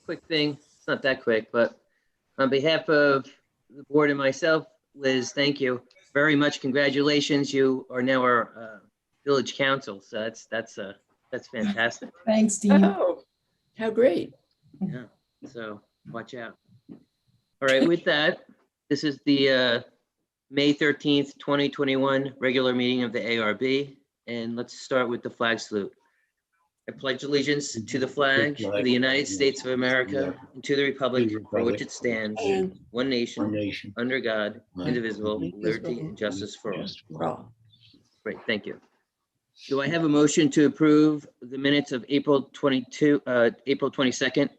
quick thing. It's not that quick, but on behalf of the board and myself, Liz, thank you very much. Congratulations. You are now our village council. So that's fantastic. Thanks, Dean. Oh, how great. Yeah. So watch out. All right. With that, this is the May 13th, 2021 regular meeting of the ARB. And let's start with the flag salute. I pledge allegiance to the flag of the United States of America and to the republic for which it stands, one nation, under God, indivisible, liberty and justice for all. Great, thank you. Do I have a motion to approve the minutes of April 22nd?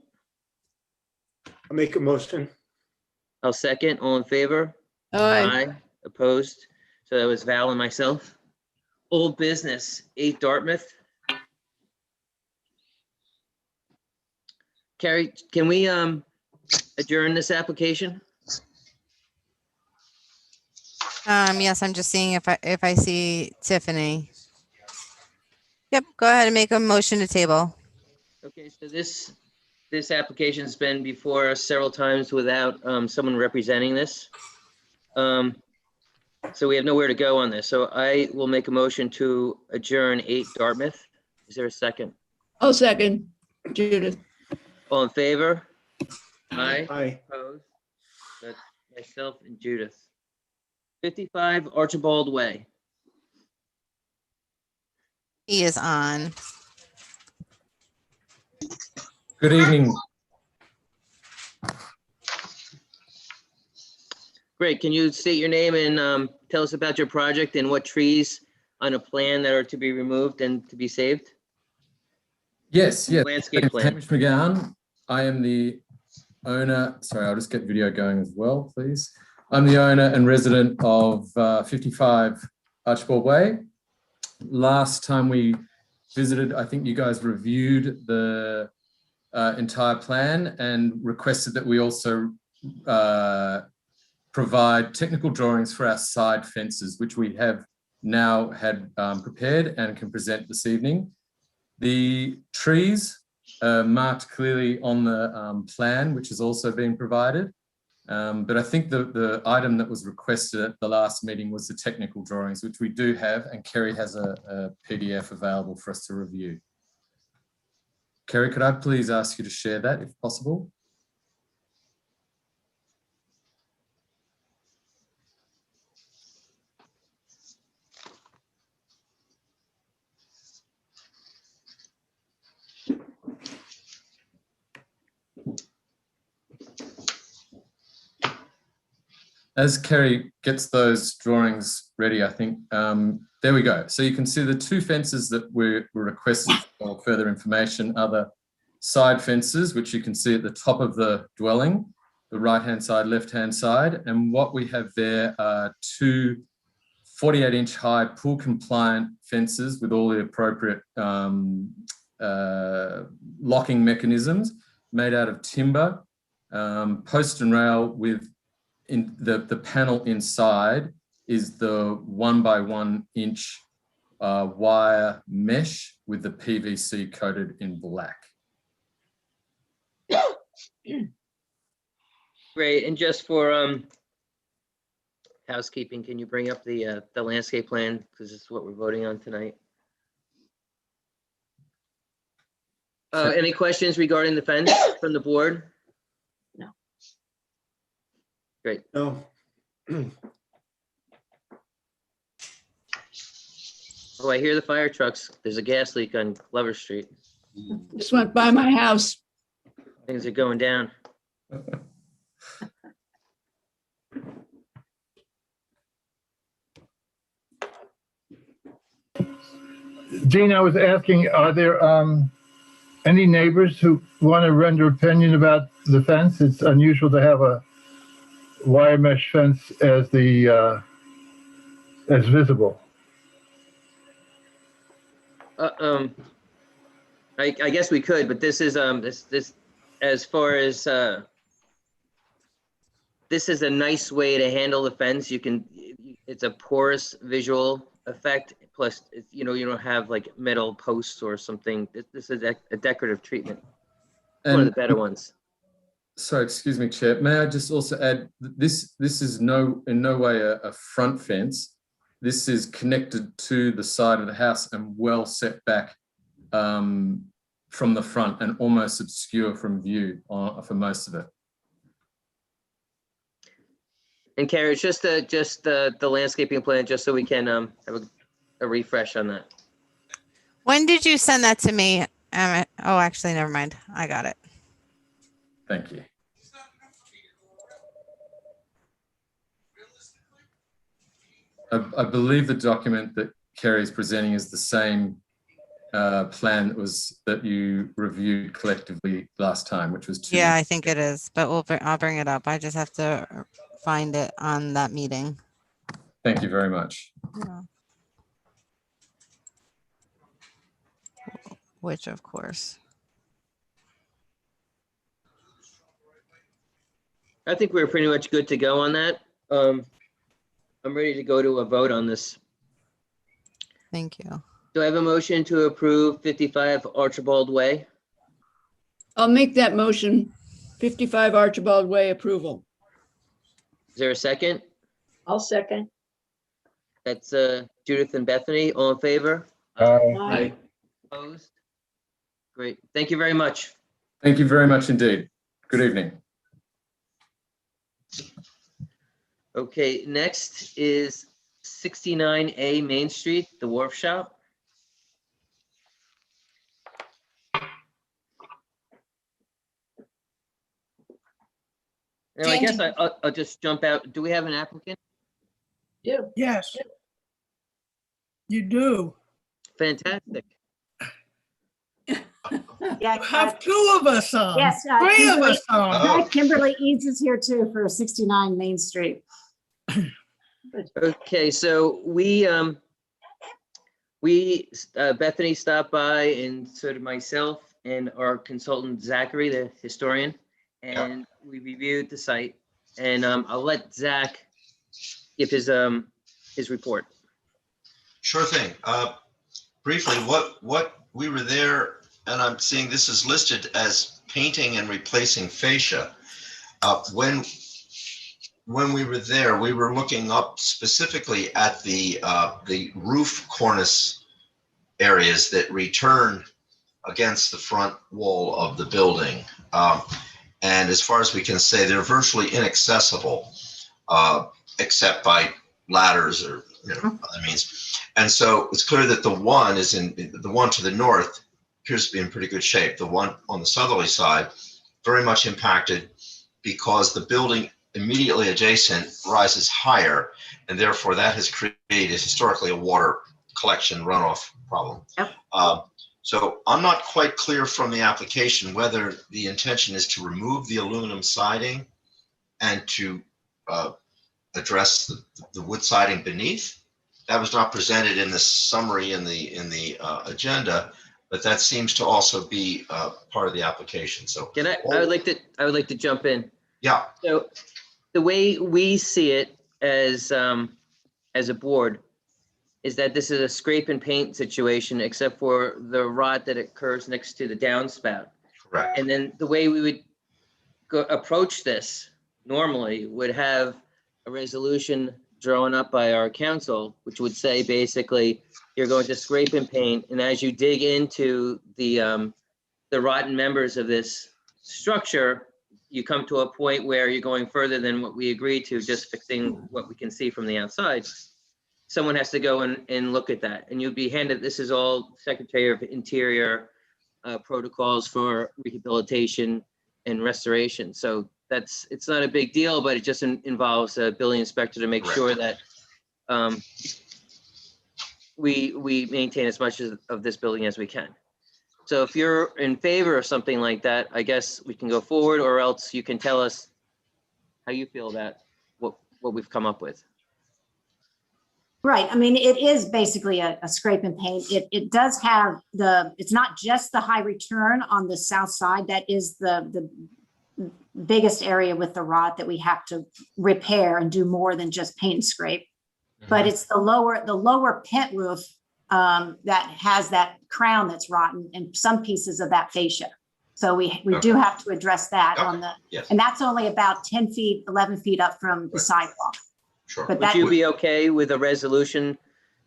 I'll make a motion. I'll second. All in favor? Aye. Opposed? So that was Val and myself. Old business, 8 Dartmouth. Carrie, can we adjourn this application? Yes, I'm just seeing if I see Tiffany. Yep, go ahead and make a motion to table. Okay, so this application's been before us several times without someone representing this. So we have nowhere to go on this. So I will make a motion to adjourn 8 Dartmouth. Is there a second? I'll second. Judith. All in favor? Aye. Aye. Opposed? That's myself and Judith. 55 Archibald Way. He is on. Good evening. Great. Can you state your name and tell us about your project and what trees on a plan that are to be removed and to be saved? Yes. Landscape plan. Hamish McGowan. I am the owner. Sorry, I'll just get video going as well, please. I'm the owner and resident of 55 Archibald Way. Last time we visited, I think you guys reviewed the entire plan and requested that we also provide technical drawings for our side fences, which we have now had prepared and can present this evening. The trees are marked clearly on the plan, which has also been provided. But I think the item that was requested at the last meeting was the technical drawings, which we do have, and Kerry has a PDF available for us to review. Kerry, could I please ask you to share that if possible? As Kerry gets those drawings ready, I think, there we go. So you can see the 2 fences that were requested for further information are the side fences, which you can see at the top of the dwelling, the right-hand side, left-hand side. And what we have there are 2 48-inch high pool compliant fences with all the appropriate locking mechanisms made out of timber, post and rail with in the panel inside is the 1 x 1 inch wire mesh with the PVC coated in black. Great. And just for housekeeping, can you bring up the landscape plan? Because this is what we're voting on tonight. Any questions regarding the fence from the board? No. Great. No. Oh, I hear the fire trucks. There's a gas leak on Carver Street. Just went by my house. Things are going down. Dean, I was asking, are there any neighbors who want to render opinion about the fence? It's unusual to have a wire mesh fence as visible. I guess we could, but this is this as far as this is a nice way to handle the fence. You can, it's a porous visual effect. Plus, you know, you don't have like metal posts or something. This is a decorative treatment. One of the And better ones. sorry, excuse me, Chair. May I just also add, this is in no way a front fence. This is connected to the side of the house and well set back from the front and almost obscure from view for most of it. And Carrie, it's just the landscaping plan, just so we can have a refresh on that. When did you send that to me? Oh, actually, never mind. I got it. Thank you. I believe the document that Kerry is presenting is the same plan that you reviewed collectively last time, which was 2 Yeah, I weeks think ago. it is, but I'll bring it up. I just have to find it on that meeting. Thank you very much. Which, of course. I think we're pretty much good to go on that. I'm ready to go to a vote on this. Thank you. Do I have a motion to approve 55 Archibald Way? I'll make that motion. 55 Archibald Way approval. Is there a second? I'll second. That's Judith and Bethany. All in favor? Aye. Opposed? Great. Thank you very much. Thank you very much indeed. Good evening. Okay, next is 69A Main Street, the Wharf Shop. Now, I guess I'll just jump out. Do we have an applicant? Yes. You do. Fantastic. Yeah, You have two of us on. yes, Three of us on. Kimberly Eads is here too for 69 Main Street. Okay, so Bethany stopped by, and so did myself and our consultant Zachary, the historian, and we reviewed the site. And I'll let Zach give his report. Sure thing. Briefly, what we were there, and I'm seeing this is listed as painting and replacing fascia. When we were there, we were looking up specifically at the roof cornice areas that return against the front wall of the building. And as far as we can say, they're virtually inaccessible, except by ladders or other means. And so it's clear that the one to the north appears to be in pretty good shape. The one on the southerly side, very much impacted because the building immediately adjacent rises higher, and therefore that has created historically a water collection runoff problem. Yep. So I'm not quite clear from the application whether the intention is to remove the aluminum siding and to address the wood siding beneath. That was not presented in the summary in the agenda, but that seems to also be part of the application. So Can I would like to jump in. yeah. So the way we see it as a board is that this is a scrape and paint situation, except for the rot that occurs next to the downspout. Correct. And then the way we would approach this normally would have a resolution drawn up by our council, which would say basically you're going to scrape and paint, and as you dig into the rotten members of this structure, you come to a point where you're going further than what we agreed to, just fixing what we can see from the outside. Someone has to go and look at that, and you'll be handed, this is all Secretary of Interior protocols for rehabilitation and restoration. So it's not a big deal, but it just involves a building inspector to make sure that we maintain as much of this building as we can. So if you're in favor of something like that, I guess we can go forward, or else you can tell us how you feel about what we've come up with. Right. I mean, it is basically a scrape and paint. It does have it's not just the high return on the south side. That is the biggest area with the rot that we have to repair and do more than just paint and scrape. But it's the lower pent roof that has that crown that's rotten and some pieces of that fascia. So we do have to address that on the, Yes, and that's only about 10 feet, 11 feet up from the sidewalk. sure. But Would that, you be okay with a resolution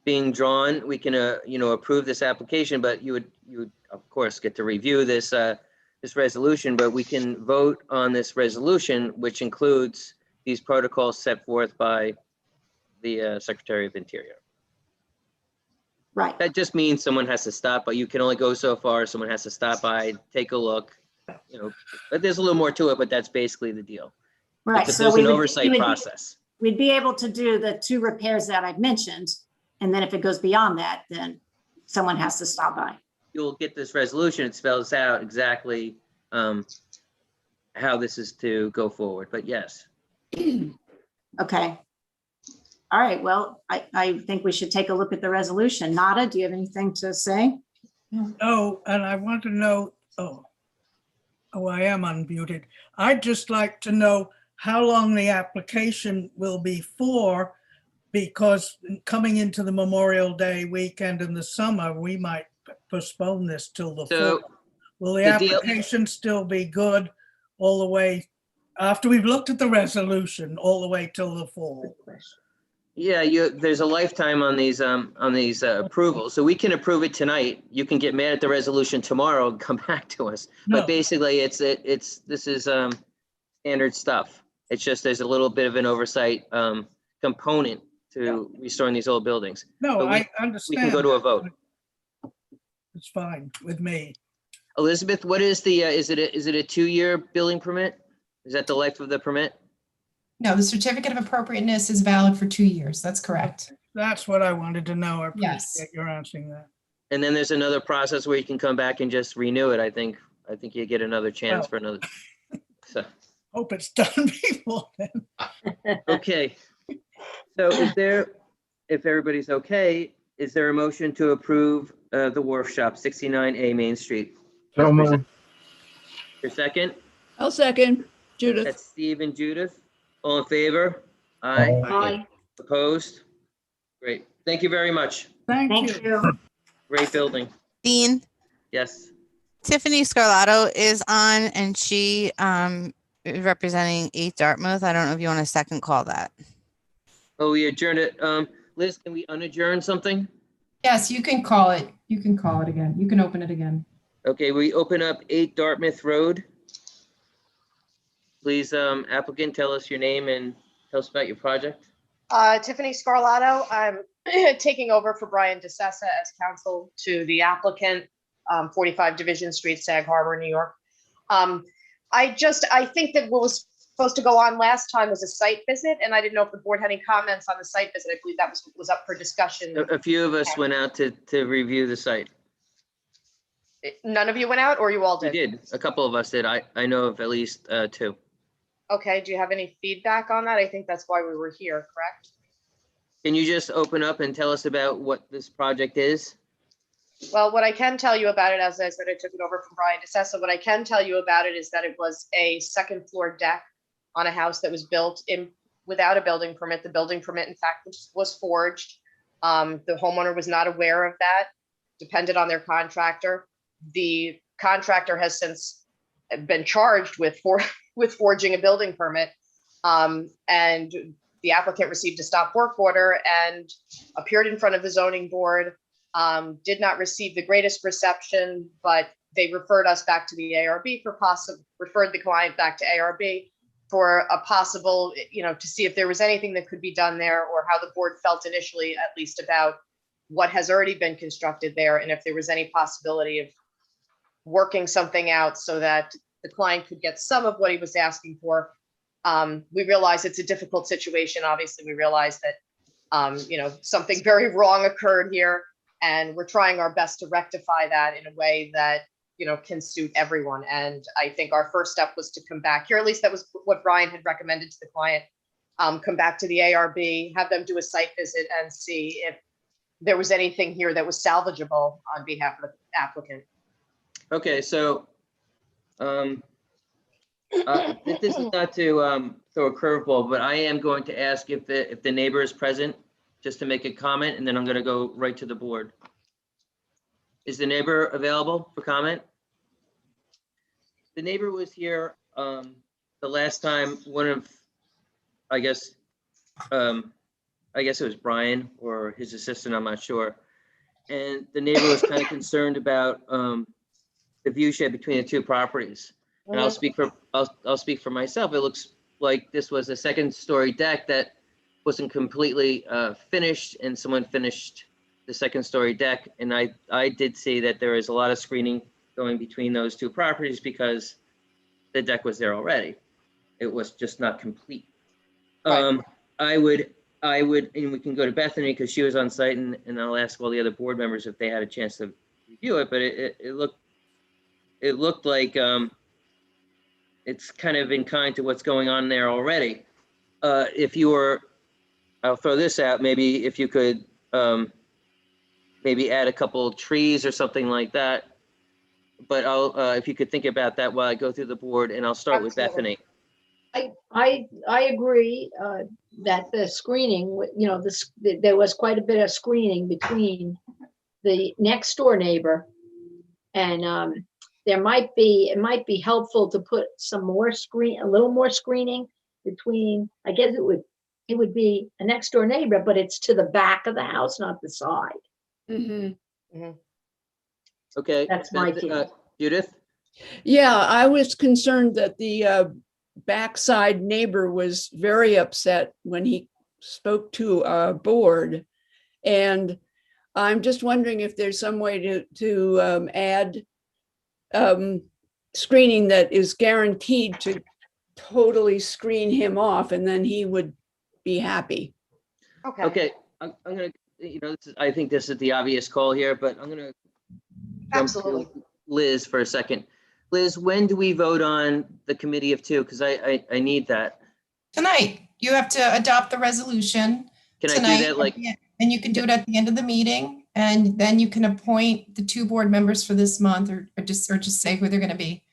being drawn? We can, approve this application, but you would of course get to review this, this resolution, but we can vote on this resolution, which includes these protocols set forth by the Secretary of Interior. right, That just means someone has to stop, but you can only go so far. Someone has to stop by, take a look, but there's a little more to it, but that's basically the deal. right. There's So we an would, oversight process. we'd be able to do the 2 repairs that I've mentioned. And then if it goes beyond that, then someone has to stop by. You'll get this resolution. It spells out exactly how this is to go forward, but yes. Okay. All right, well, I think we should take a look at the resolution. Nada, do you have anything to say? No, and I want to know, oh, I am unmuted. I'd just like to know how long the application will be for, because coming into the Memorial Day weekend in the summer, we might postpone this till the So fall. Will the the deal- application still be good all the way, after we've looked at the resolution, all the way till the fall? yeah, there's a lifetime on these approvals. So we can approve it tonight. You can get mad at the resolution tomorrow and come back to us. No. But basically this is standard stuff. It's just there's a little bit of an oversight component to restoring these old buildings. No, But I we understand. can go to a vote. It's fine with me. Elizabeth, what is the, is it a 2-year building permit? Is that the life of the permit? No, the certificate of appropriateness is valid for 2 years. That's correct. That's what I wanted to know. I Yes. appreciate your answering that. And then there's another process where you can come back and just renew it. I think you get another chance Well. for another. So, Hope it's done before then. okay. So if everybody's okay, is there a motion to approve the Wharf Shop, 69A Main Street? So moved. Your second? I'll second. Judith. That's Steve and Judith. All in favor? Aye. Aye. Opposed? Great. Thank you very much. Thank Thank you. you. Great building. Dean, Yes. Tiffany Scarlato is on and she is representing 8 Dartmouth. I don't know if you want to second call that. Oh, we adjourned it. Liz, can we unadjourn something? Yes, you can call it. You can call it again. You can open it again. Okay, we open up 8 Dartmouth Road. Please, applicant, tell us your name and tell us about your project. Tiffany Scarlato. I'm taking over for Brian DeSessa as counsel to the applicant, 45 Division Street, Sag Harbor, New York. I think that what was supposed to go on last time was a site visit, and I didn't know if the board had any comments on the site visit. I believe that was up for discussion. A few of us went out to review the site. None of you went out, or you all We did? did. A couple of us did. I know of at least 2. Okay, do you have any feedback on that? I think that's why we were here, correct? Can you just open up and tell us about what this project is? Well, what I can tell you about it, as I said, I took it over from Brian DeSessa. What I can tell you about it is that it was a 2nd floor deck on a house that was built without a building permit. The building permit, in fact, was forged. The homeowner was not aware of that, depended on their contractor. The contractor has since been charged with forging a building permit. And the applicant received a stop work order and appeared in front of the zoning board. Did not receive the greatest reception, but they referred us back to the ARB referred the client back to ARB for a possible, to see if there was anything that could be done there, or how the board felt initially, at least, about what has already been constructed there, and if there was any possibility of working something out so that the client could get some of what he was asking for. We realize it's a difficult situation. Obviously, we realize that, something very wrong occurred here, and we're trying our best to rectify that in a way that, can suit everyone. And I think our first step was to come back here. At least that was what Brian had recommended to the client. Come back to the ARB, have them do a site visit and see if there was anything here that was salvageable on behalf of the applicant. Okay, so this is not to throw a curveball, but I am going to ask if the neighbor is present, just to make a comment, and then I'm going to go right to the board. Is the neighbor available for comment? the neighbor was here, the last time, I guess it was Brian or his assistant, I'm not sure. And the neighbor was kind of concerned about, the view shed between the two properties. And I'll speak for myself. It looks like this was a second-story deck that wasn't completely finished, and someone finished the second-story deck. And I did see that there is a lot of screening going between those two properties because the deck was there already. It was just not complete. Right. I would, and we can go to Bethany because she was on site, and I'll ask all the other board members if they had a chance to review it. But it looked like it's kind of in kind to what's going on there already. If you were, I'll throw this out, maybe if you could maybe add a couple of trees or something like that. But if you could think about that while I go through the board, and I'll start with Absolutely. Bethany. I agree that the screening, there was quite a bit of screening between the next door neighbor. And it might be helpful to put a little more screening between, I guess it would be a next door neighbor, but it's to the back of the house, not the side. Okay. That's my take. Judith? Yeah, I was concerned that the backside neighbor was very upset when he spoke to our board. And I'm just wondering if there's some way to add screening that is guaranteed to totally screen him off, and then he would be happy. Okay, I'm gonna, I think this is the obvious call here, but I'm gonna jump to Liz for a second. Liz, when do we vote on the committee of two? Because I need that. Tonight, you have to adopt the resolution. Can I tonight, do that like? And you can do it at the end of the meeting, and then you can appoint the two board members for this month, or just say who they're going to be.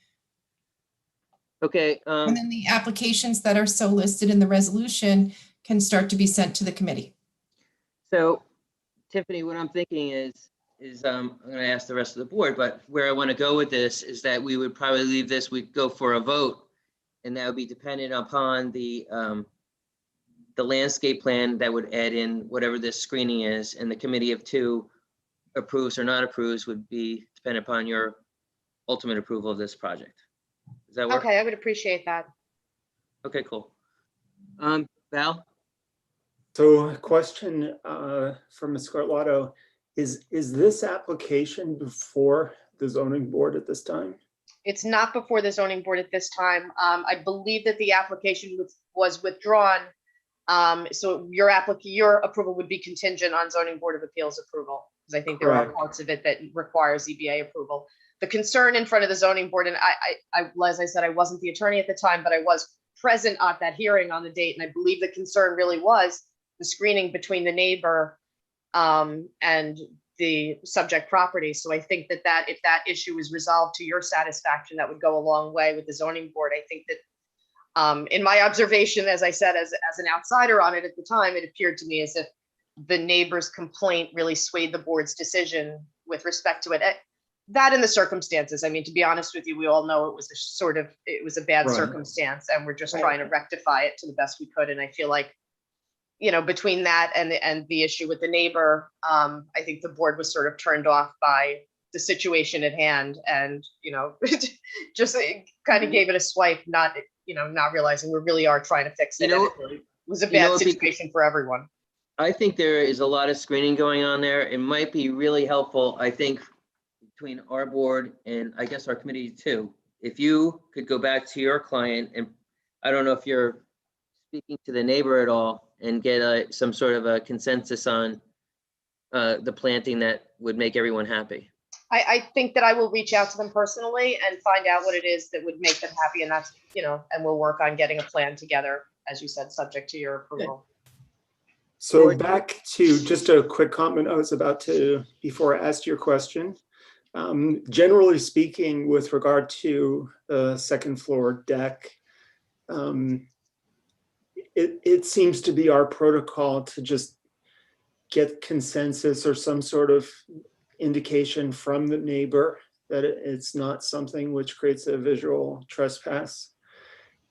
Okay. And then the applications that are so listed in the resolution can start to be sent to the committee. So, Tiffany, what I'm thinking is I'm going to ask the rest of the board, but where I want to go with this is that we would probably leave this, we'd go for a vote, and that would be dependent upon the landscape plan that would add in whatever this screening is, and the committee of two approves or not approves would be dependent upon your ultimate approval of this project. Does that work? Okay, I would appreciate that. Okay, cool. Val? So a question from Ms. Scarlato, is this application before the zoning board at this time? It's not before the zoning board at this time. I believe that the application was withdrawn. So your approval would be contingent on zoning board of appeals approval, because I think there are parts of it that require ZBA approval. The concern in front of the zoning board, and as I said, I wasn't the attorney at the time, but I was present at that hearing on the date, and I believe the concern really was the screening between the neighbor and the subject property. So I think that if that issue is resolved to your satisfaction, that would go a long way with the zoning board. I think that in my observation, as I said, as an outsider on it at the time, it appeared to me as if the neighbor's complaint really swayed the board's decision with respect to it. That and the circumstances. I mean, to be honest with you, we all know it was a bad circumstance, and we're just trying to rectify it to the best we could. And I feel like, between that and the issue with the neighbor, I think the board was sort of turned off by the situation at hand, and just kind of gave it a swipe, not realizing we really are trying to fix it. It was a bad situation for everyone. I think there is a lot of screening going on there. It might be really helpful, I think, between our board and I guess our committee too. If you could go back to your client, and I don't know if you're speaking to the neighbor at all, and get some sort of a consensus on the planting that would make everyone happy. I think that I will reach out to them personally and find out what it is that would make them happy, and that's, and we'll work on getting a plan together, as you said, subject to your approval. So back to just a quick comment I was about to, before I asked your question. Generally speaking, with regard to the second floor deck, it seems to be our protocol to just get consensus or some sort of indication from the neighbor that it's not something which creates a visual trespass.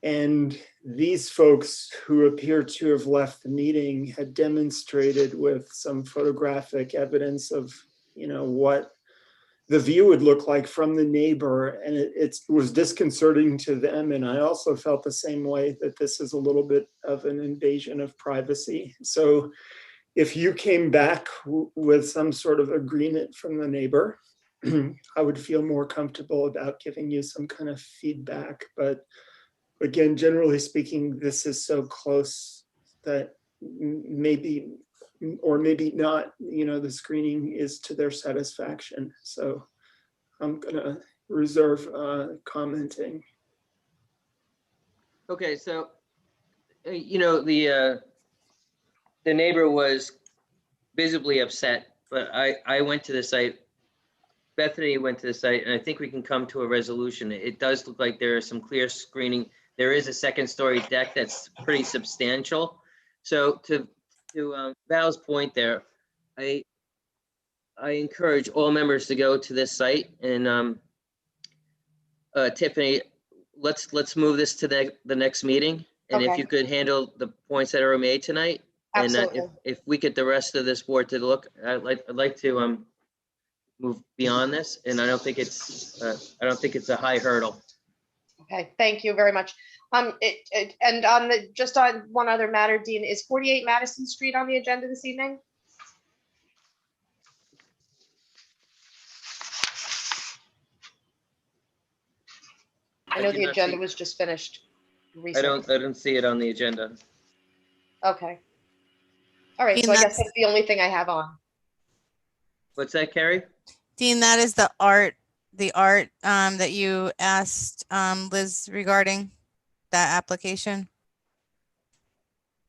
And these folks who appear to have left the meeting had demonstrated with some photographic evidence of, what the view would look like from the neighbor. And it was disconcerting to them. And I also felt the same way, that this is a little bit of an invasion of privacy. So if you came back with some sort of agreement from the neighbor, I would feel more comfortable about giving you some kind of feedback. But again, generally speaking, this is so close that maybe, or maybe not, the screening is to their satisfaction. So I'm gonna reserve commenting. Okay, so, the neighbor was visibly upset, but I went to the site. Bethany went to the site, and I think we can come to a resolution. It does look like there is some clear screening. There is a second-story deck that's pretty substantial. So to Val's point there, I encourage all members to go to this site. And Tiffany, let's move this to the next meeting. And if Okay. you could handle the points that are made tonight, Absolutely. and if we get the rest of this board to look, I'd like to move beyond this. And I don't think it's a high hurdle. Okay, thank you very much. And just on one other matter, Dean, is 48 Madison Street on the agenda this evening? I know do the not agenda see- was just finished I recently. don't see it on the agenda. Okay. All right, Dean, so I guess that's- that's the only thing I have on. What's that, Carrie? Dean, that is the art that you asked Liz regarding that application.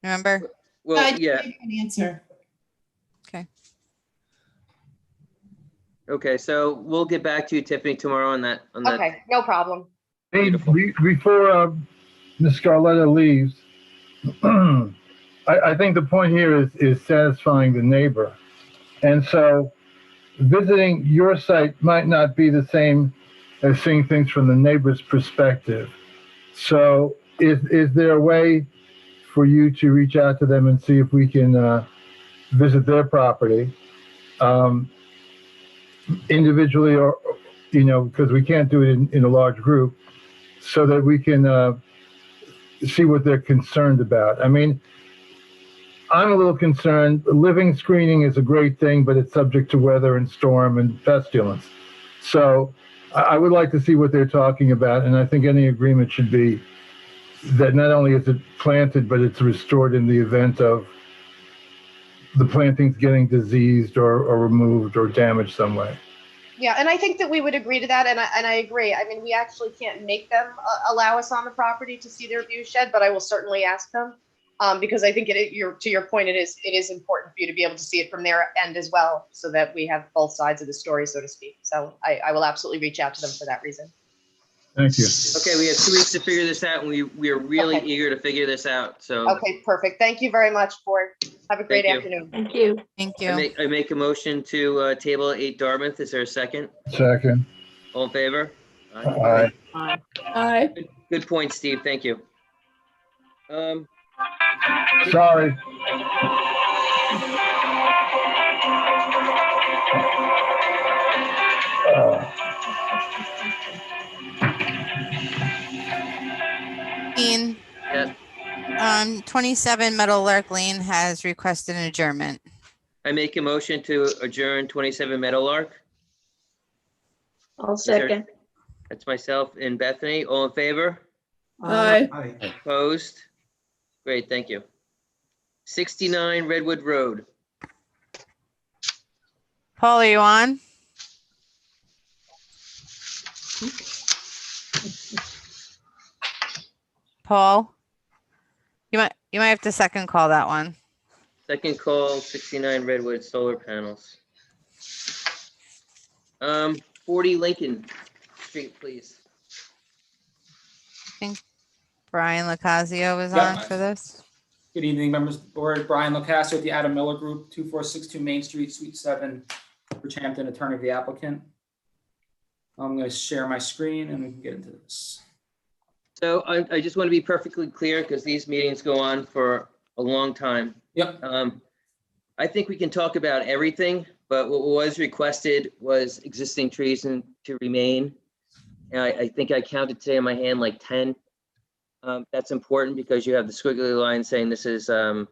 Remember? I Well, didn't yeah, give you an answer. Okay. okay, so we'll get back to you, Tiffany, tomorrow on that. Okay, no problem. Hey, Beautiful. before Ms. Scarletta leaves, I think the point here is satisfying the neighbor. And so visiting your site might not be the same as seeing things from the neighbor's perspective. So is there a way for you to reach out to them and see if we can visit their property individually, or, because we can't do it in a large group, so that we can see what they're concerned about? I mean, I'm a little concerned. Living screening is a great thing, but it's subject to weather and storm and pestilence. So I would like to see what they're talking about. And I think any agreement should be that not only is it planted, but it's restored in the event of the plantings getting diseased or removed or damaged some way. Yeah, and I think that we would agree to that, and I agree. I mean, we actually can't make them allow us on the property to see their view shed, but I will certainly ask them, because I think to your point, it is important for you to be able to see it from their end as well, so that we have both sides of the story, so to speak. So I will absolutely reach out to them for that reason. Thank you. Okay, we have 2 weeks to figure this out, and we are really Okay. eager to figure this out. So Okay, perfect. Thank you very much, board. Have a great Thank you. afternoon. Thank you. Thank I you. make a motion to table 8 Dartmouth. Is there a second? Second. All in favor? Aye. Aye. Good point, Steve. Thank you. Sorry. Dean, Yes, 27 Meadowlark Lane has requested an adjournment. I make a motion to adjourn 27 Meadowlark. I'll there- second. That's myself and Bethany. All in favor? Aye. Opposed? Great, thank you. 69 Redwood Road. Paul, are you on? Paul? You might have to second call that one. Second call, 69 Redwood solar panels. 40 Lincoln Street, please. I think Brian Locasio was Yep. on for this. Good evening, members of the board. Brian Locascio at the Adam Miller Group, 2462 Main Street, Suite 7, Bridgehampton, attorney of the applicant. I'm going to share my screen and we can get into this. So I just want to be perfectly clear because these meetings go on for a long time. Yep. I think we can talk about everything, but what was requested was existing trees and to remain. And I think I counted today in my hand like 10. That's important because you have the squiggly line saying this is, area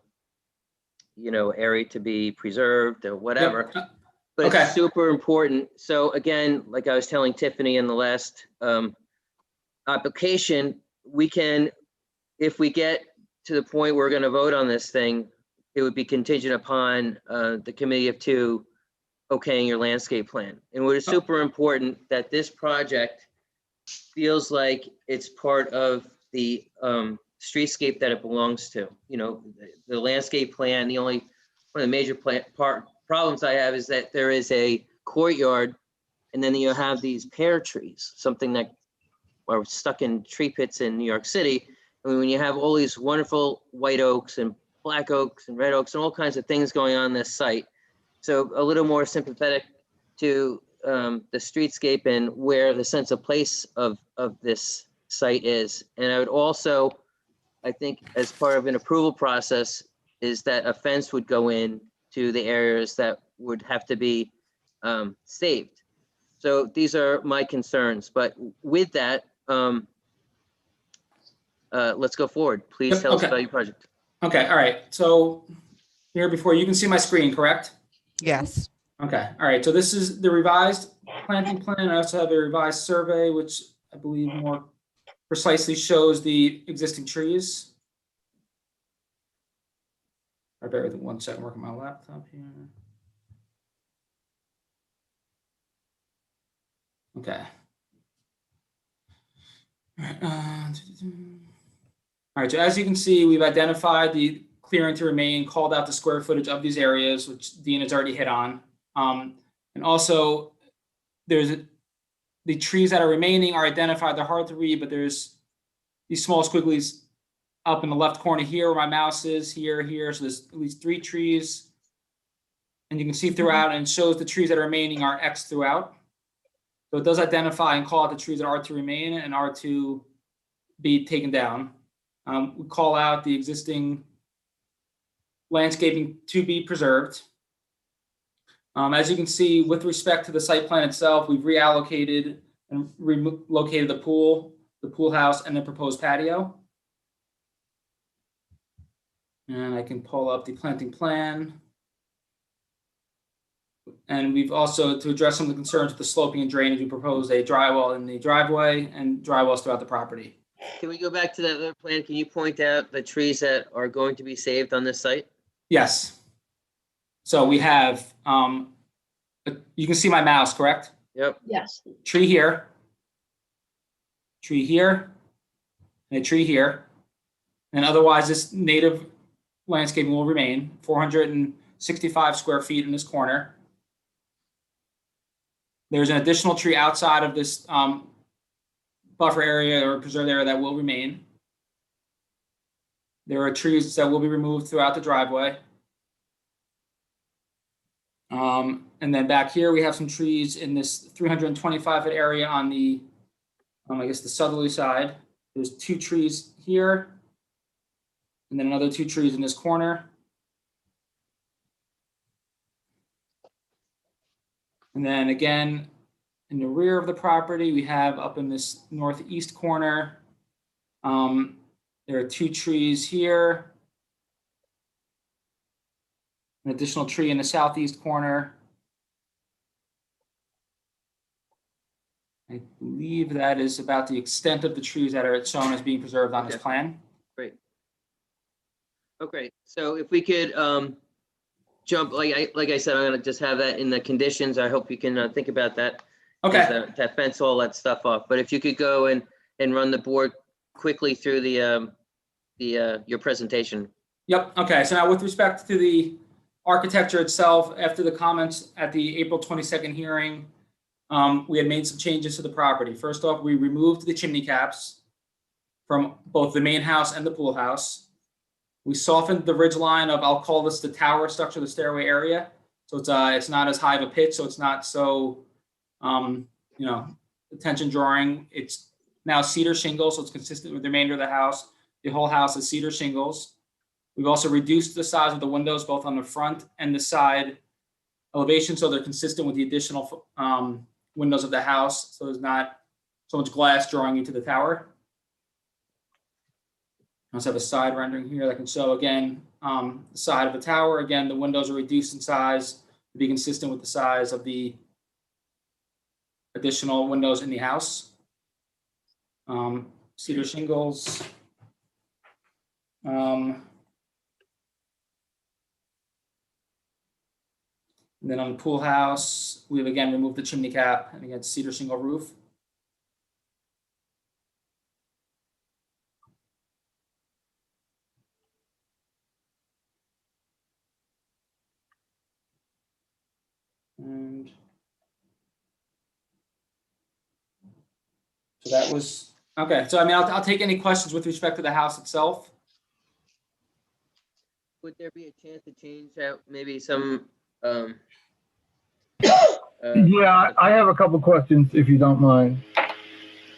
to be preserved or whatever. Yep. But Okay. it's super important. So again, like I was telling Tiffany in the last application, we can, if we get to the point we're going to vote on this thing, it would be contingent upon the committee of two okaying your landscape plan. And what is super important that this project feels like it's part of the streetscape that it belongs to. The landscape plan, one of the major problems I have is that there is a courtyard and then you have these pear trees, something that are stuck in tree pits in New York City. I mean, when you have all these wonderful white oaks and black oaks and red oaks and all kinds of things going on this site. So a little more sympathetic to the streetscape and where the sense of place of this site is. And I would also, I think as part of an approval process is that a fence would go in to the areas that would have to be saved. So these are my concerns, but with that, let's go forward. Please Yep, tell us okay. about your project. Okay. All right. So here before you can see my screen, correct? Yes. Okay. All right. So this is the revised planting plan. I also have a revised survey, which I believe more precisely shows the existing trees. I bear with me 1 second, working my laptop here. Okay. All right, so as you can see, we've identified the clearing to remain, called out the square footage of these areas, which Dean has already hit on. And also, the trees that are remaining are identified. They're hard to read, but there's these small squigglies up in the left corner here where my mouse is, here. So there's at least 3 trees. And you can see throughout, and it shows the trees that are remaining are X throughout. So it does identify and call out the trees that are to remain and are to be taken down. We call out the existing landscaping to be preserved. As you can see, with respect to the site plan itself, we've reallocated and relocated the pool house, and the proposed patio. And I can pull up the planting plan. And we've also, to address some of the concerns with the sloping and drainage, we proposed a drywall in the driveway and drywalls throughout the property. Can we go back to that other plan? Can you point out the trees that are going to be saved on this site? Yes. So we have, you can see my mouse, correct? Yep. Yes. Tree here, and a tree here. And otherwise, this native landscaping will remain 465 square feet in this corner. There's an additional tree outside of this buffer area or preserved area that will remain. There are trees that will be removed throughout the driveway. And then back here, we have some trees in this 325-foot area on the, I guess, the southerly side. There's 2 trees here, and then another 2 trees in this corner. And then again, in the rear of the property, we have up in this northeast corner, there are 2 trees here. An additional tree in the southeast corner. I believe that is about the extent of the trees that are shown as being preserved on this plan. Great. Okay, so if we could jump, like I said, I'm gonna just have that in the conditions. I hope you can think about that. Okay. That fence all that stuff off. But if you could go and run the board quickly through your presentation. Yep. Okay. So now with respect to the architecture itself, after the comments at the April 22nd hearing, we had made some changes to the property. First off, we removed the chimney caps from both the main house and the pool house. We softened the ridge line of, I'll call this the tower structure, the stairway area. So it's not as high of a pitch, so it's not so, attention drawing. It's now cedar shingles, so it's consistent with the remainder of the house. The whole house is cedar shingles. We've also reduced the size of the windows, both on the front and the side elevation, so they're consistent with the additional windows of the house. So there's not so much glass drawing into the tower. I also have a side rendering here that can show, again, the side of the tower. Again, the windows are reduced in size to be consistent with the size of the additional windows in the house. Cedar shingles. And then on the pool house, we've again removed the chimney cap and again cedar shingle roof. And so that was, okay. So I mean, I'll take any questions with respect to the house itself. Would there be a chance to change out maybe some, Yeah, I have a couple questions, if you don't mind.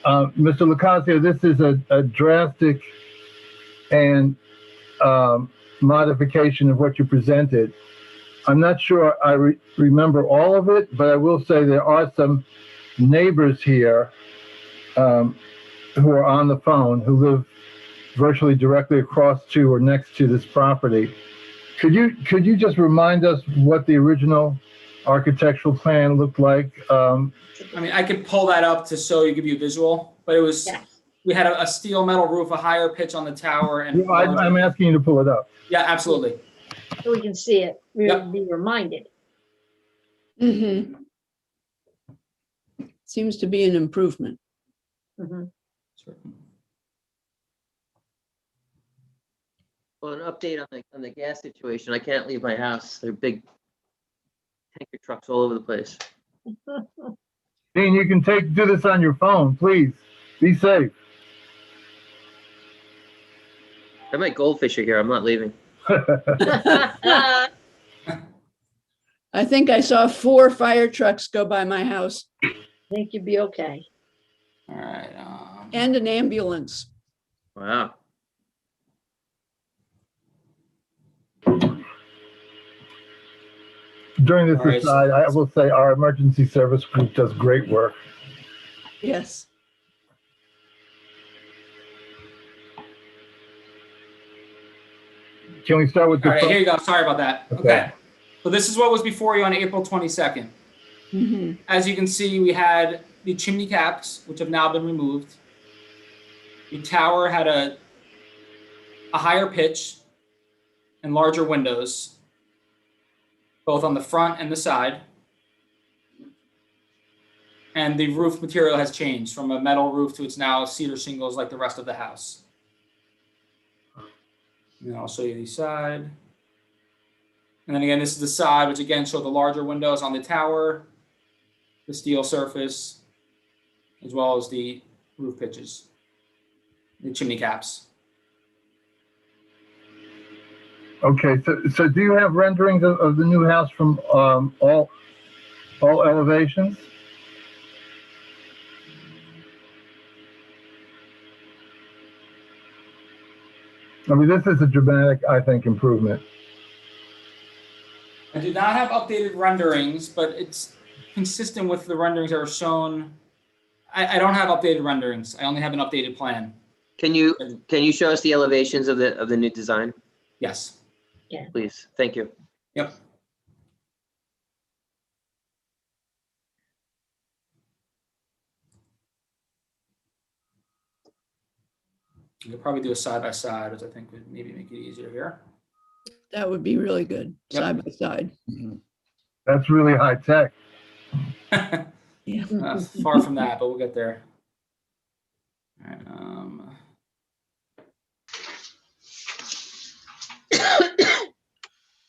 Mr. Lucasio, this is a drastic and modification of what you presented. I'm not sure I remember all of it, but I will say there are some neighbors here who are on the phone who live virtually directly across to or next to this property. Could you just remind us what the original architectural plan looked like? I mean, I could pull that up to show you, give you a visual, but it was, we had a steel metal roof, a higher pitch on the tower. And I'm asking you to pull it up. Yeah, absolutely. So we can see it, Yep. be reminded. Mm-hmm. Seems to be an improvement. Mhm. well, an update on the gas situation. I can't leave my house. There are big tanker trucks all over the place. Dean, you can do this on your phone, please. Be safe. I might goldfish here. I'm not leaving. I think I saw 4 fire trucks go by my house I think you'd be okay. All right. and an ambulance. Wow. During this All right, aside, I will say our emergency service group does great work. Yes. Can we start with the? All right, here you go. Sorry about that. Okay. Okay. So this is what was before you on April 22nd. Mhm. As you can see, we had the chimney caps, which have now been removed. The tower had a higher pitch and larger windows, both on the front and the side. And the roof material has changed from a metal roof to it's now cedar shingles like the rest of the house. And I'll show you the side. And then again, this is the side, which again show the larger windows on the tower, the steel surface, as well as the roof pitches, the chimney caps. Okay, so do you have renderings of the new house from all elevations? I mean, this is a dramatic, I think, improvement. I do not have updated renderings, but it's consistent with the renderings that were shown. I don't have updated renderings. I only have an updated plan. Can you show us the elevations of the new design, Yes. Yeah. please? Thank you. Yep. You could probably do a side by side, which I think would maybe make it easier here. That would be really good, Yep. side by side. That's really high tech. Yeah. Far from that, but we'll get there. All right.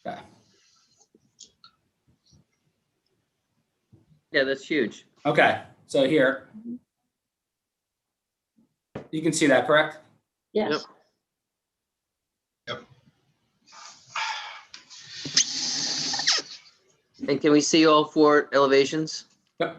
Okay. Yeah, that's huge. Okay. So here, you can see that, correct? Yes. And can we see all 4 elevations? Yep.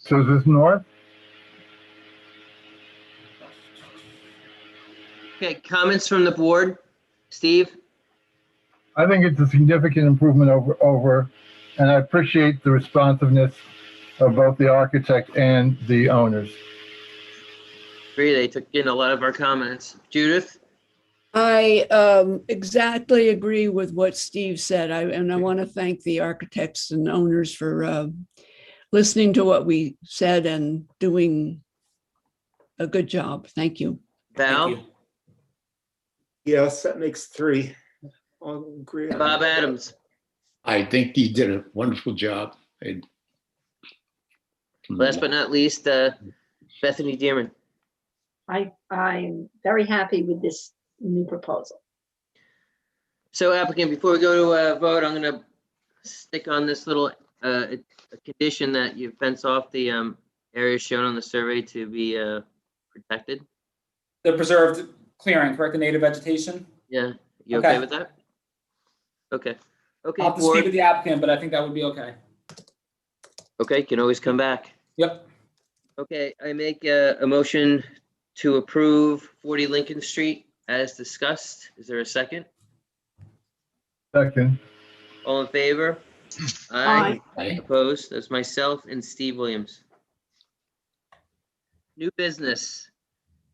So is this north? Okay, comments from the board? Steve? I think it's a significant improvement over, and I appreciate the responsiveness of both the architect and the owners. Agree, they took in a lot of our comments. Judith? I exactly agree with what Steve said. And I want to thank the architects and owners for listening to what we said and doing a good job. Thank you. Val? Thank you. Yes, that makes 3. I'll agree. on Bob that. Adams? I think you did a wonderful job. Last but not least, Bethany Dearman. I'm very happy with this new proposal. So applicant, before we go to vote, I'm gonna stick on this little a condition that you fence off the areas shown on the survey to be protected. The preserved clearing, correct, the native vegetation? Yeah, you okay Okay. with that? Okay. Okay, I'll have to speak with board. the applicant, but I think that would be okay. Okay, can always come back. Yep. Okay, I make a motion to approve 40 Lincoln Street as discussed. Is there a second? Second. All in favor? Aye. Opposed? That's myself and Steve Williams. New business,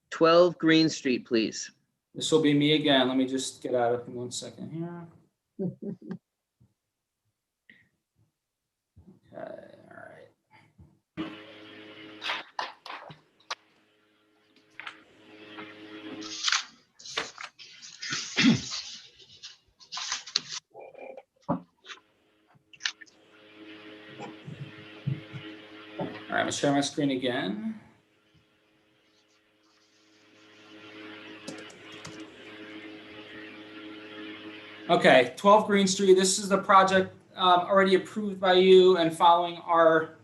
12 Green Street, please. This will be me again. Let me just get out of it in 1 second here. Okay, all right. All right, I'm gonna share my screen again. Okay, 12 Green Street. This is the project already approved by you and following our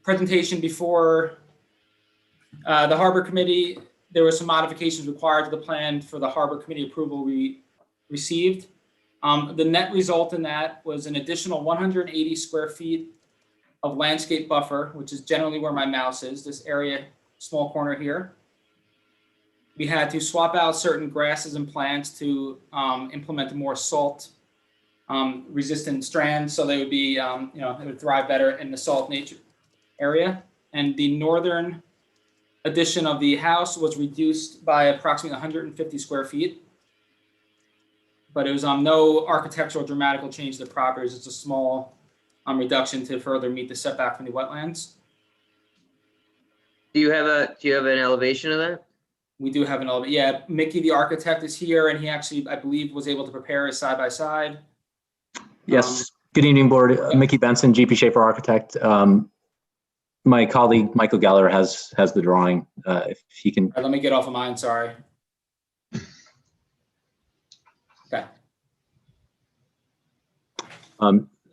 presentation before the Harbor Committee. There were some modifications required to the plan for the Harbor Committee approval we received. The net result in that was an additional 180 square feet of landscape buffer, which is generally where my mouse is, this area, small corner here. We had to swap out certain grasses and plants to implement a more salt resistant strands, so they would be, it would thrive better in the salt nature area. And the northern addition of the house was reduced by approximately 150 square feet. But it was no architectural dramatical change to the properties. It's a small reduction to further meet the setback from the wetlands. Do you have an elevation of that? We do have an elevation. Yeah, Mickey, the architect, is here, and he actually, I believe, was able to prepare a side-by-side. Yes. Good evening, board. Mickey Benson, GP Schaefer Architect. My colleague, Michael Geller, has the drawing. If he can. All right, let me get off of mine, sorry. Okay.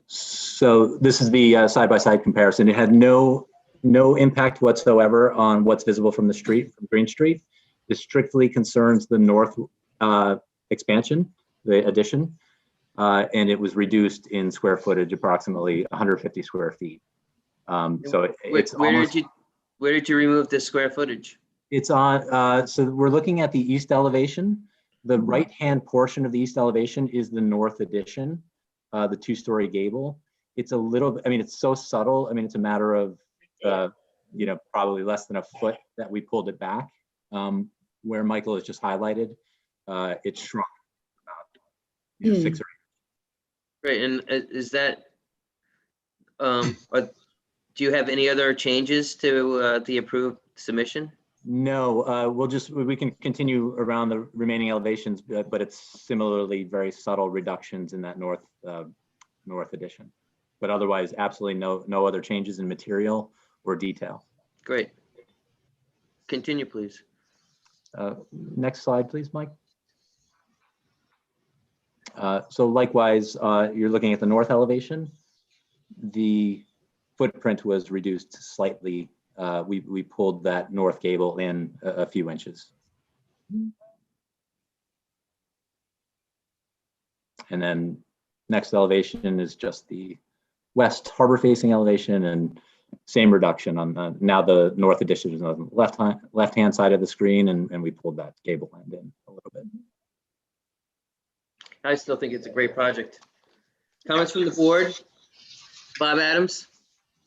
So this is the side-by-side comparison. It had no impact whatsoever on what's visible from the street, from Green Street. This strictly concerns the north expansion, the addition, and it was reduced in square footage, approximately 150 square feet. So it's where did you remove the square footage? It's on, so we're looking at the east elevation. The right-hand portion of the east elevation is the north addition, the two-story gable. It's a little, I mean, it's so subtle. I mean, it's a matter of, probably less than a foot that we pulled it back. Where Michael has just highlighted, it shrunk about 6 or 8. Right, and is that, do you have any other changes to the approved submission? No, we can continue around the remaining elevations, but it's similarly very subtle reductions in that north addition. But otherwise, absolutely no other changes in material or detail. Great. Continue, please. Next slide, please, Mike. So likewise, you're looking at the north elevation. The footprint was reduced slightly. We pulled that north gable in a few inches. And then next elevation is just the west harbor facing elevation, and same reduction on the, now the north addition is on the left-hand side of the screen, and we pulled that gable end in a little bit. I still think it's a great project. Comments from the board? Bob Adams?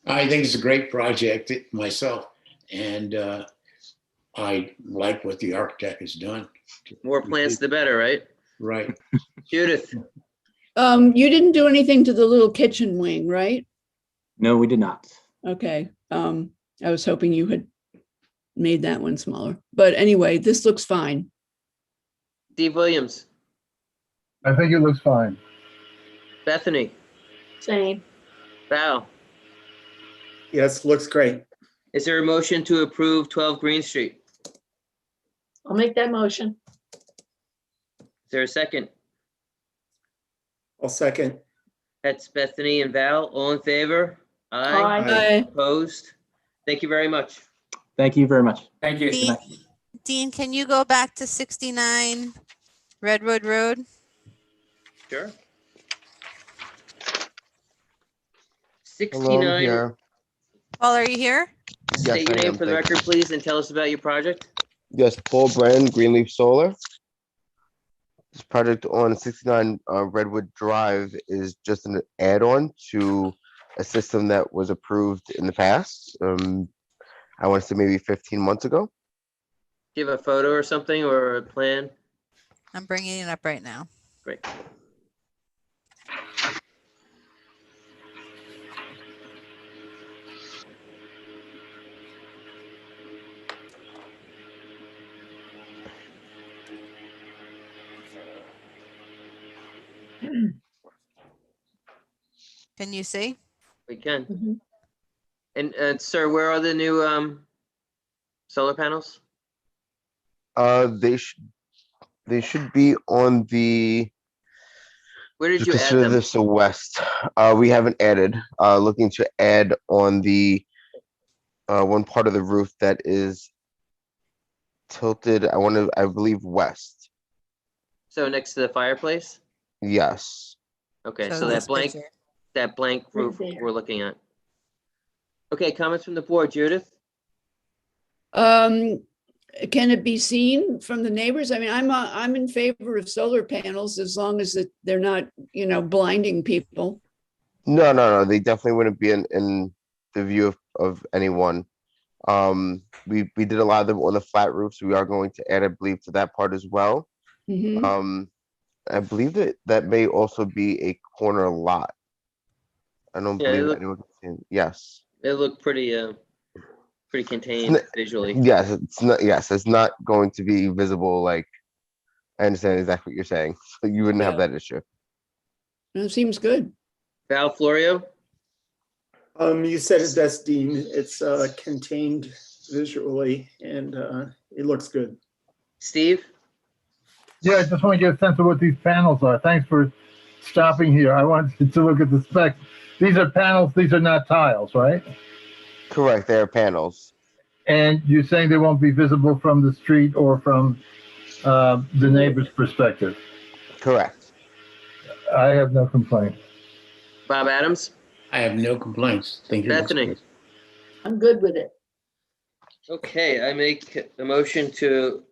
I think it's a great project myself, and I like what the architect has done. More plants, the better, right? Right. Judith? You didn't do anything to the little kitchen wing, right? No, we did not. Okay. I was hoping you had made that one smaller, but anyway, this looks fine. Steve Williams? I think it looks fine. Bethany? Same. Val? Yes, looks great. Is there a motion to approve 12 Green Street? I'll make that motion. Is there a second? I'll second. That's Bethany and Val. All in favor? Aye. Aye. Opposed? Thank you very much. Thank you very much. Thank you. Dean, can you go back to 69 Redwood Road? Sure. Hello, 69. here. Paul, are you here? Yes, State your I name am. for the Thank record, please, and tell us about your project. Yes, Paul Brennan, Greenleaf Solar. This project on 69 Redwood Drive is just an add-on to a system that was approved in the past. I want to say maybe 15 months ago. Do you have a photo or something or a plan? I'm bringing it up right now. Great. Can you see? We can. Mhm. And sir, where are the new solar panels? They should be on the. Where did Just you add consider them? this a west. We haven't added. Looking to add on the one part of the roof that is tilted. I believe west. So next to the fireplace? Yes. Okay, So so this that blank Right roof there. we're looking at. Okay, comments from the board, Judith? Can it be seen from the neighbors? I mean, I'm in favor of solar panels as long as they're not, blinding people. No. They definitely wouldn't be in the view of anyone. We did a lot of them on the flat roofs. We are going to add, I believe, to that part as well. Mhm. I believe that may also be a corner lot. I don't Yeah, believe anyone can see. Yes. They look pretty contained visually. Yes, it's not. Yes, it's not going to be visible. Like, I understand exactly what you're saying. So you wouldn't have Yeah. that issue. It seems good. Val Florio? You said it best, Dean. It's contained visually and it looks good. Steve? Yeah, I just want to get a sense of what these panels are. Thanks for stopping here. I wanted to look at the specs. These are panels, these are not tiles, right? Correct. They are panels. And you're saying they won't be visible from the street or from the neighbor's perspective? Correct. I have no complaint. Bob Adams? I have no complaints. Thank you. Bethany? I'm good with it. Okay, I make a motion to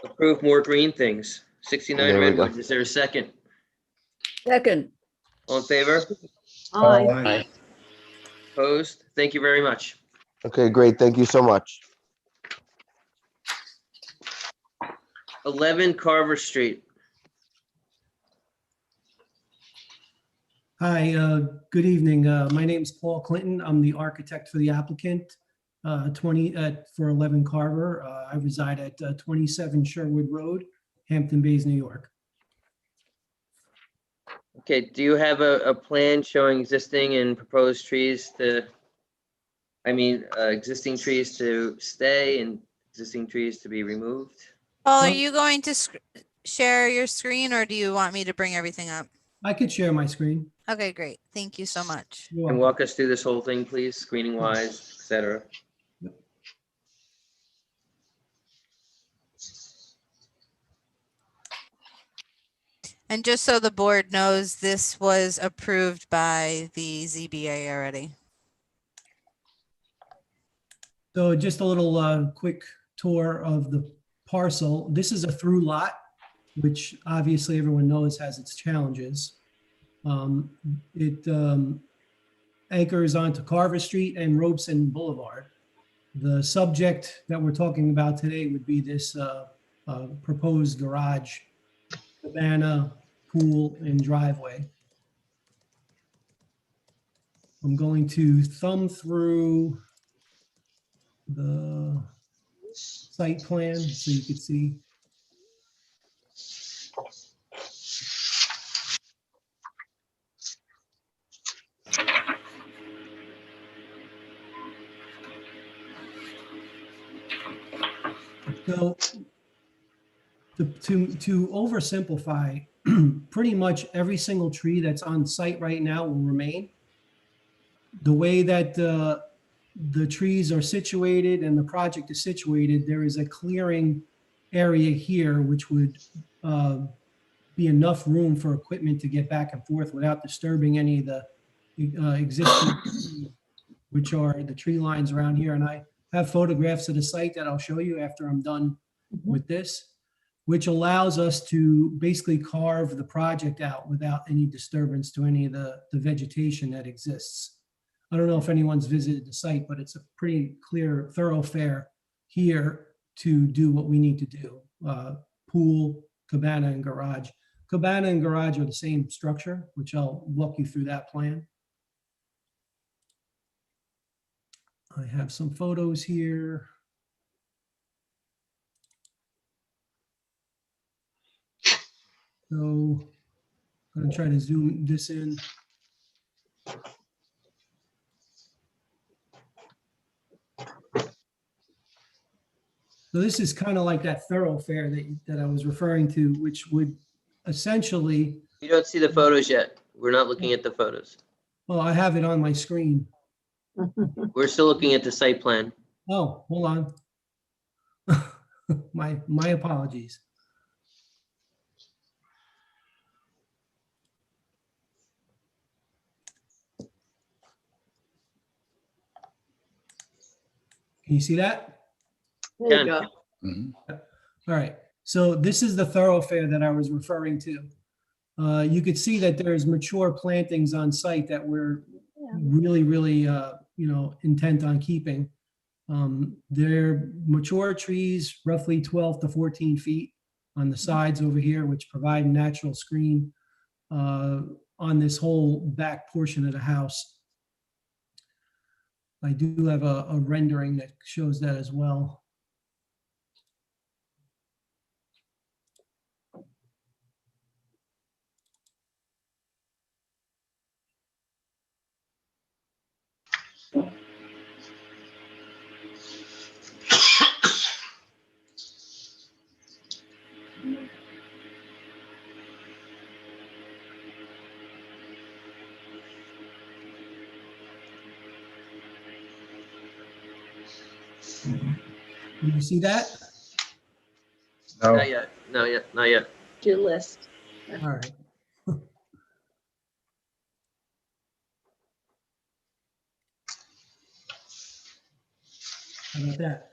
approve more green things. 69 There we go. Redwood, is there a second? Second. All in favor? Aye. Aye. Opposed? Thank you very much. Okay, great. Thank you so much. 11 Carver Street. Hi, good evening. My name is Paul Clinton. I'm the architect for the applicant, for 11 Carver. I reside at 27 Sherwood Road, Hampton Bays, New York. Okay, do you have a plan showing existing and proposed trees existing trees to stay and existing trees to be removed? Paul, are you going to share your screen or do you want me to bring everything up? I could share my screen. Okay, great. Thank you so much. You're And welcome. walk us through this whole thing, please, screening wise, et cetera. And just so the board knows, this was approved by the ZBA already. So just a little quick tour of the parcel. This is a through lot, which obviously everyone knows has its challenges. It anchors onto Carver Street and Robeson Boulevard. The subject that we're talking about today would be this proposed garage, cabana, pool, and driveway. I'm going to thumb through the site plan so you can see. So to oversimplify, pretty much every single tree that's on site right now will remain. The way that the trees are situated and the project is situated, there is a clearing area here which would be enough room for equipment to get back and forth without disturbing any of the existing trees, which are the tree lines around here. And I have photographs of the site that I'll show you after I'm done with this, which allows us to basically carve the project out without any disturbance to any of the vegetation that exists. I don't know if anyone's visited the site, but it's a pretty clear thoroughfare here to do what we need to do. Pool, cabana, and garage. Cabana and garage are the same structure, which I'll walk you through that plan. I have some photos here. So I'm going to try to zoom this in. So this is kind of like that thoroughfare that I was referring to, which would essentially. You don't see the photos yet. We're not looking at the photos. Well, I have it on my screen. We're still looking at the site plan. Oh, hold on. My apologies. Can you see that? There you go. All right. So this is the thoroughfare that I was referring to. You could see that there's mature plantings on site that we're really, intent on keeping. They're mature trees, roughly 12 to 14 feet on the sides over here, which provide natural screen on this whole back portion of the house. I do have a rendering that shows that as well. Can you see that? No. Not yet. No, yet. Not yet. Your list. All right. How about that?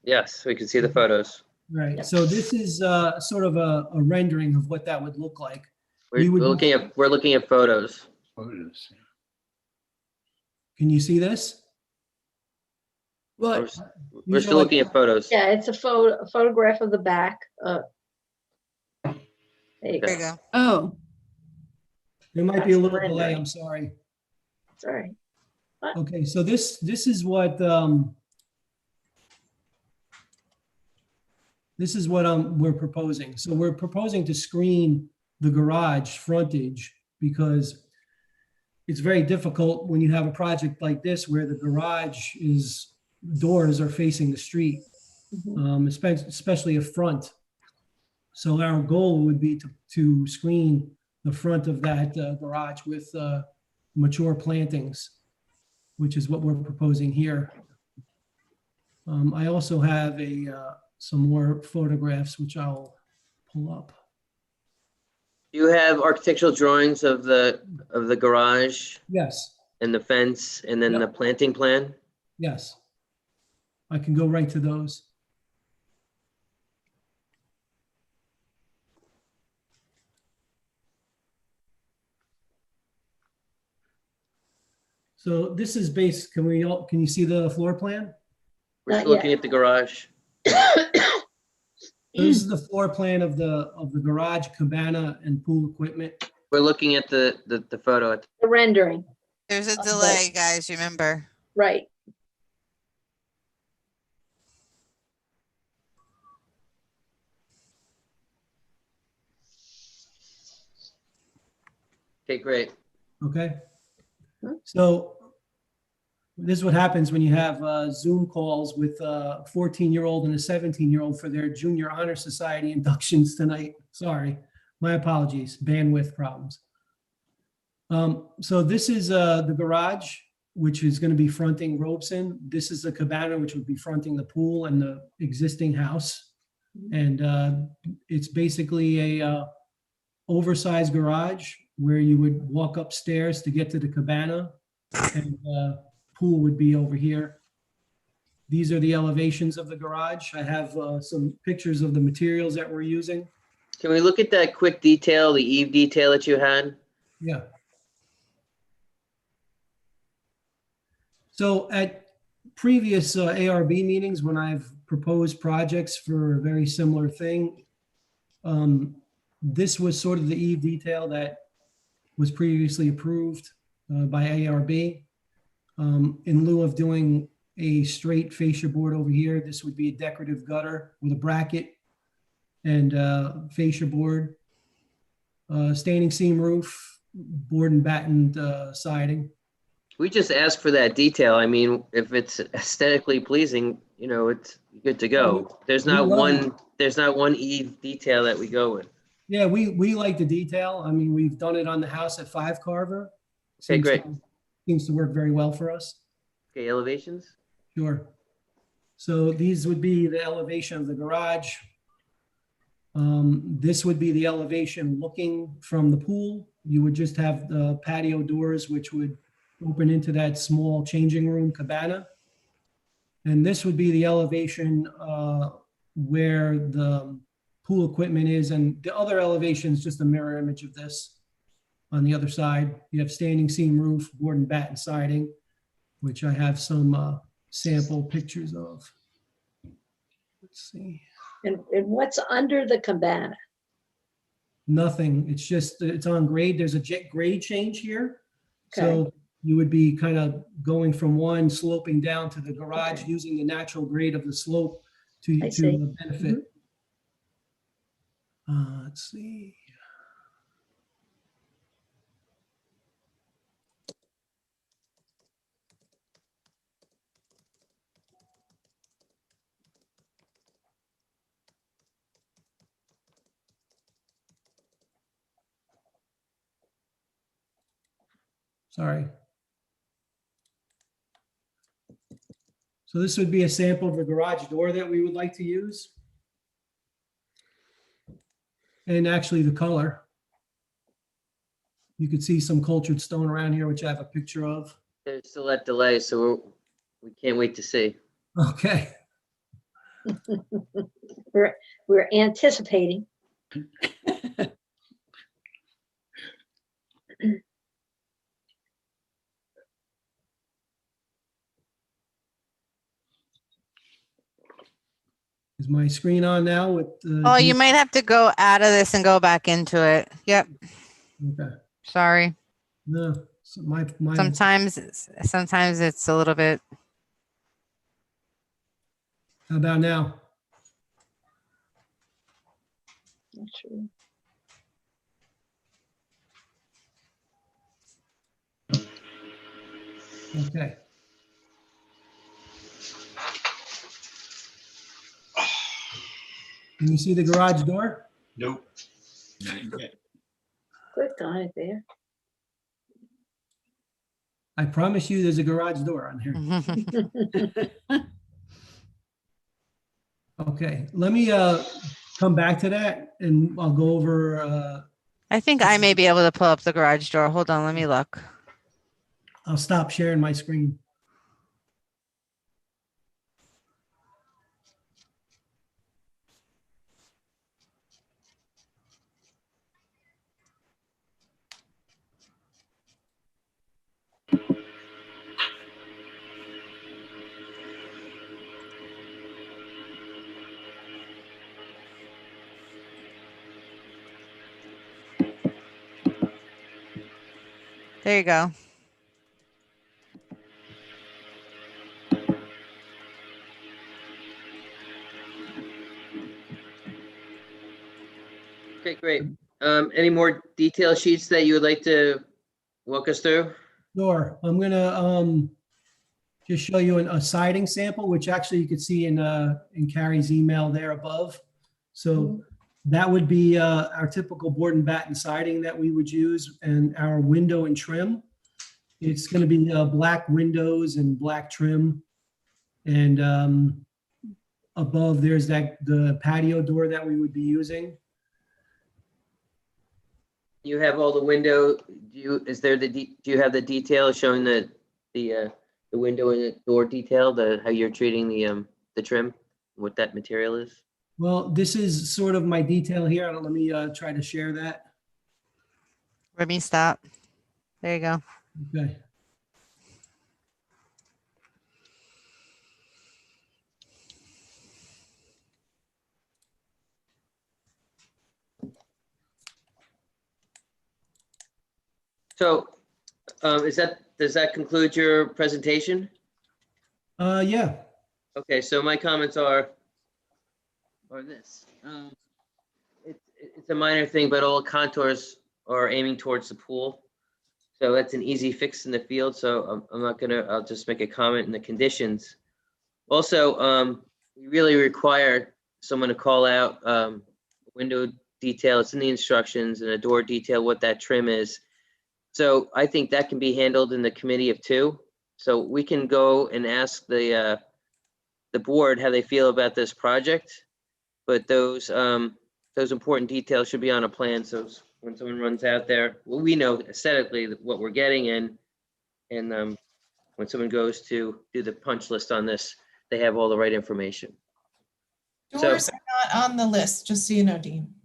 Yes, we can see the photos. Right. So this is sort of a rendering of what that would look like. We're looking at photos. Photos. Can you see this? We're still looking at photos. Yeah, it's a photograph of the back. There you There you go. go. Oh, There might be a little delay. I'm sorry. Sorry. Okay, so this is what we're proposing. So we're proposing to screen the garage frontage because it's very difficult when you have a project like this where the garage doors are facing the street, especially a front. So our goal would be to screen the front of that garage with mature plantings, which is what we're proposing here. I also have some more photographs, which I'll pull up. Do you have architectural drawings of the garage? Yes. And the fence and then the planting plan? Yes. I can go right to those. So this is base, can you see the floor plan? We're Not still looking yet. at the garage. This is the floor plan of the garage, cabana, and pool equipment. We're looking at the photo. The rendering, There's a Okay. delay, guys, remember. right. Okay, great. Okay. So this is what happens when you have Zoom calls with a 14-year-old and a 17-year-old for their junior honor society inductions tonight. Sorry, my apologies, bandwidth problems. So this is the garage, which is going to be fronting Robeson. This is the cabana, which would be fronting the pool and the existing house. And it's basically a oversized garage where you would walk upstairs to get to the cabana, and pool would be over here. These are the elevations of the garage. I have some pictures of the materials that we're using. Can we look at that quick detail, the eave detail that you had? Yeah. So at previous ARB meetings, when I've proposed projects for a very similar thing, this was sort of the eave detail that was previously approved by ARB. In lieu of doing a straight fascia board over here, this would be a decorative gutter with a bracket and fascia board, standing seam roof, board and battened siding. We just asked for that detail. I mean, if it's aesthetically pleasing, you know, it's good to go. There's not one eave detail that we go with. Yeah, we like the detail. I mean, we've done it on the house at 5 Carver. Okay, great. Seems to work very well for us. Okay, elevations? Sure. So these would be the elevation of the garage. This would be the elevation looking from the pool. You would just have the patio doors, which would open into that small changing room cabana. And this would be the elevation where the pool equipment is. And the other elevation is just a mirror image of this. On the other side, you have standing seam roof, board and batten siding, which I have some sample pictures of. Let's see. And what's under the cabana? Nothing. It's just, it's on grade. There's a grade change here. Okay. So you would be kind of going from one sloping down to the garage, using the natural grade of the slope to benefit. Let's see. Sorry. So this would be a sample of the garage door that we would like to use. And actually the color. You could see some cultured stone around here, which I have a picture of. There's still that delay, so we can't wait to see. Okay. We're anticipating. Is my screen on now with Oh, you might have to go out of this and go back into it. Yep. Okay. Sorry. No, so my Sometimes it's a little bit. How about now? Not sure. Okay. Can you see the garage door? Nope. Click on it there. I promise you there's a garage door on here. Okay, let me come back to that and I'll go over. I think I may be able to pull up the garage door. Hold on, let me look. I'll stop sharing my screen. There you go. Okay, great. Any more detail sheets that you would like to walk us through? Sure, I'm gonna just show you a siding sample, which actually you could see in Carrie's email there above. So that would be our typical board and batten siding that we would use, and our window and trim. It's gonna be black windows and black trim. And above there's the patio door that we would be using. You have all the window, do you have the detail showing the window and the door detail, how you're treating the trim, what that material is? Well, this is sort of my detail here. Let me try to share that. Let me stop. There you go. Okay. So, does that conclude your presentation? Yeah. Okay, so my comments are this. It's a minor thing, but all contours are aiming towards the pool. So that's an easy fix in the field. So I'll just make a comment in the conditions. Also, we really require someone to call out window detail. It's in the instructions, and a door detail, what that trim is. So I think that can be handled in the committee of two. So we can go and ask the board how they feel about this project, but those important details should be on a plan. So when someone runs out there, well, we know aesthetically what we're getting, and when someone goes to do the punch list on this, they have all the right information. Doors are not on the list, just so you know, Dean.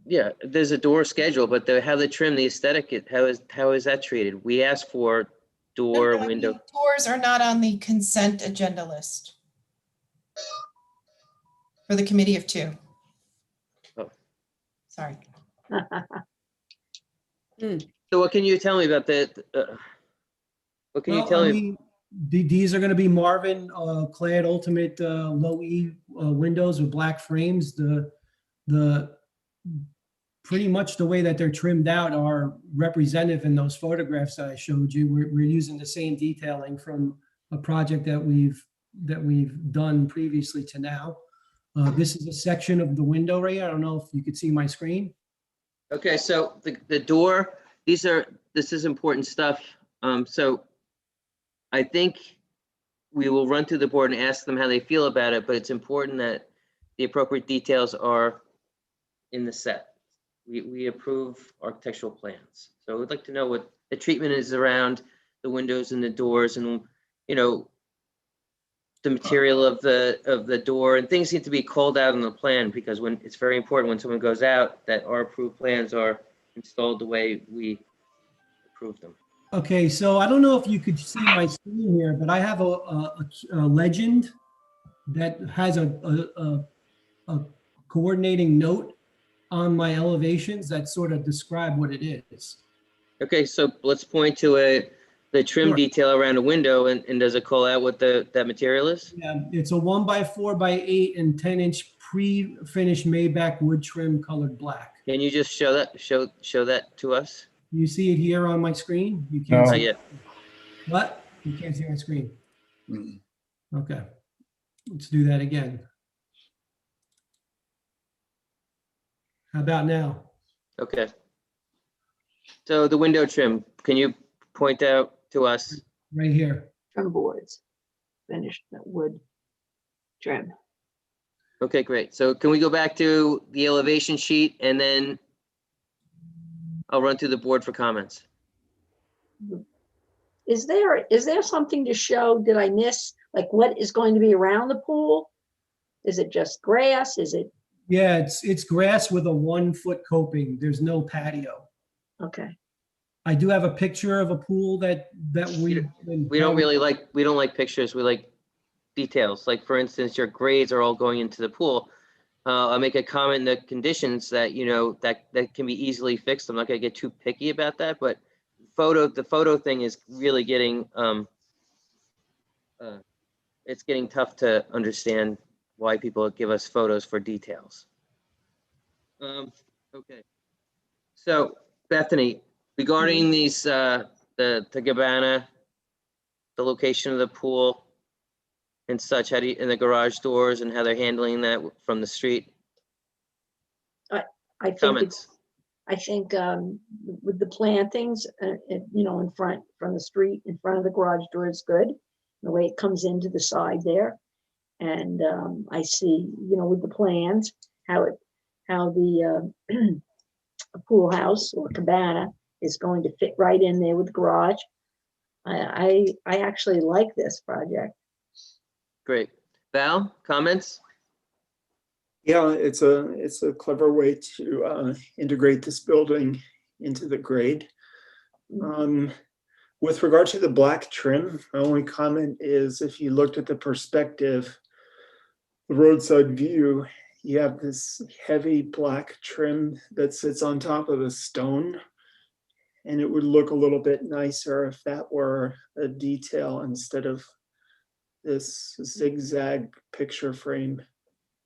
Yeah, there's a door schedule, but how they trim the aesthetic, how is that treated? We ask for door, No, I mean, window. doors are not on the consent agenda list for the committee of two. Oh. Sorry. So what can you tell me about what can you tell me? These are going to be Marvin clad ultimate low E windows with black frames. The pretty much the way that they're trimmed out are representative in those photographs that I showed you. We're using the same detailing from a project that we've done previously to now. This is a section of the window right here. I don't know if you could see my screen. Okay, so the door, this is important stuff. So I think we will run through the board and ask them how they feel about it, but it's important that the appropriate details are in the set. We approve architectural plans. So we'd like to know what the treatment is around the windows and the doors, and the material of the door, and things need to be called out on the plan, because when it's very important when someone goes out that our approved plans are installed the way we approve them. Okay, so I don't know if you could see my screen here, but I have a legend that has a coordinating note on my elevations that sort of describe what it is. Okay, so let's point to the trim Sure. detail around a window, and does it call out what that material is? Yeah, it's a 1x4x8 and 10-inch pre-finished Maybach wood trim colored black. Can you just show that to us? You see it here on my screen? You can't Not see yet. What? You can't see my screen? Okay, let's do that again. How about now? Okay. So the window trim, can you point out to us? Right here. Trim boards, finished wood trim. Okay, great. So can we go back to the elevation sheet, and then I'll run through the board for comments. Is there something to show, did I miss, like what is going to be around the pool? Is it just grass? Is it? Yeah, it's grass with a 1-foot coping. There's no patio. Okay. I do have a picture of a pool that we don't like pictures. We like details. Like, for instance, your grades are all going into the pool. I'll make a comment in the conditions that, that can be easily fixed. I'm not going to get too picky about that, but the photo thing is really getting, it's getting tough to understand why people give us photos for details. Okay. So Bethany, regarding these, the cabana, the location of the pool and such, how do you, and the garage doors and how they're handling that from the street? I think Comments? I think with the plantings, in front, from the street, in front of the garage door is good. The way it comes into the side there. And I see, with the plans, how the pool house or cabana is going to fit right in there with the garage. I actually like this project. Great. Val, comments? Yeah, it's a clever way to integrate this building into the grade. With regard to the black trim, my only comment is if you looked at the perspective, the roadside view, you have this heavy black trim that sits on top of a stone. And it would look a little bit nicer if that were a detail instead of this zigzag picture frame.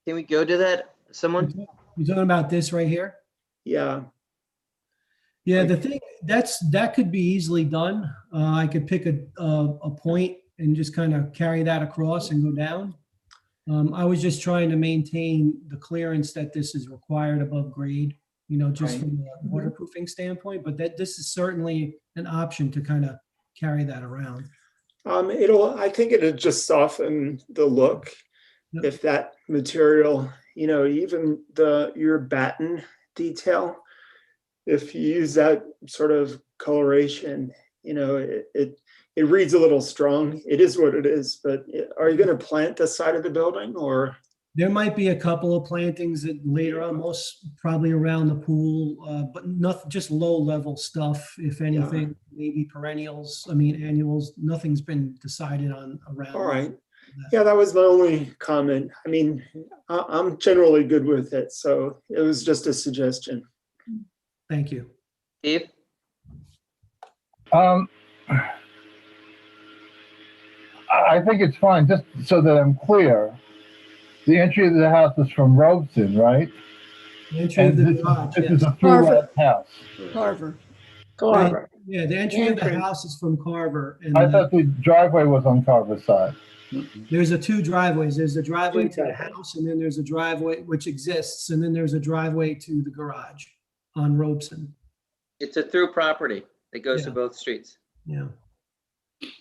Can we go to that? Someone? You're talking about this right here? Yeah. Yeah, the thing that could be easily done. I could pick a point and just kind of carry that across and go down. I was just trying to maintain the clearance that this is required above grade, just Right. from a waterproofing standpoint, but this is certainly an option to kind of carry that around. I think it'll just soften the look. Yep. If that material, even your batten detail, if you use that sort of coloration, it reads a little strong. It is what it is, but are you going to plant the side of the building or? There might be a couple of plantings that later on, most probably around the pool, but nothing, just low level stuff, if anything, maybe perennials, annuals, nothing's been decided on around. All right. Yeah, that was my only comment. I'm generally good with it, so it was just a suggestion. Thank you. Steve? I think it's fine, just so that I'm clear. The entry to the house is from Robeson, right? The entry of the garage, This yes. is a through-lot house. Carver. Carver. Yeah, the entry of the Entrance. house is from Carver. And I thought the driveway was on Carver's side. there's two driveways. There's a driveway to the house, and then there's a driveway which exists, and then there's a driveway to the garage on Robeson. It's a through property that goes to Yeah. both streets. Yeah.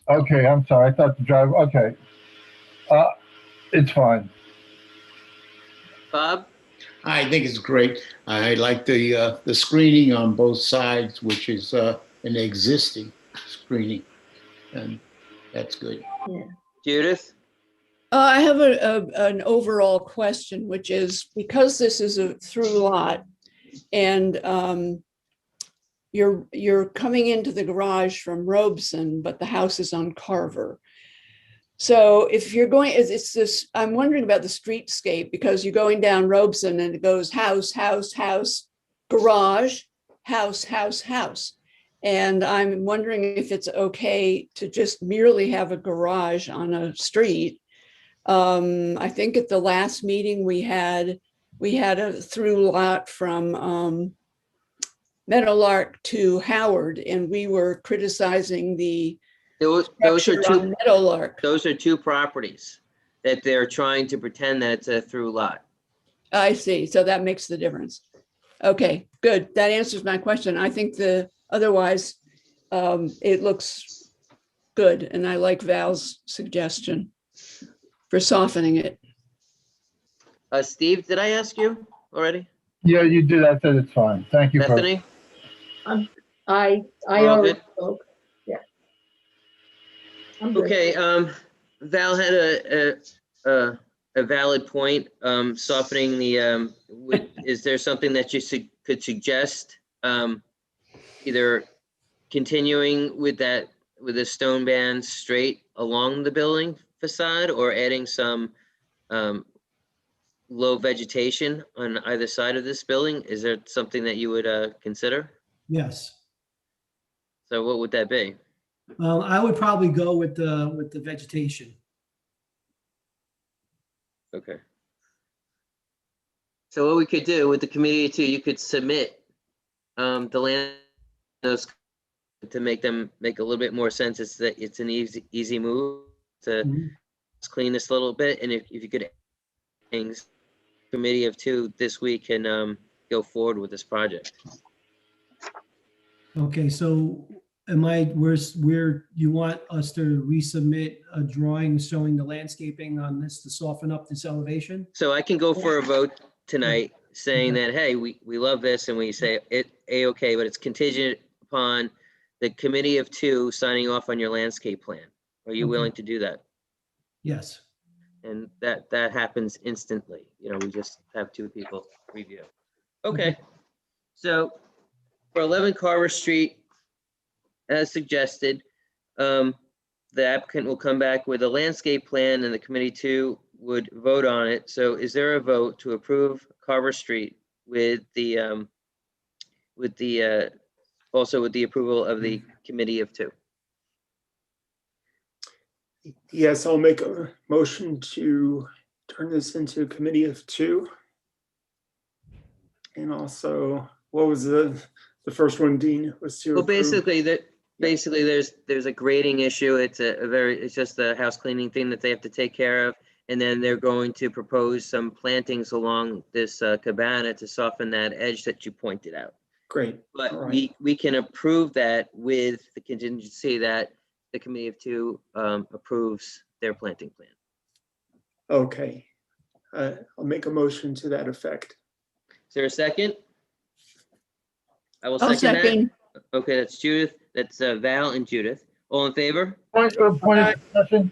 Okay, I'm sorry, I thought the drive, okay. It's fine. Bob? I think it's great. I like the screening on both sides, which is an existing screening, and that's good. Judith? I have an overall question, which is because this is a through lot and you're coming into the garage from Robeson, but the house is on Carver. So if you're going, it's this, I'm wondering about the streetscape because you're going down Robeson and it goes house, house, house, garage, house, house, house. And I'm wondering if it's okay to just merely have a garage on a street. I think at the last meeting we had a through lot from Meadowlark to Howard, and we were criticizing the Those are structure on two, Meadowlark. those are two properties that they're trying to pretend that it's a through lot. I see. So that makes the difference. Okay, good. That answers my question. I think otherwise it looks good. And I like Val's suggestion for softening it. Steve, did I ask you already? Yeah, you did, I said it's fine. Thank you. Bethany? I We're all already good? spoke. Yeah. I'm good. Okay, Val had a valid point, softening the, is there something that you could suggest? Either continuing with the stone band straight along the building facade or adding some low vegetation on either side of this building? Is there something that you would consider? Yes. So what would that be? I would probably go with the vegetation. Okay. So what we could do with the committee too, you could submit the land those to make them make a little bit more sense. It's that it's an easy move to just clean this a little bit. And if you could things committee of two this week can go forward with this project. Okay, so where you want us to resubmit a drawing showing the landscaping on this to soften up this elevation? So I can go for a vote tonight saying that, hey, we love this, and we say it A-okay, but it's contingent upon the committee of two signing off on your landscape plan. Are you Okay. willing to do that? Yes. And that happens instantly. You know, we just have two people review. Okay. So for 11 Carver Street, as suggested, the applicant will come back with a landscape plan and the committee two would vote on it. So is there a vote to approve Carver Street with the also with the approval of the committee of two? Yes, I'll make a motion to turn this into a committee of two. And also, what was the first one, Dean? Was to Well, approve? basically there's a grading issue. It's it's just a house cleaning thing that they have to take care of. And then they're going to propose some plantings along this cabana to soften that edge that you pointed out. Great. But All right. we can approve that with the contingency that the committee of two approves their planting plan. Okay. I'll make a motion to that effect. Is there a second? I will I'll second second. that. Okay, that's Judith. That's Val and Judith. All in favor? Point of discussion.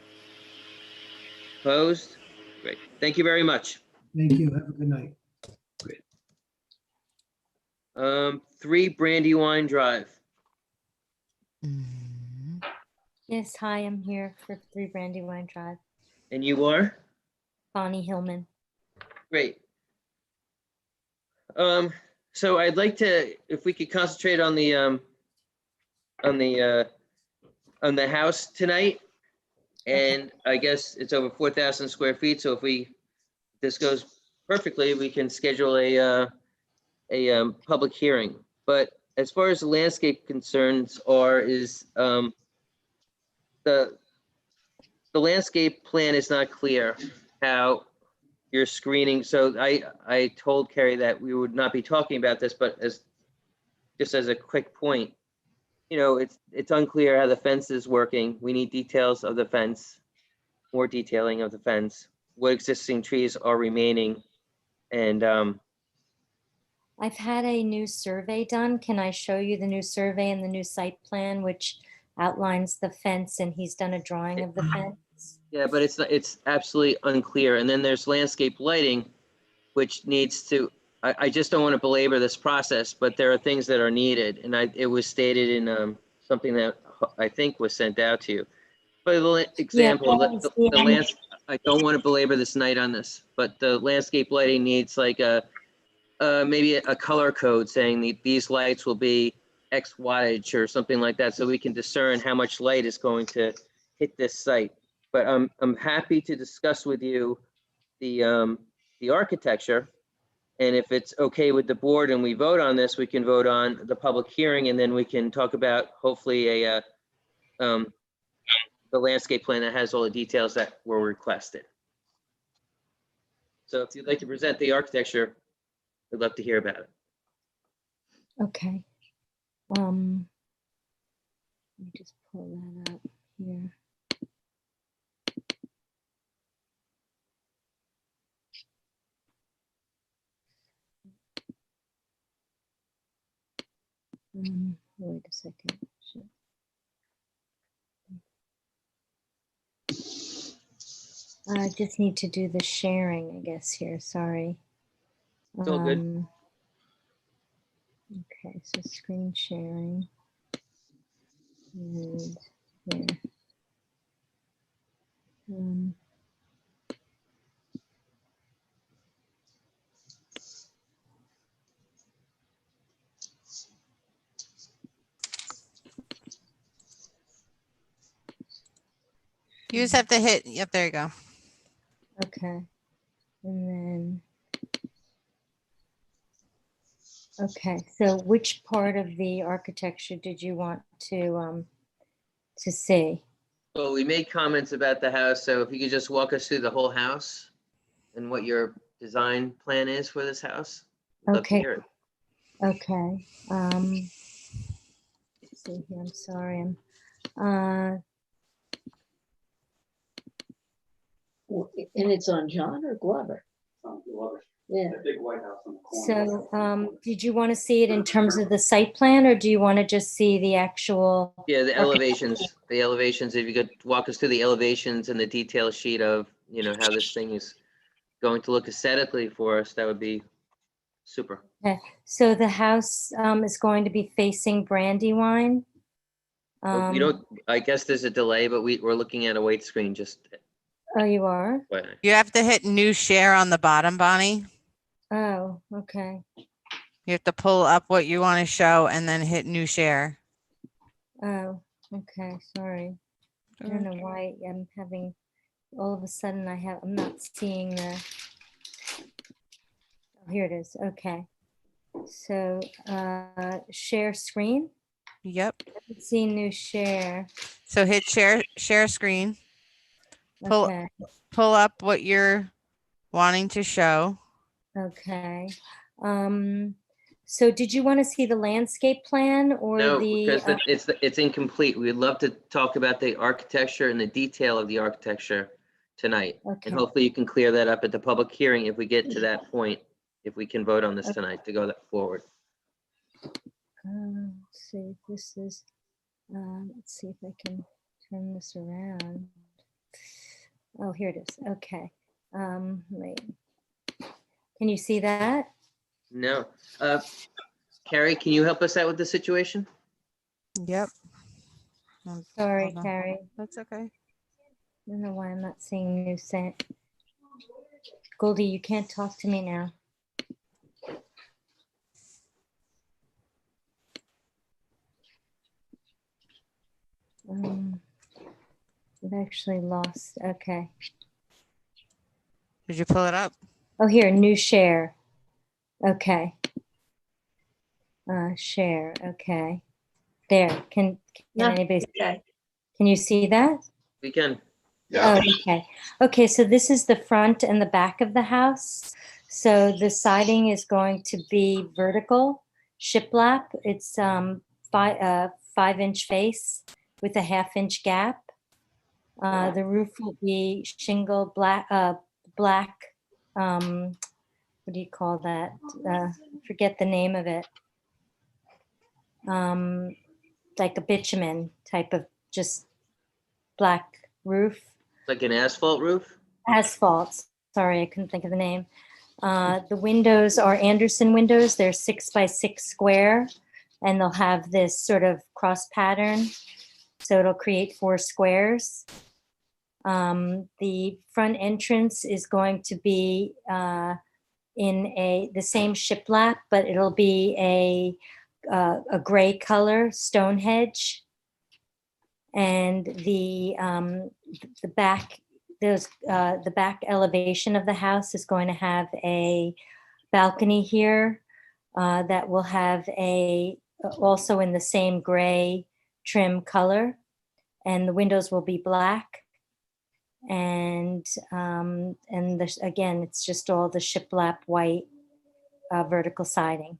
Opposed? Great. Thank you very much. Thank you. Have a good night. 3 Brandywine Drive. Yes, hi, I'm here for 3 Brandywine Drive. And you are? Bonnie Hillman. Great. So I'd like to, if we could concentrate on the house tonight. And I guess it's over 4,000 square feet. So if this goes perfectly, we can schedule a public hearing. But as far as the landscape concerns is the landscape plan is not clear how you're screening. So I told Carrie that we would not be talking about this, but just as a quick point, you know, it's unclear how the fence is working. We need details of the fence, more detailing of the fence, what existing trees are remaining. And I've had a new survey done. Can I show you the new survey and the new site plan, which outlines the fence, and he's done a drawing of the fence? yeah, but it's absolutely unclear. And then there's landscape lighting, which needs to, I just don't want to belabor this process, but there are things that are needed. And it was stated in something that I think was sent out to you. For example, I don't want to belabor this night on this, but the landscape lighting needs like maybe a color code saying these lights will be X wattage or something like that, so we can discern how much light is going to hit this site. But I'm happy to discuss with you the architecture. And if it's okay with the board and we vote on this, we can vote on the public hearing, and then we can talk about hopefully the landscape plan that has all the details that were requested. So if you'd like to present the architecture, I'd love to hear about it. Okay. Let me just pull that up here. Wait a second. I just need to do the sharing, I guess, here. Sorry. It's all good. Okay, so screen sharing. And here. You just have to hit, yep, there you go. Okay. And then. Okay, so which part of the architecture did you want to see? Well, we made comments about the house, so if you could just walk us through the whole house and what your design plan is for this house. We'd love to Okay. hear it. Okay. Let's see here, I'm sorry. And it's on John or Glover? Yeah. big White House on the corner. So, did you want to see it in terms of the site plan, or do you want to just see the actual? Yeah, the elevations, if you could walk us through the elevations and the detail sheet of, how this thing is going to look aesthetically for us, that would be super. Okay. So the house is going to be facing Brandywine. Well, we don't, I guess there's a delay, but we're looking at a white screen, just. Oh, you are? You have to hit new share on the bottom, Bonnie. Oh, okay. You have to pull up what you want to show and then hit new share. Oh, okay, sorry. I don't know why I'm having, all of a sudden I'm not seeing the, oh, here it is, okay. So, share screen? Yep. Let's see new share. So hit share screen. Okay, Pull up what you're wanting to show. okay. So did you want to see the landscape plan or No, the? because it's incomplete. We'd love to talk about the architecture and the detail of the architecture tonight. Okay. And hopefully you can clear that up at the public hearing if we get to that point, if we can vote on this tonight to go that forward. Let's see, this is, let's see if I can turn this around. Oh, here it is. Okay. Wait. Can you see that? No. Carrie, can you help us out with the situation? Yep. Sorry, Hold on. Carrie. That's okay. I don't know why I'm not seeing new set. Goldie, you can't talk to me now. I've actually lost. Okay. Did you pull it up? Oh, here, new share. Okay. Share. Okay. There. Can Yeah, anybody? okay. Can you see that? We can. Oh, okay. Okay, so this is the front and the back of the house. So the siding is going to be vertical shiplap. It's 5-inch face with a 1/2-inch gap. The roof will be shingle black. What do you call that? Forget the name of it. Like a bitumen type of just black roof. Like an asphalt roof? Asphalt. Sorry, I couldn't think of the name. The windows are Anderson windows. They're 6x6 square, and they'll have this sort of cross pattern. So it'll create 4 squares. The front entrance is going to be in the same shiplap, but it'll be a gray color stone hedge. And the back elevation of the house is going to have a balcony here that will have also in the same gray trim color, and the windows will be black. And again, it's just all the shiplap white vertical siding.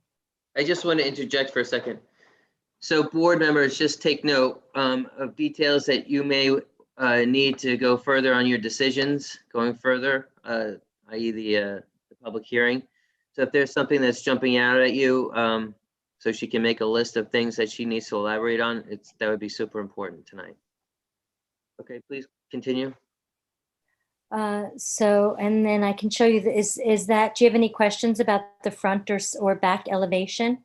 I just want to interject for a second. So board members, just take note of details that you may need to go further on your decisions going further, i.e. the public hearing. So if there's something that's jumping out at you, so she can make a list of things that she needs to elaborate on, that would be super important tonight. Okay, please continue. So, and then I can show you, do you have any questions about the front or back elevation?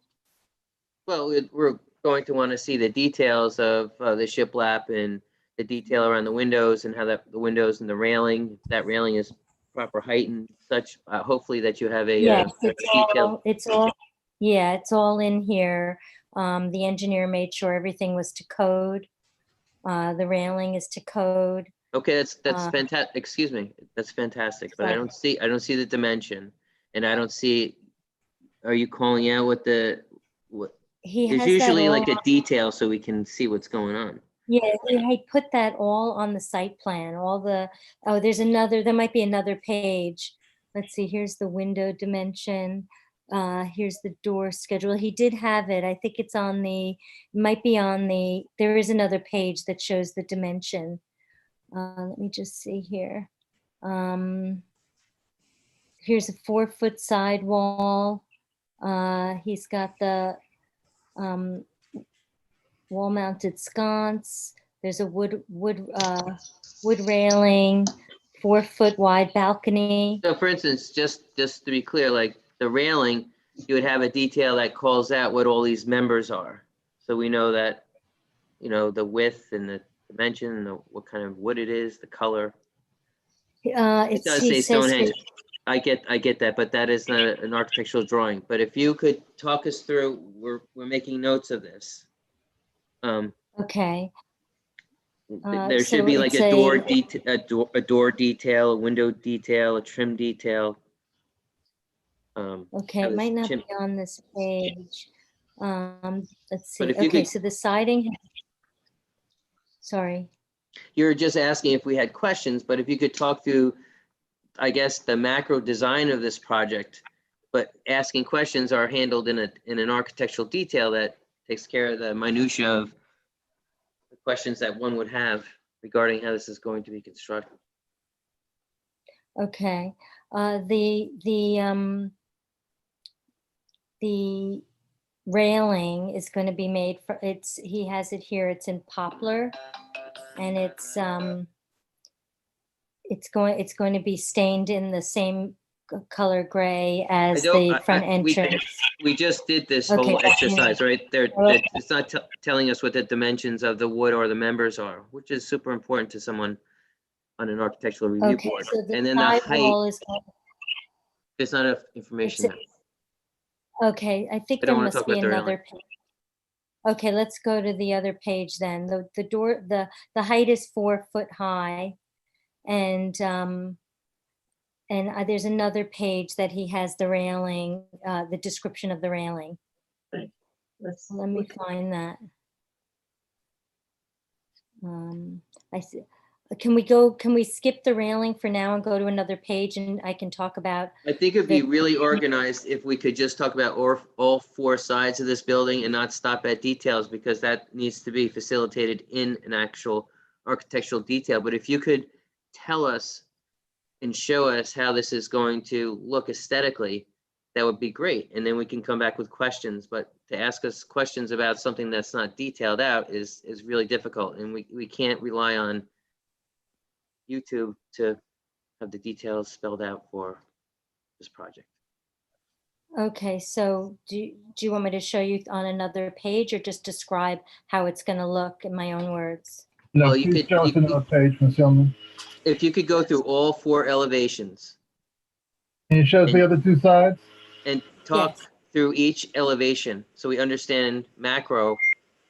Well, we're going to want to see the details of the shiplap and the detail around the windows and how the windows and the railing, that railing is proper height and such. Hopefully that you have a Yes, detailed. it's all in here. The engineer made sure everything was to code. The railing is to code. Okay, that's Uh, fantastic. Excuse me, that's fantastic. But I Sorry. don't see the dimension, and I don't see. Are you calling out what what? He There's has that usually all, like a detail so we can see what's going on. yeah, he put that all on the site plan, all the, oh, there might be another page. Let's see, here's the window dimension. Here's the door schedule. He did have it. I think it's on might be on there is another page that shows the dimension. Let me just see here. Here's a 4-foot sidewall. He's got the wall-mounted sconce. There's a wood railing, 4-foot wide balcony. So for instance, just to be clear, like the railing, you would have a detail that calls out what all these members are. So we know that, the width and the dimension and what kind of wood it is, the color. It does He say says Stonehenge. here- I get that, but that is not an architectural drawing. But if you could talk us through, we're making notes of this. Okay. There should so be like it's a door detail, a window detail, a trim detail. Okay, how it this might not chim- be on this page. Let's see. But if you Okay, could- so the siding. Sorry. You're just asking if we had questions, but if you could talk through, I guess, the macro design of this project, but asking questions are handled in an architectural detail that takes care of the minutia of the questions that one would have regarding how this is going to be constructed. Okay. The railing is going to be made he has it here, it's in poplar, and it's going to be stained in the same color gray as the front entrance. We just did this Okay, whole so- exercise, right? It's not telling us what the dimensions of the wood or the members are, which is super important to someone on an architectural review Okay, board. so the And then the side height, wall is, there's not enough information there. okay, I think I there don't wanna must talk be about the railing. another page. Okay, let's go to the other page then. The door, the height is 4 foot high. And there's another page that he has the railing, the description of the railing. Let me find that. I see. Can we skip the railing for now and go to another page and I can talk about? I think it'd be really organized if we could just talk about all 4 sides of this building and not stop at details, because that needs to be facilitated in an actual architectural detail. But if you could tell us and show us how this is going to look aesthetically, that would be great. And then we can come back with questions. But to ask us questions about something that's not detailed out is really difficult. And we can't rely on YouTube to have the details spelled out for this project. Okay, so do you want me to show you on another page or just describe how it's going to look in my own words? No, Well, you please could- show us another page, Ms. Hillman. If you could go through all 4 elevations Can you show us the other 2 sides? and talk through each elevation so we understand macro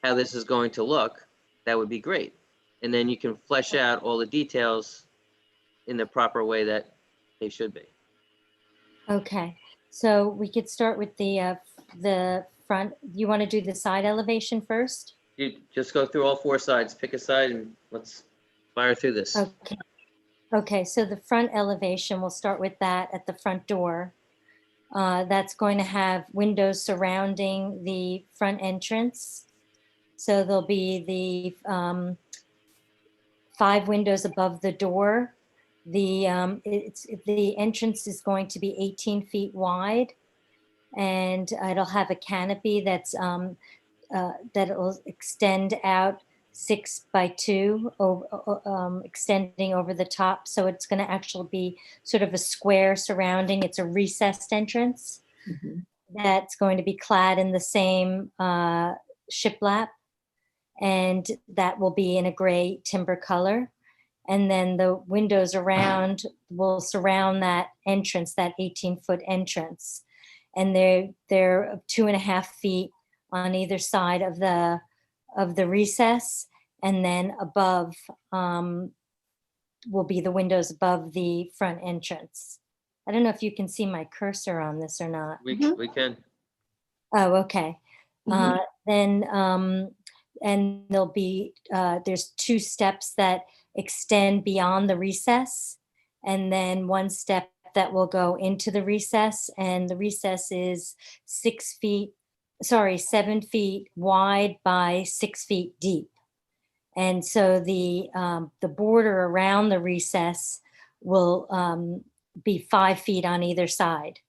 how this is going to look, that would be great. And then you can flesh out all the details in the proper way that they should be. Okay, so we could start with the front. You want to do the side elevation first? You just go through all 4 sides, pick a side, and let's fire through this. Okay. Okay, so the front elevation, we'll start with that at the front door. That's going to have windows surrounding the front entrance. So there'll be the 5 windows above the door. The entrance is going to be 18 feet wide, and it'll have a canopy that will extend out 6 by 2, extending over the top. So it's going to actually be sort of a square surrounding. It's a recessed entrance that's going to be clad in the same shiplap, and that will be in a gray timber color. And then the windows around will surround that entrance, that 18-foot entrance. And they're 2.5 feet on either side of the recess, and then above will be the windows above the front entrance. I don't know if you can see my cursor on this or not. We can. Oh, okay. Then, and there'll be, there's 2 steps that extend beyond the recess, and then 1 step that will go into the recess, and the recess is 7 feet wide by 6 feet deep. And so the border around the recess will be 5 feet on either side.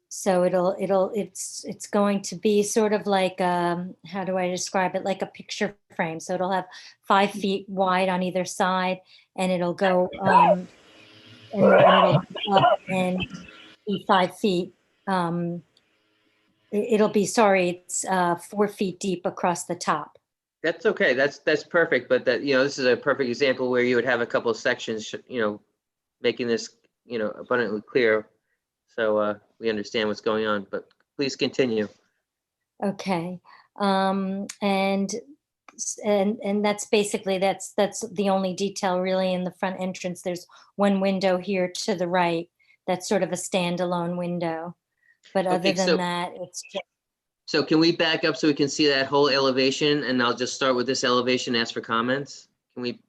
So it's going to be sort of like, how do I describe it? Like a picture frame. So it'll have 5 feet wide on either side, and it'll go, and it'll go up and be 5 feet. It'll be, it's 4 feet deep across the top. That's okay. That's perfect. But that, this is a perfect example where you would have a couple of sections, making this, abundantly clear. So we understand what's going on, but please continue. Okay. And that's basically, that's the only detail really in the front entrance. There's 1 window here to the right. That's sort of a standalone window. But other than that, it's just. So can we back up so we can see that whole elevation? And I'll just start with this elevation, ask for comments. Can we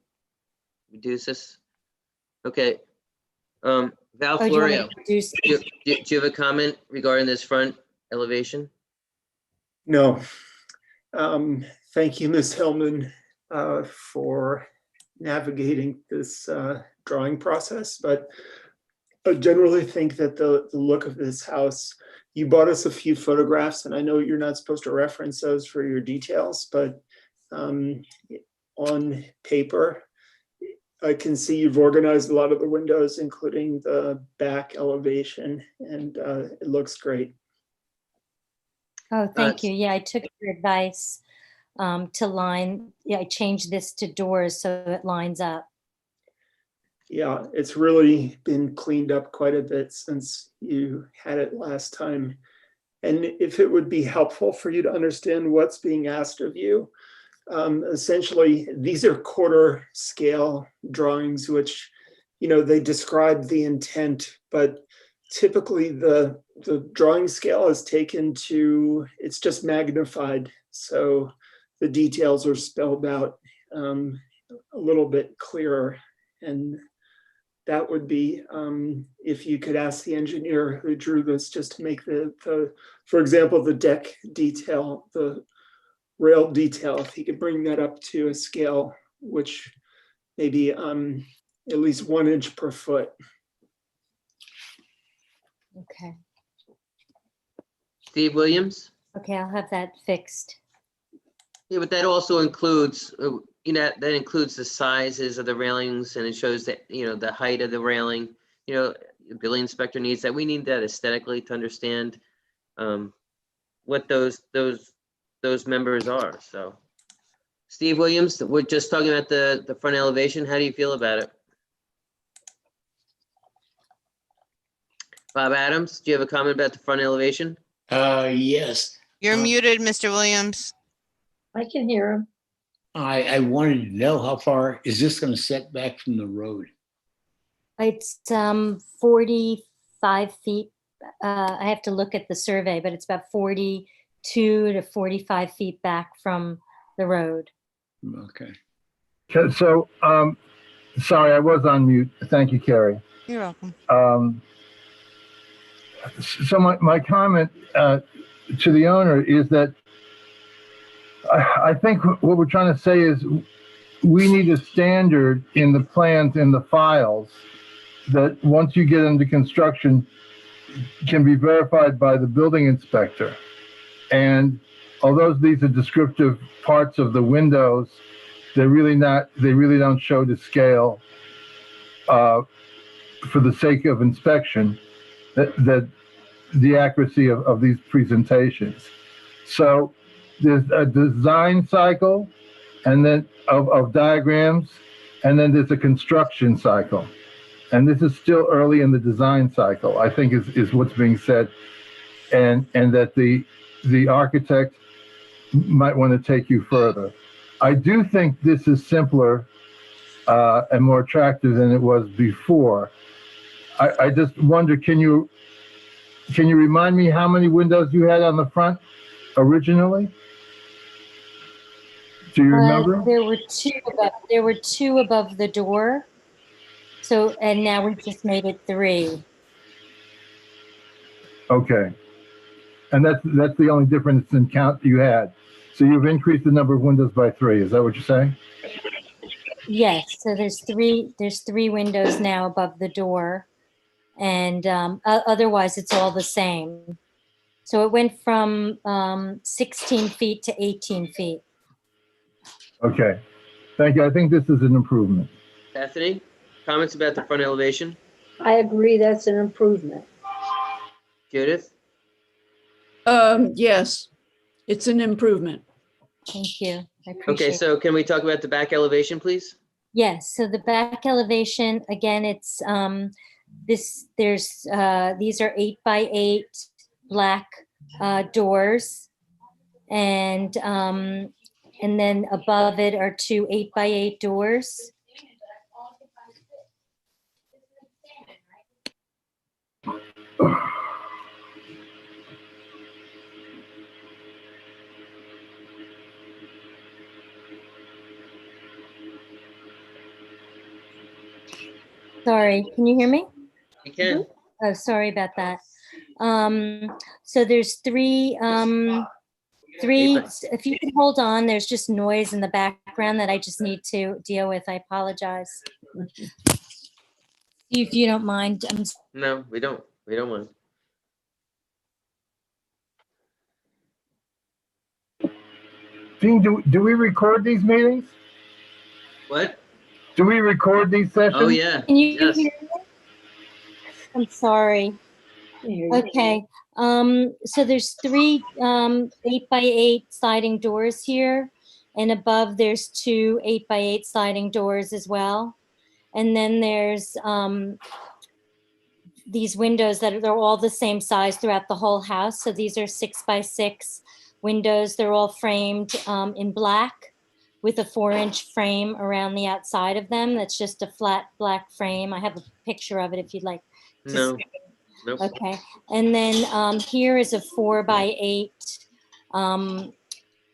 reduce this? Okay. Val Florio, do you have a comment regarding this front elevation? No. Thank you, Ms. Hillman, for navigating this drawing process. But I generally think that the look of this house, you bought us a few photographs, and I know you're not supposed to reference those for your details, but on paper, I can see you've organized a lot of the windows, including the back elevation, and it looks great. Oh, thank you. Yeah, I took your advice I changed this to doors so it lines up. Yeah, it's really been cleaned up quite a bit since you had it last time. And if it would be helpful for you to understand what's being asked of you, essentially, these are quarter scale drawings, which, they describe the intent, but typically the drawing scale is taken to, it's just magnified. So the details are spelled out a little bit clearer. And that would be, if you could ask the engineer who drew this just to make for example, the deck detail, the rail detail, if he could bring that up to a scale, which maybe at least 1 inch per foot. Okay. Steve Williams? Okay, I'll have that fixed. Yeah, but that also includes, that includes the sizes of the railings, and it shows that, the height of the railing. The building inspector needs that. We need that aesthetically to understand what those members are. So, Steve Williams, we're just talking about the front elevation. How do you feel about it? Bob Adams, do you have a comment about the front elevation? Yes. You're muted, Mr. Williams. I can hear him. I wanted to know how far is this going to set back from the road? It's 45 feet. I have to look at the survey, but it's about 42 to 45 feet back from the road. Okay. So, sorry, I was on mute. Thank you, Carrie. You're welcome. So my comment to the owner is that I think what we're trying to say is we need a standard in the plans, in the files, that once you get into construction can be verified by the building inspector. And although these are descriptive parts of the windows, they really don't show to scale for the sake of inspection, that the accuracy of these presentations. So there's a design cycle, and then of diagrams, and then there's a construction cycle. And this is still early in the design cycle, I think is what's being said. And that the architect might want to take you further. I do think this is simpler and more attractive than it was before. I just wonder, can you remind me how many windows you had on the front originally? Do you remember? There were two above the door. So, and now we just made it 3. Okay. And that's the only difference in count you had. So you've increased the number of windows by 3. Is that what you're saying? Yes, so there's 3 windows now above the door. And otherwise it's all the same. So it went from 16 feet to 18 feet. Okay. Thank you. I think this is an improvement. Bethany, comments about the front elevation? I agree, that's an improvement. Judith? Yes, it's an improvement. Thank you. I appreciate Okay, it. so can we talk about the back elevation, please? Yes, so the back elevation, again, it's these are 8x8 black doors. And then above it are 2 8x8 doors. Sorry, can you hear me? You can. Oh, sorry about that. So there's 3, if you can hold on, there's just noise in the background that I just need to deal with. I apologize. If you don't mind, No, we don't. We don't want. Dean, do we record these meetings? What? Do we record these sessions? Oh, yeah. Can you Yes. hear me? I'm sorry. Okay. So there's 3 8x8 sliding doors here, and above there's 2 8x8 sliding doors as well. And then there's these windows that they're all the same size throughout the whole house. So these are 6x6 windows. They're all framed in black with a 4-inch frame around the outside of them. That's just a flat black frame. I have a picture of it if you'd like to No. see. Nope. Okay, and then here is a 4x8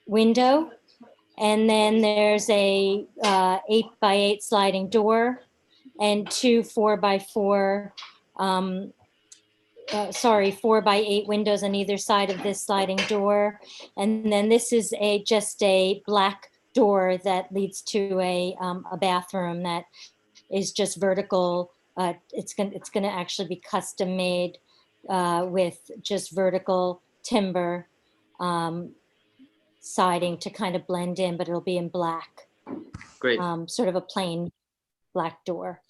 window, and then there's a 8x8 sliding door, and 2 4x8 windows on either side of this sliding door, and then this is just a black door that leads to a bathroom that is just vertical. It's gonna actually be custom made with just vertical timber siding to kind of blend in, but it'll be in black. Great. Sort of a plain black door.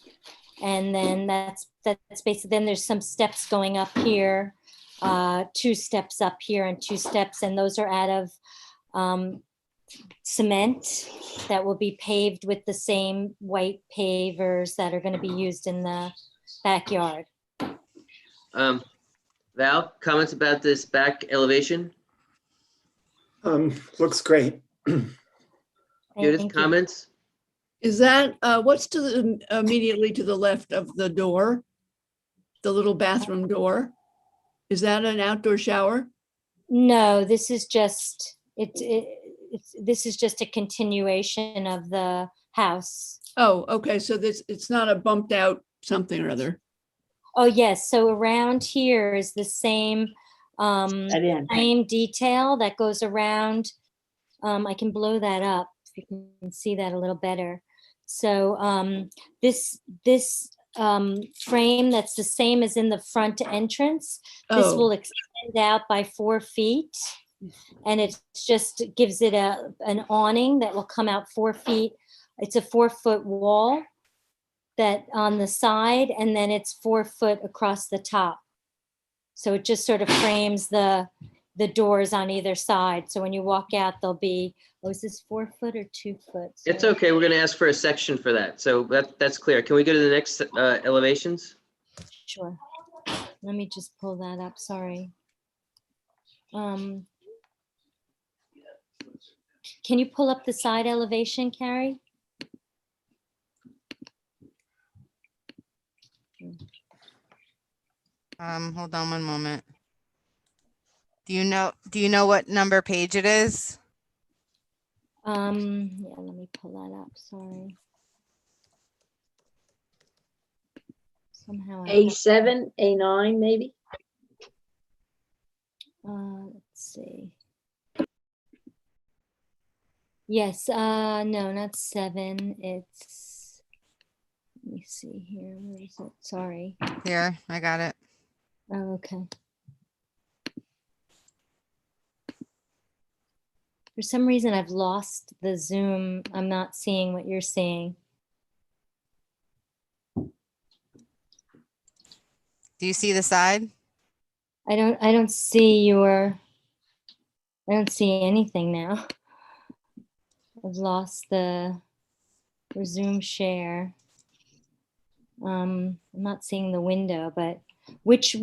And then that's basically, then there's some steps going up here, 2 steps up here and 2 steps, and those are out of cement that will be paved with the same white pavers that are going to be used in the backyard. Val, comments about this back elevation? Looks great. Judith, comments? Is that, what's to the, immediately to the left of the door? The little bathroom door? Is that an outdoor shower? No, this is just, this is just a continuation of the house. Oh, okay, so it's not a bumped out something or other. Oh, yes, so around here is the same frame detail that goes around. I can blow that up if you can see that a little better. So this frame that's the same as in the front entrance, this will extend out by 4 feet, and it just gives it an awning that will come out 4 feet. It's a 4-foot wall that on the side, and then it's 4 foot across the top. So it just sort of frames the doors on either side. So when you walk out, there'll be, oh, is this 4 foot or 2 foot? It's okay. We're going to ask for a section for that. So that's clear. Can we go to the next elevations? Sure. Let me just pull that up. Sorry. Can you pull up the side elevation, Carrie? Hold on one moment. Do you know what number page it is? Yeah, let me pull that up, sorry. Somehow. A7, A9, maybe? Let's see. Yes, no, not 7, it's, let me see here, where is it? Sorry. Here, I got it. Oh, okay. For some reason, I've lost the Zoom. I'm not seeing what you're seeing. Do you see the side? I don't see anything now. I've lost the resume share. I'm not seeing the window, but which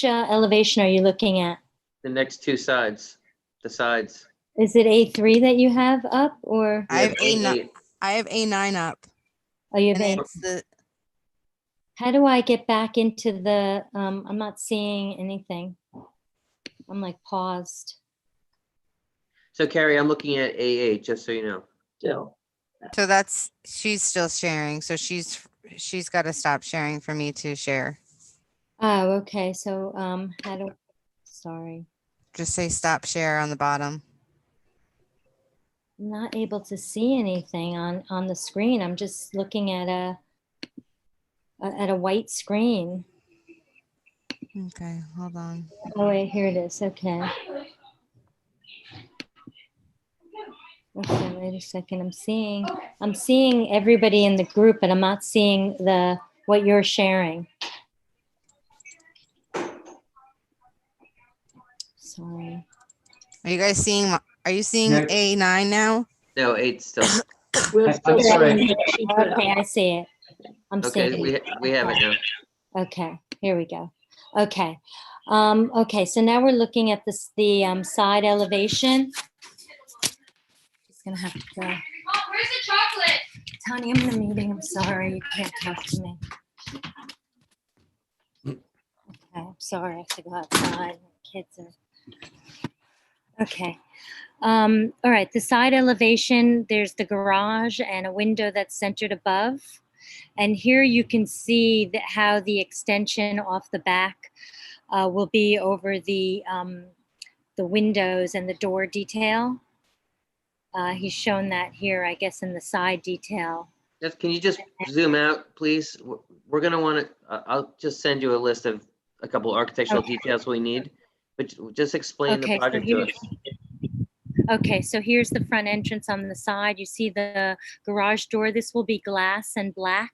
elevation are you looking at? The next two sides, the sides. Is it A3 that you have up, or? I have A9. A8. I have A9 up. Oh, you have And A. it's the How do I get back into the, I'm not seeing anything. I'm like paused. So Carrie, I'm looking at A8, just so you know. Still. So she's still sharing. So she's got to stop sharing for me to share. Oh, okay. So, sorry. Just say stop share on the bottom. I'm not able to see anything on the screen. I'm just looking at a white screen. Okay, hold on. Oh wait, here it is. Okay. Okay, wait a second. I'm seeing everybody in the group, but I'm not seeing what you're sharing. Sorry. Are you guys seeing? Are you seeing A9 now? No, 8 still. I'm sorry. Okay, I see it. I'm Okay, seeing it. we have it now. Okay, here we go. Okay. Okay, so now we're looking at the side elevation. Just gonna have to go. Mom, where's the chocolate? Tony, I'm in a meeting. I'm sorry. You can't talk to me. Okay, I'm sorry. I have to go outside. Kids are. Okay. All right, the side elevation, there's the garage and a window that's centered above. And here you can see how the extension off the back will be over the windows and the door detail. He's shown that here, I guess, in the side detail. Can you just zoom out, please? We're gonna want to, I'll just send you a list of a couple architectural details we need, but just explain the project to us. Okay, so here's the front entrance on the side. You see the garage door. This will be glass and black.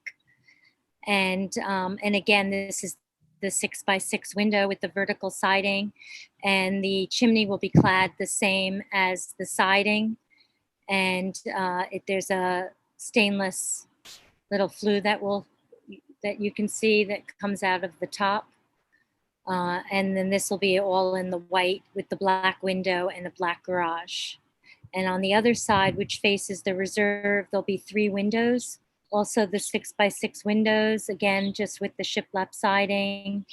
And again, this is the 6x6 window with the vertical siding. And the chimney will be clad the same as the siding. And there's a stainless little flue that you can see that comes out of the top. And then this will be all in the white with the black window and a black garage. And on the other side, which faces the reserve, there'll be 3 windows. Also the 6x6 windows, again, just with the shiplap siding.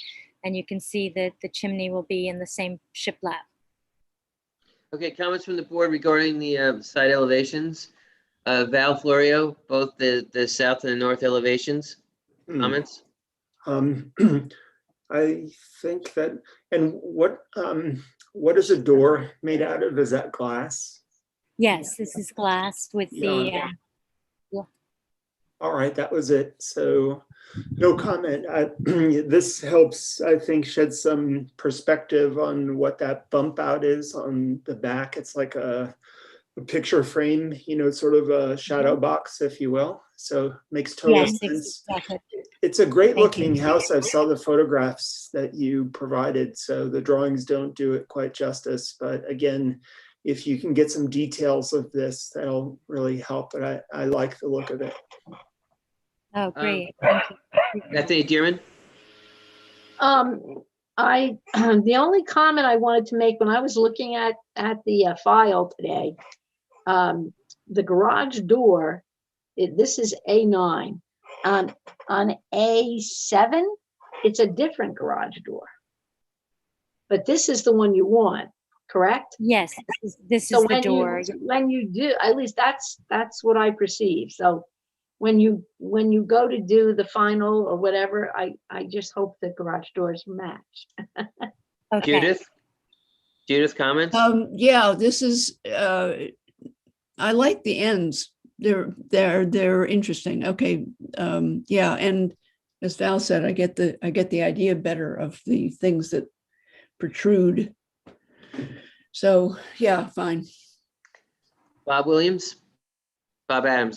And you can see that the chimney will be in the same shiplap. Okay, comments from the board regarding the side elevations. Val, Florio, both the south and the north elevations. Comments? I think that, and what is a door made out of? Is that glass? Yes, this is glass with the, yeah. All right, that was it. So no comment. This helps, I think, shed some perspective on what that bump out is on the back. It's like a picture frame, sort of a shadow box, if you will. So makes total sense. Exactly. It's a great looking house. I saw the photographs that you provided, so the drawings don't do it quite justice. But again, if you can get some details of this, that'll really help. But I like the look of it. Oh, great. Thank you. Bethany Dearman? The only comment I wanted to make when I was looking at the file today, the garage door, this is A9. On A7, it's a different garage door. But this is the one you want, correct? Yes, this So is the when door. when you do, at least that's what I perceive. So when you go to do the final or whatever, I just hope the garage doors match. Okay. Judith, comments? Yeah, this is, I like the ends. They're interesting. Okay. Yeah. And as Val said, I get the idea better of the things that protrude. So yeah, fine. Bob Adams,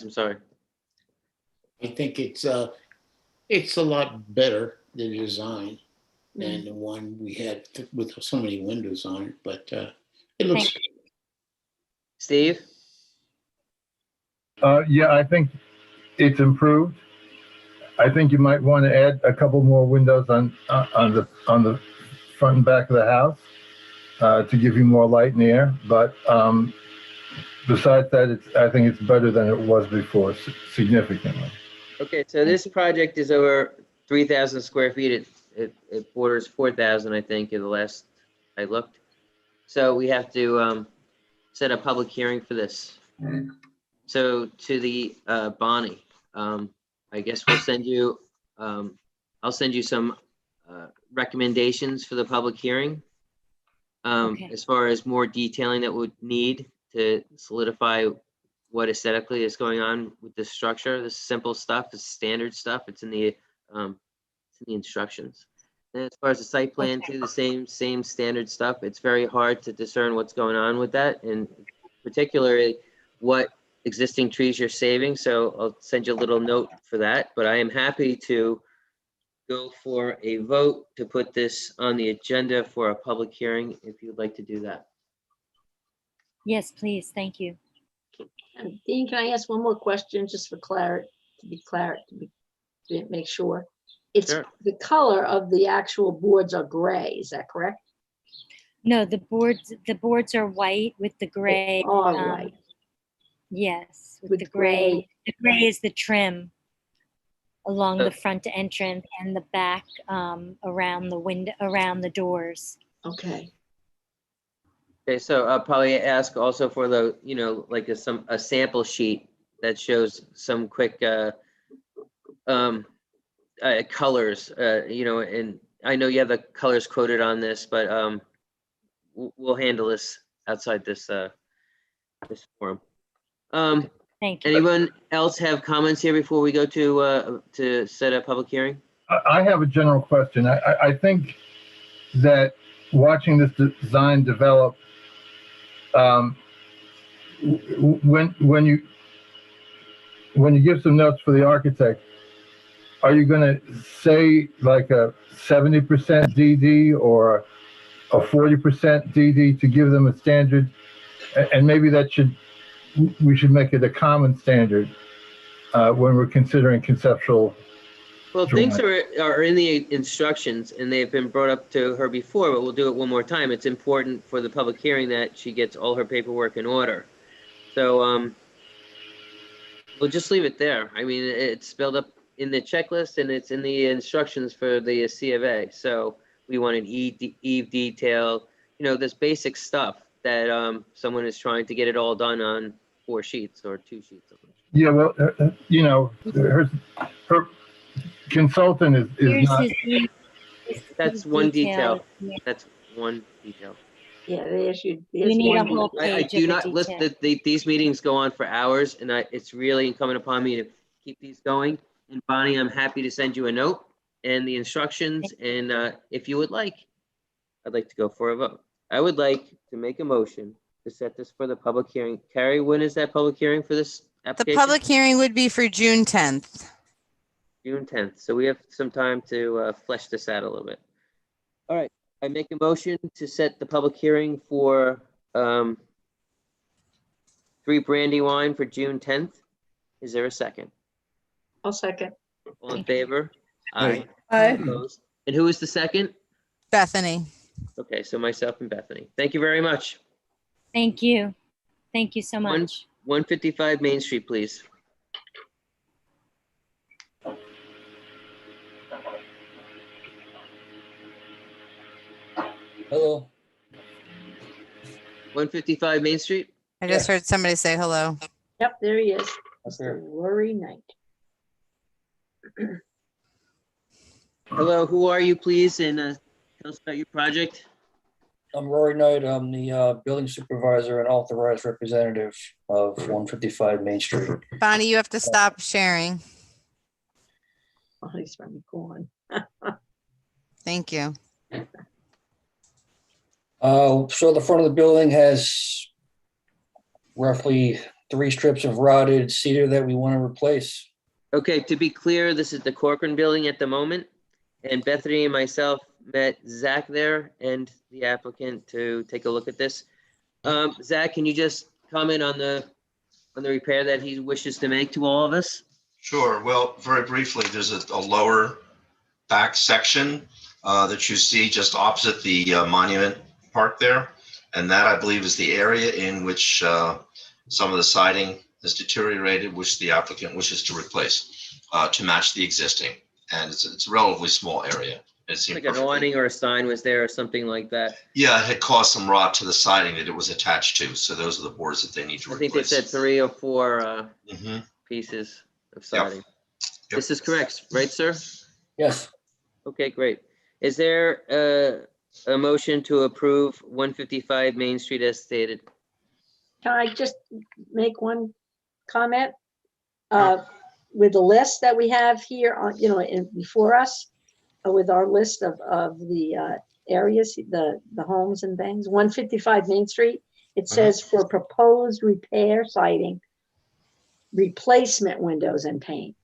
I'm sorry. I think it's a lot better, the design, than the one we had with so many windows on it, but it looks. Steve? Yeah, I think it's improved. I think you might want to add a couple more windows on the front and back of the house to give you more light and air. But besides that, I think it's better than it was before, significantly. Okay, so this project is over 3,000 square feet. It borders 4,000, I think, in the last I looked. So we have to set a public hearing for this. So to the Bonnie, I guess we'll send you, I'll send you some recommendations for the public hearing. As far as more detailing that would need to solidify what aesthetically is going on with this structure. This simple stuff is standard stuff. It's in the instructions. And as far as the site plan too, the same standard stuff. It's very hard to discern what's going on with that, and particularly what existing trees you're saving. So I'll send you a little note for that, but I am happy to go for a vote to put this on the agenda for a public hearing if you'd like to do that. Yes, please. Thank you. And Dean, can I ask one more question just for clarity, to make sure? It's the color of the actual boards are gray, is that correct? No, the boards are white with the gray. They are white. Yes, with the gray. The gray is the trim along the front entrance and the back around the window, around the doors. Okay. Okay, so I'll probably ask also for the, like a sample sheet that shows some quick colors, and I know you have the colors quoted on this, but we'll handle this outside this forum. Thank you. Anyone else have comments here before we go to set a public hearing? I have a general question. I think that watching this design develop, when you give some notes for the architect, are you going to say like a 70% DD or a 40% DD to give them a standard? And maybe we should make it a common standard when we're considering conceptual. Well, things are in the instructions and they've been brought up to her before, but we'll do it one more time. It's important for the public hearing that she gets all her paperwork in order. So we'll just leave it there. I mean, it's spelled up in the checklist and it's in the instructions for the C of A. So we want an eve detail, this basic stuff that someone is trying to get it all done on 4 sheets or 2 sheets. Yeah, well, her consultant is not. That's one detail. That's one detail. Yeah, they issued. You need a whole page. I do not listen. These meetings go on for hours, and it's really incumbent upon me to keep these going. And Bonnie, I'm happy to send you a note and the instructions. And if you would like, I'd like to go for a vote. I would like to make a motion to set this for the public hearing. Carrie, when is that public hearing for this application? The public hearing would be for June 10th. June 10th. So we have some time to flesh this out a little bit. All right. I make a motion to set the public hearing for 3 Brandywine for June 10th. Is there a second? I'll second. All in favor? Aye. Aye. Opposed? And who is the second? Bethany. Okay, so myself and Bethany. Thank you very much. Thank you. Thank you so much. 155 Main Street, please. Hello. 155 Main Street? I just heard somebody say hello. Yep, there he is. Up Mr. here. Rory Knight. Hello, who are you, please? And tell us about your project. I'm Rory Knight. I'm the building supervisor and authorized representative of 155 Main Street. Bonnie, you have to stop sharing. Oh, he's from the corn. Thank you. So the front of the building has roughly 3 strips of rotted cedar that we want to replace. Okay, to be clear, this is the Corcoran Building at the moment. And Bethany and myself met Zach there and the applicant to take a look at this. Zach, can you just comment on the repair that he wishes to make to all of us? Sure. Well, very briefly, there's a lower back section that you see just opposite the Monument Park there. And that, I believe, is the area in which some of the siding has deteriorated, which the applicant wishes to replace to match the existing. And it's a relatively small area. It seemed Like an perfectly- awning or a sign was there or something like that. Yeah, it had caused some rot to the siding that it was attached to. So those are the boards that they need to I think they replace. said 3 or 4 Mhm. pieces of Yep. siding. This is correct, right, sir? Yes. Okay, great. Is there a motion to approve 155 Main Street as stated? Can I just make one comment? With the list that we have here on, before us, with our list of the areas, the homes and things, 155 Main Street, it says for proposed repair siding, replacement windows and paint.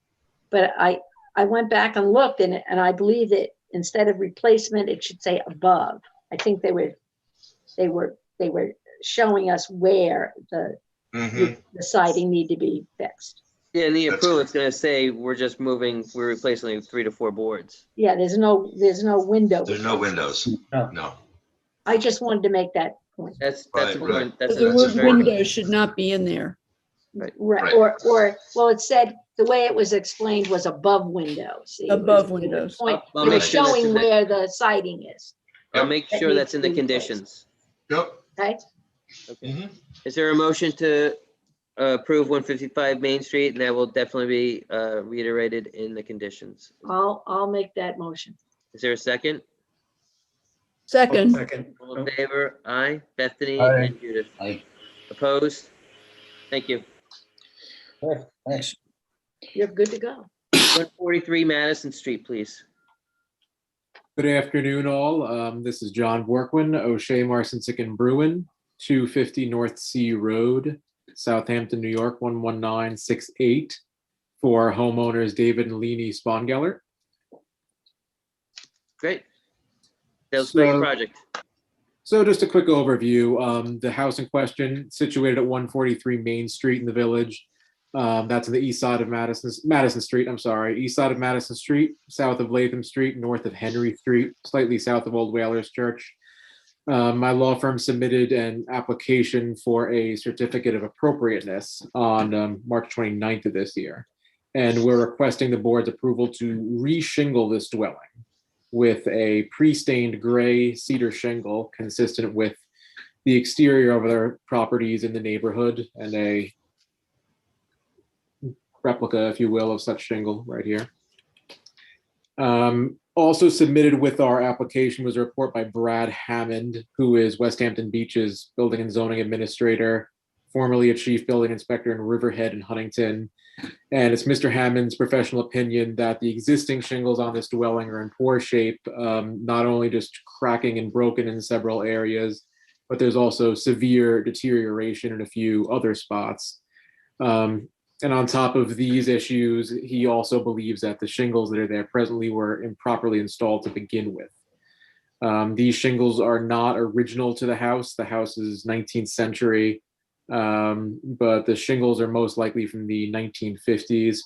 But I went back and looked and I believe that instead of replacement, it should say above. I think they were showing us where the siding need to be fixed. Yeah, in the approval, it's gonna say we're replacing like 3 to 4 boards. Yeah, there's no window. There's no windows. No. I just wanted to make that point. That's Right, important. right. That's The a word very good- window should not be in there. Right, Right. or, well, it said, the way it was explained was above windows. See, it was- Above it was windows. point- I'll It was make sure that's in showing the- where the siding is, I'll make That sure needs that's in to the be replaced. conditions. Yep. okay? Okay. Is there a motion to approve 155 Main Street? And that will definitely be reiterated in the conditions. I'll make that motion. Is there a second? Second, All in favor? Aye. Bethany Aye. and Judith. Aye. Opposed? Thank you. Okay, thanks. You're good to go. 143 Madison Street, please. Good afternoon, all. This is John Borkwin, O'Shea, Marcinsick and Bruin, 250 North Sea Road, Southampton, New York, 11968, for homeowners David and Leanie Spongeller. Great. That was a great So- project. So just a quick overview. The house in question, situated at 143 Main Street in the village. That's on the east side of Madison Street, I'm sorry, east side of Madison Street, south of Latham Street, north of Henry Street, slightly south of Old Whalers Church. My law firm submitted an application for a certificate of appropriateness on March 29th of this year. And we're requesting the board's approval to re-shingle this dwelling with a pre-stained gray cedar shingle consistent with the exterior of other properties in the neighborhood, and a replica, if you will, of such shingle right here. Also submitted with our application was a report by Brad Hammond, who is West Hampton Beach's building and zoning administrator, formerly a chief building inspector in Riverhead and Huntington. And it's Mr. Hammond's professional opinion that the existing shingles on this dwelling are in poor shape, not only just cracking and broken in several areas, but there's also severe deterioration in a few other spots. And on top of these issues, he also believes that the shingles that are there presently were improperly installed to begin with. These shingles are not original to the house. The house is 19th century, but the shingles are most likely from the 1950s.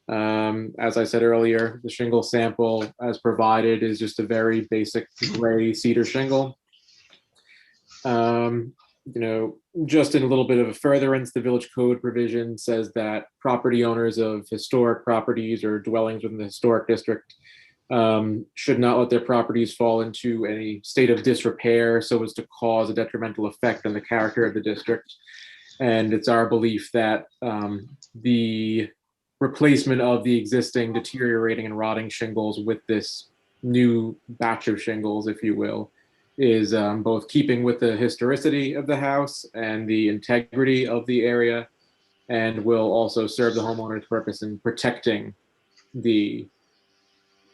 As I said earlier, the shingle sample as provided is just a very basic gray cedar shingle. Just in a little bit of a furtherance, the village code provision says that property owners of historic properties or dwellings within the historic district should not let their properties fall into any state of disrepair so as to cause a detrimental effect on the character of the district. And it's our belief that the replacement of the existing deteriorating and rotting shingles with this new batch of shingles, if you will, is both keeping with the historicity of the house and the integrity of the area, and will also serve the homeowner's purpose in protecting the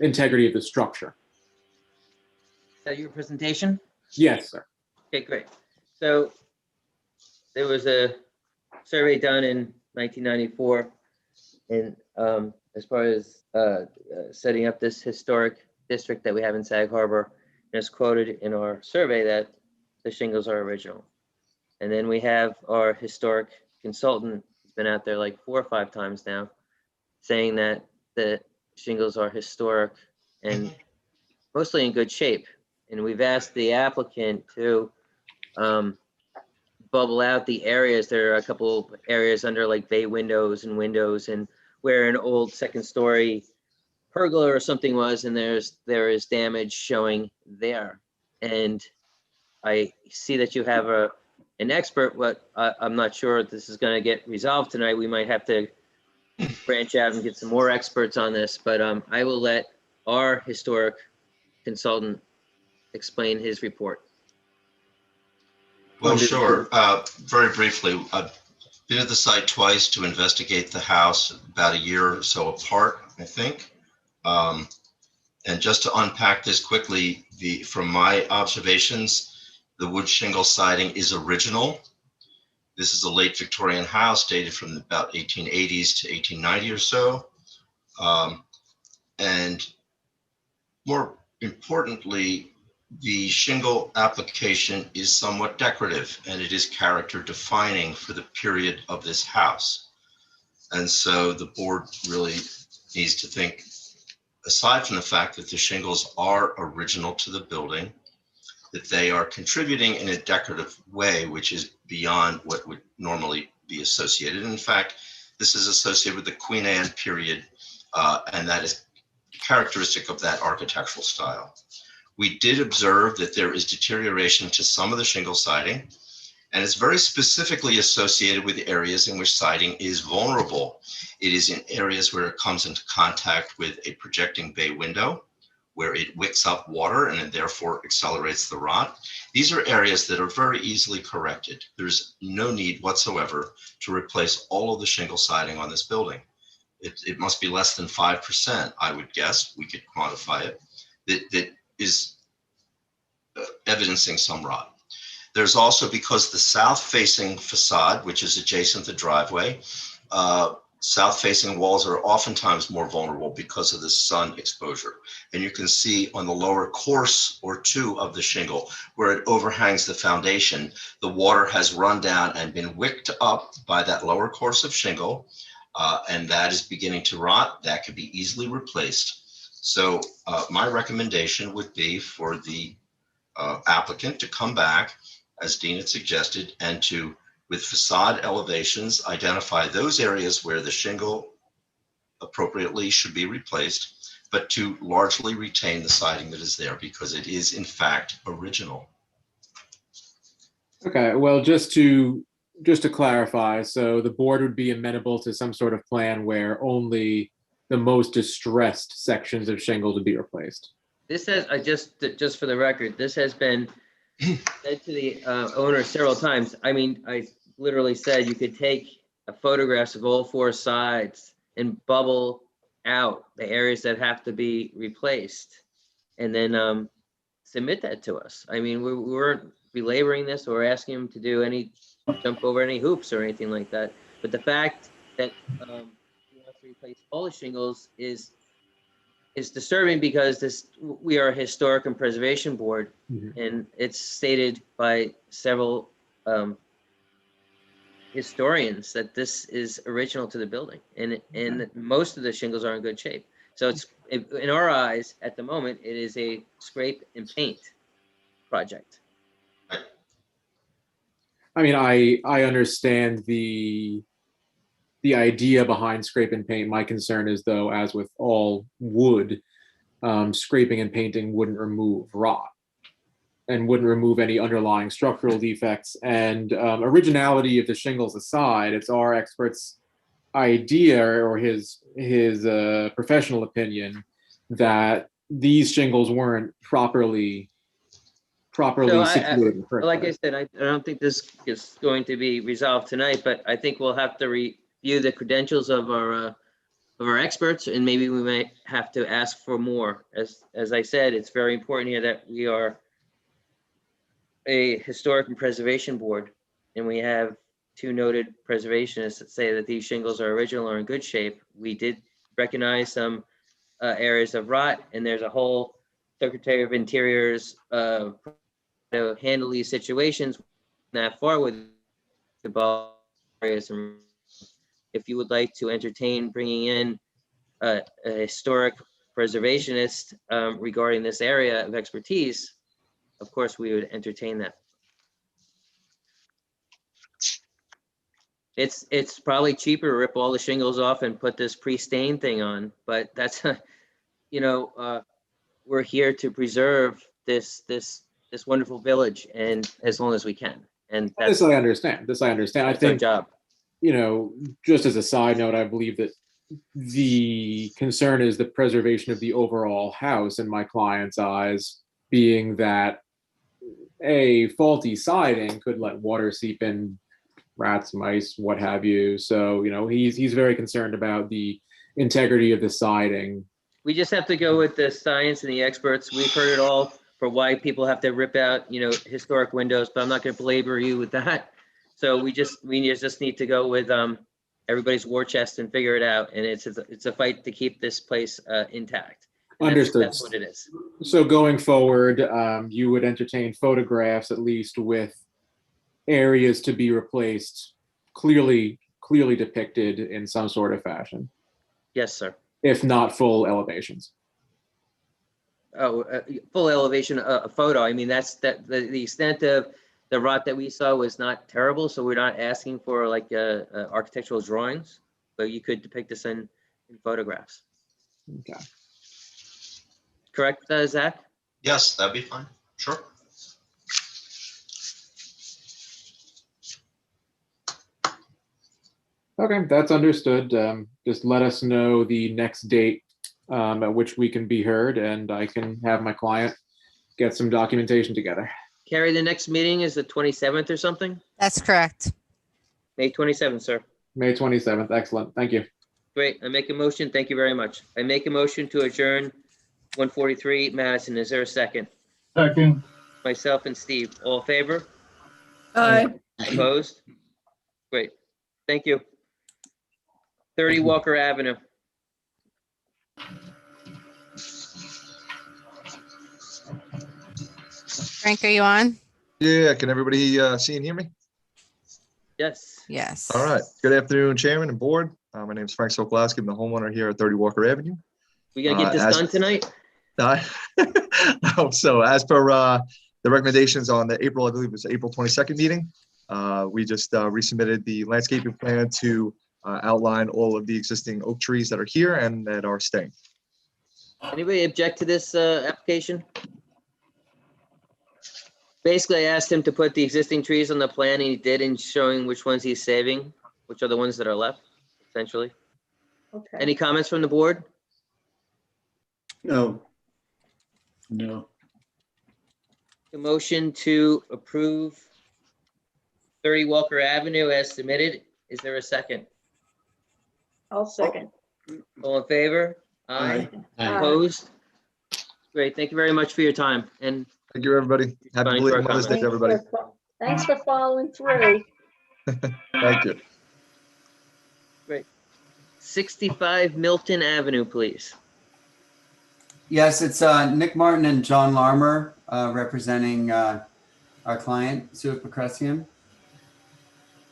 integrity of the structure. Is that your presentation? Yes, sir. Okay, great. So there was a survey done in 1994, and as far as setting up this historic district that we have in Sag Harbor, and it's quoted in our survey that the shingles are original. And then we have our historic consultant, who's been out there like 4 or 5 times now, saying that the shingles are historic and mostly in good shape. And we've asked the applicant to bubble out the areas. There are a couple areas under like bay windows and where an old 2nd story pergola or something was, and there is damage showing there. And I see that you have an expert, but I'm not sure if this is going to get resolved tonight. We might have to branch out and get some more experts on this, but I will let our historic consultant explain his report. Well, sure. Very briefly, I've been at the site twice to investigate the house, about a year or so apart, I think. And just to unpack this quickly, from my observations, the wood shingle siding is original. This is a late Victorian house dated from about 1880s to 1890 or so. And more importantly, the shingle application is somewhat decorative, and it is character defining for the period of this house. And so the board really needs to think, aside from the fact that the shingles are original to the building, that they are contributing in a decorative way, which is beyond what would normally be associated. In fact, this is associated with the Queen Anne period, and that is characteristic of that architectural style. We did observe that there is deterioration to some of the shingle siding, and it's very specifically associated with areas in which siding is vulnerable. It is in areas where it comes into contact with a projecting bay window, where it wicks up water and it therefore accelerates the rot. These are areas that are very easily corrected. There's no need whatsoever to replace all of the shingle siding on this building. It must be less than 5%, I would guess. We could quantify it. That is evidencing some rot. There's also, because the south-facing facade, which is adjacent to the driveway, south-facing walls are oftentimes more vulnerable because of the sun exposure. And you can see on the lower course or 2 of the shingle, where it overhangs the foundation, the water has run down and been wicked up by that lower course of shingle, and that is beginning to rot. That could be easily replaced. So my recommendation would be for the applicant to come back, as Dean had suggested, and to, with facade elevations, identify those areas where the shingle appropriately should be replaced, but to largely retain the siding that is there, because it is in fact original. Okay, well, just to clarify, so the board would be amenable to some sort of plan where only the most distressed sections of shingle to be replaced. This has, just for the record, this has been said to the owner several times. I mean, I literally said you could take photographs of all 4 sides and bubble out the areas that have to be replaced, and then submit that to us. I mean, we weren't belaboring this or asking him to do any jump over any hoops or anything like that. But the fact that he wants to replace all the shingles is disturbing, because we are a historic and preservation board, and it's stated by several historians that this is original to the building, and most of the shingles are in good shape. So it's, in our eyes at the moment, it is a scrape and paint project. I mean, I understand the idea behind scrape and paint. My concern is, though, as with all wood, scraping and painting wouldn't remove rot and wouldn't remove any underlying structural defects. And originality of the shingles aside, it's our expert's idea or his professional opinion that these shingles weren't properly situated in the first like I place. said, I don't think this is going to be resolved tonight, but I think we'll have to review the credentials of our experts, and maybe we might have to ask for more. As I said, it's very important here that we are a historic and preservation board, and we have two noted preservationists that say that these shingles are original or in good shape. We did recognize some areas of rot, and there's a whole Secretary of Interior's to handle these situations that far with the areas. And if you would like to entertain bringing in a historic preservationist regarding this area of expertise, of course, we would entertain that. It's probably cheaper to rip all the shingles off and put this pre-stain thing on, but that's, we're here to preserve this wonderful village, and as long as we can. And that's This I understand. I that's our think, job. Just as a side note, I believe that the concern is the preservation of the overall house in my client's eyes, being that a faulty siding could let water seep in, rats, mice, what have you. So, he's very concerned about the integrity of the siding. We just have to go with the science and the experts. We've heard it all for why people have to rip out, historic windows, but I'm not going to belabor you with that. So we just need to go with everybody's war chest and figure it out. And it's a fight to keep this place intact. And Understood. That's what it is. So going forward, you would entertain photographs at least with areas to be replaced, clearly depicted in some sort of fashion, Yes, sir. if not full elevations. Oh, full elevation photo. I mean, the extent of the rot that we saw was not terrible. So we're not asking for like architectural drawings, but you could depict this in photographs. Okay. Correct, Zach? Yes, that'd be fine. Sure. Okay, that's understood. Just let us know the next date at which we can be heard, and I can have my client get some documentation together. Carrie, the next meeting is the 27th or something? That's correct. May 27th, sir. May 27th. Excellent. Thank you. Great. I make a motion. Thank you very much. I make a motion to adjourn 143 Madison. Is there a second? Second. Myself and Steve. All in favor? Aye. Opposed? Great. Thank you. 30 Walker Avenue. Frank, are you on? Yeah, can everybody see and hear me? Yes. Yes. All right. Good afternoon, Chairman and Board. My name is Frank Sokolowski. I'm the homeowner here at 30 Walker Avenue. We gonna get this done tonight? I hope so. As per the recommendations on the April 22nd meeting, we just resubmitted the landscaping plan to outline all of the existing oak trees that are here and that are staying. Anybody object to this application? Basically, I asked him to put the existing trees on the plan, and he did, in showing which ones he's saving, which are the ones that are left, essentially. Okay. Any comments from the board? No. No. The motion to approve 30 Walker Avenue as submitted. Is there a second? I'll second. All in favor? Aye. Aye. Opposed? Great. Thank you very much for your time. And Thank you, everybody. Happy Fine, belated for Mother's Day to comment. everybody. Thanks for following through. Thank you. great. 65 Milton Avenue, please. Yes, it's Nick Martin and John Larmer representing our client, Sue Pacressium.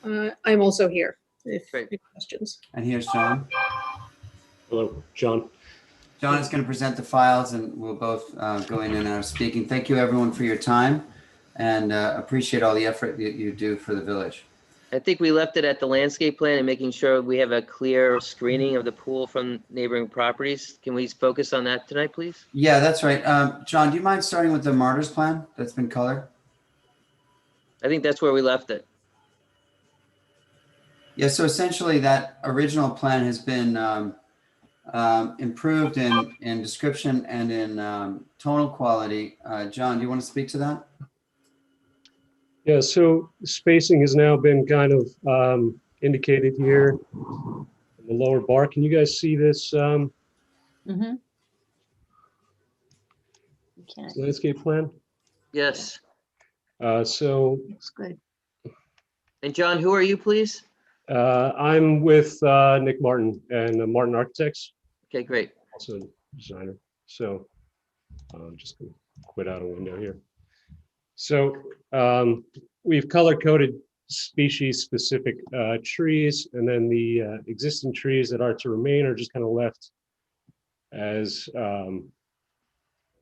I'm also here if Great. any questions. And here's John. Hello, John. John is going to present the files and we'll both go in and out of speaking. Thank you everyone for your time and appreciate all the effort that you do for the village. I think we left it at the landscape plan and making sure we have a clear screening of the pool from neighboring properties. Can we focus on that tonight, please? Yeah, that's right. John, do you mind starting with the martyrs plan that's been colored? I think that's where we left it. Yeah, so essentially that original plan has been improved in description and in tonal quality. John, do you want to speak to that? Yeah, so spacing has now been kind of indicated here in the lower bar. Can you guys see this Mm-hmm. landscape plan? Yes. So Looks good. And John, who are you, please? I'm with Nick Martin and Martin Architects, Okay, great. also a designer. So I'm just gonna quit out a window here. So we've color coded species specific trees, and then the existing trees that are to remain are just kind of left as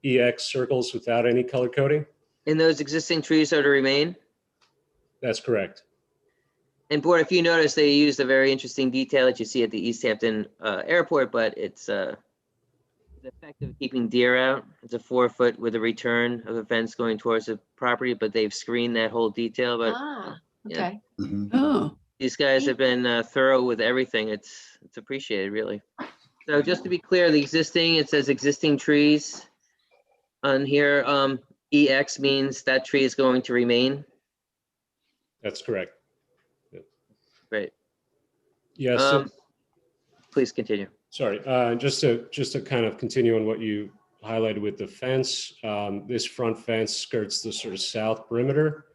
EX circles without any color coding. And those existing trees are to remain? That's correct. And board, if you notice, they used a very interesting detail that you see at the East Hampton airport, but it's the effect of keeping deer out. It's a 4-foot with a return of a fence going towards the property, but they've screened that whole detail. But Okay. Oh, these guys have been thorough with everything. It's appreciated, really. So just to be clear, the existing, it says existing trees on here. EX means that tree is going to remain. That's correct. Great. Yes. Yeah, please continue. Sorry, just to kind of continue on what you highlighted with the fence. This front fence skirts the sort of south perimeter,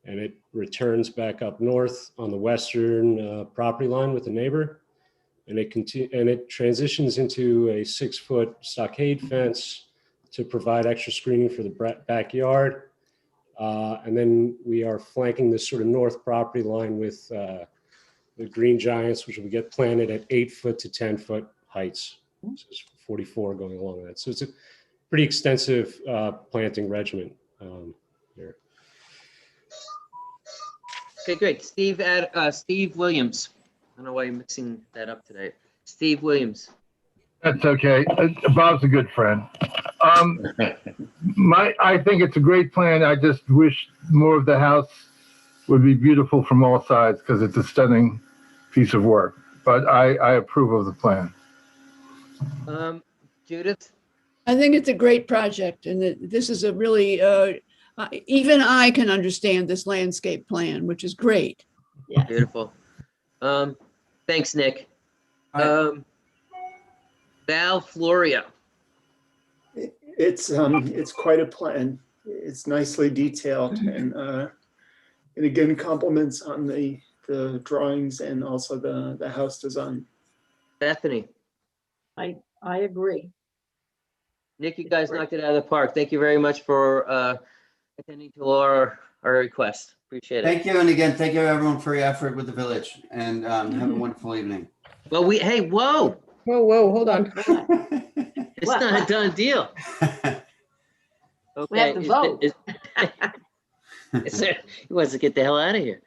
and it returns back up north on the western property line with the neighbor, and it transitions into a 6-foot stockade fence to provide extra screening for the backyard. And then we are flanking this sort of north property line with the green giants, which will get planted at 8-foot to 10-foot heights. So it's 44 going along that. So it's a pretty extensive planting regimen here. Okay, great. Steve Williams. I don't know why you're mixing that up today. Steve Williams. That's okay. Bob's a good friend. I think it's a great plan. I just wish more of the house would be beautiful from all sides because it's a stunning piece of work. But I approve of the plan. Judith? I think it's a great project, and this is a really, even I can understand this landscape plan, which is great. Yeah. Beautiful. Thanks, Nick. Val Florio. It's quite a plan. It's nicely detailed and again compliments on the drawings and also the house design. Bethany. I agree. Nick, you guys knocked it out of the park. Thank you very much for attending to our request. Appreciate it. Thank you. And again, thank you everyone for your effort with the village, and have a wonderful evening. Well, whoa. Whoa, hold on. It's not a done deal. Okay. We have to vote. He wants to get the hell out of here.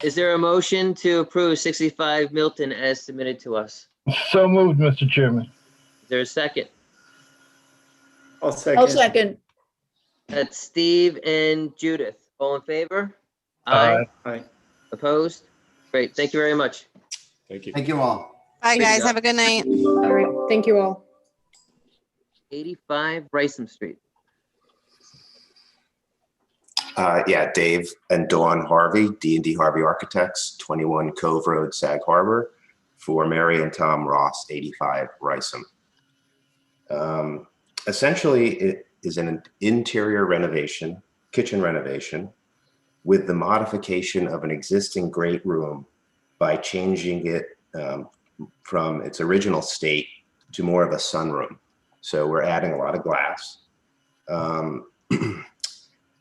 Is there a motion to approve 65 Milton as submitted to us? So moved, Mr. Chairman. Is there a second? I'll second. I'll second. That's Steve and Judith. All in favor? Aye. Aye. Opposed? Great. Thank you very much. Thank you. Thank you all. Bye, guys. Have a good night. All right, thank you all. 85 Bryson Street. Yeah, Dave and Dawn Harvey, D&D Harvey Architects, 21 Cove Road, Sag Harbor, for Mary and Tom Ross, 85 Rysam. Essentially, it is an interior renovation, kitchen renovation, with the modification of an existing great room by changing it from its original state to more of a sunroom. So we're adding a lot of glass.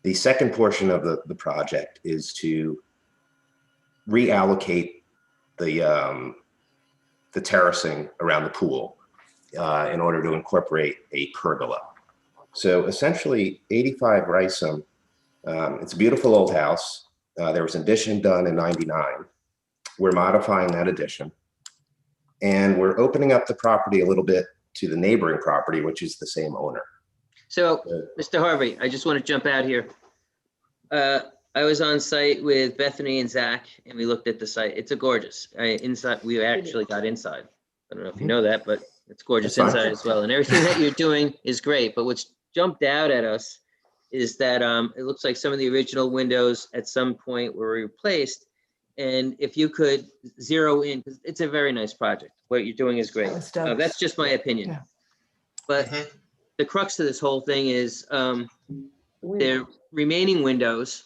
The second portion of the project is to reallocate the terracing around the pool in order to incorporate a pergola. So essentially 85 Rysam, it's a beautiful old house. There was an addition done in 99. We're modifying that addition. And we're opening up the property a little bit to the neighboring property, which is the same owner. So, Mr. Harvey, I just want to jump out here. I was on site with Bethany and Zach, and we looked at the site. It's a gorgeous. Inside, we actually got inside. I don't know if you know that, but it's gorgeous That's fine. inside as well. And everything that you're doing is great. But what's jumped out at us is that it looks like some of the original windows at some point were replaced. And if you could zero in, because it's a very nice project. What you're doing is great. That's just my opinion. But the crux of this whole thing is the remaining windows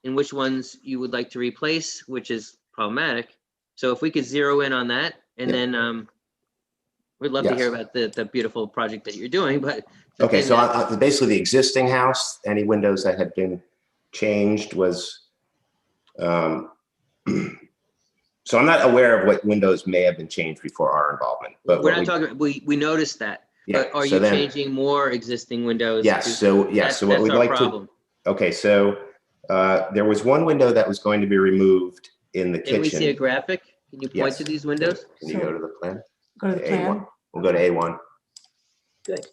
and which ones you would like to replace, which is problematic. So if we could zero in on that, and then we'd love to hear about the beautiful project that you're doing. But okay, so basically the existing house, any windows that had been changed was, so I'm not aware of what windows may have been changed before our involvement. But we're not talking. We noticed that. Yeah, but are so you then, changing more existing windows? Yes. So yes. So what we'd like to. Okay. So there was one window that was going to be removed in the kitchen. Can we see a graphic? Can you point to these windows? Can you go to the plan? Go to the plan. A1. We'll go to A1. Good.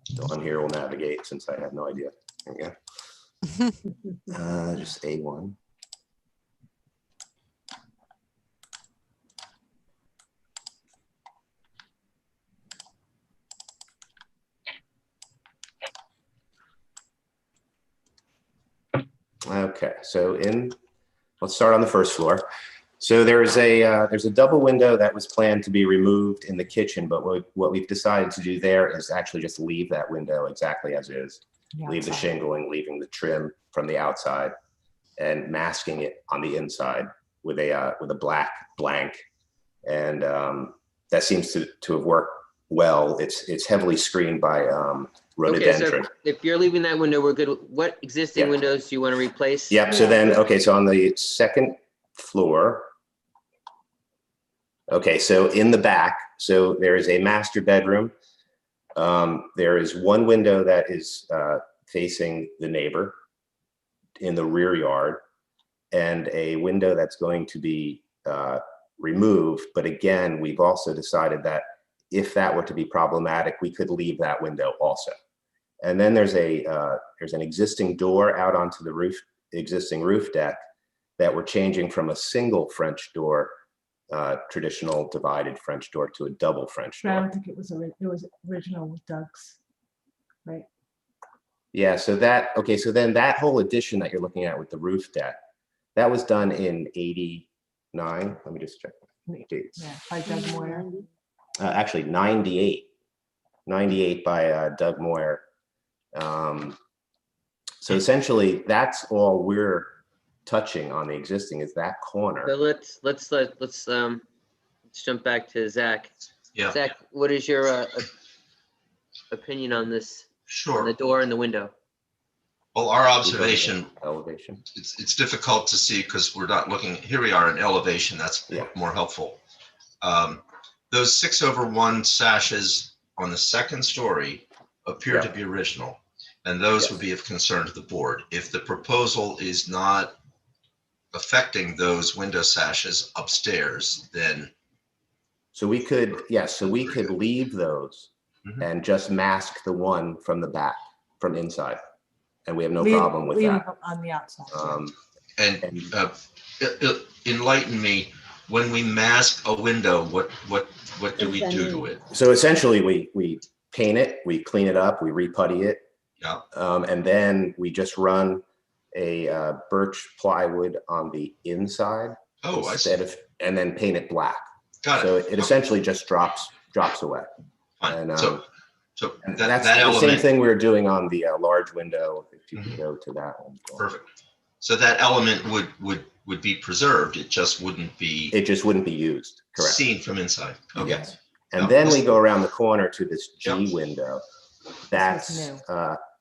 So on here we'll navigate since I have no idea. There we go. Just A1. Okay, so let's start on the first floor. So there's a double window that was planned to be removed in the kitchen, but what we've decided to do there is actually just leave that window exactly as is. Leave the shingling, leaving the trim from the outside, and masking it on the inside with a black blank, and that seems to have worked well. It's heavily screened by rhododendron. Okay, so if you're leaving that window, we're good. What existing windows do you want to replace? Yep. So then, okay, so on the second floor, okay, so in the back, so there is a master bedroom. There is one window that is facing the neighbor in the rear yard, and a window that's going to be removed. But again, we've also decided that if that were to be problematic, we could leave that window also. And then there's an existing door out onto the existing roof deck that we're changing from a single French door, traditional divided French door, to a double French door. I don't think it was original with Doug's, right? Yeah, so so then that whole addition that you're looking at with the roof deck, that was done in 89. Let me just check dates. Yeah, by Doug Moyer. Actually 98 by Doug Moyer. So essentially that's all we're touching on the existing is that corner. So let's jump back to Zach. Yeah. Zach, what is your opinion on this? Sure. On the door and the window. Well, our observation, elevation. It's difficult to see because we're not looking. Here we are in elevation. That's more helpful. Those 6/1 sashes on the second story appear to be original, and those would be of concern to the board. If the proposal is not affecting those window sashes upstairs, then. So we could, so we could leave those and just mask the one from the back, from inside. And we have no problem with that. On the outside. Enlighten me, when we mask a window, what do we do to it? So essentially we paint it, we clean it up, we re-putty it. Yeah. And then we just run a birch plywood on the inside. Oh, I see. And then paint it black. Got it. So it essentially just drops away. Fine. And, So and that that's the element, same thing we were doing on the large window. If you can go to that one. perfect. So that element would be preserved. It just wouldn't be. It just wouldn't be used. Correct. Seen from inside. Okay. Yes. And then we go around the corner to this G window. That's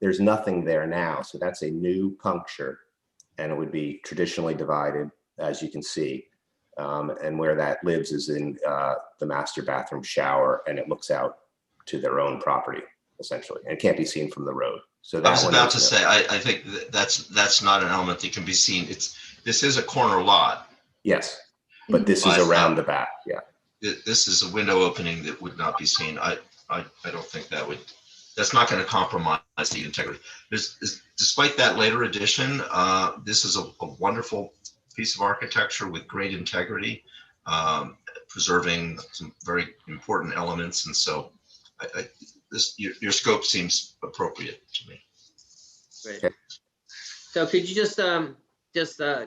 There's nothing there now. So that's a new puncture, and it would be traditionally divided, as you can see. And where that lives is in the master bathroom shower, and it looks out to their own property, essentially. And it can't be seen from the road. So I that was one about to is- say, I think that's not an element that can be seen. This is a corner lot. Yes, but this is But, around the back, yeah. This is a window opening that would not be seen. I don't think that's not going to compromise the integrity. Despite that later addition, this is a wonderful piece of architecture with great integrity, preserving some very important elements. And so your scope seems appropriate to me. Great. So could you just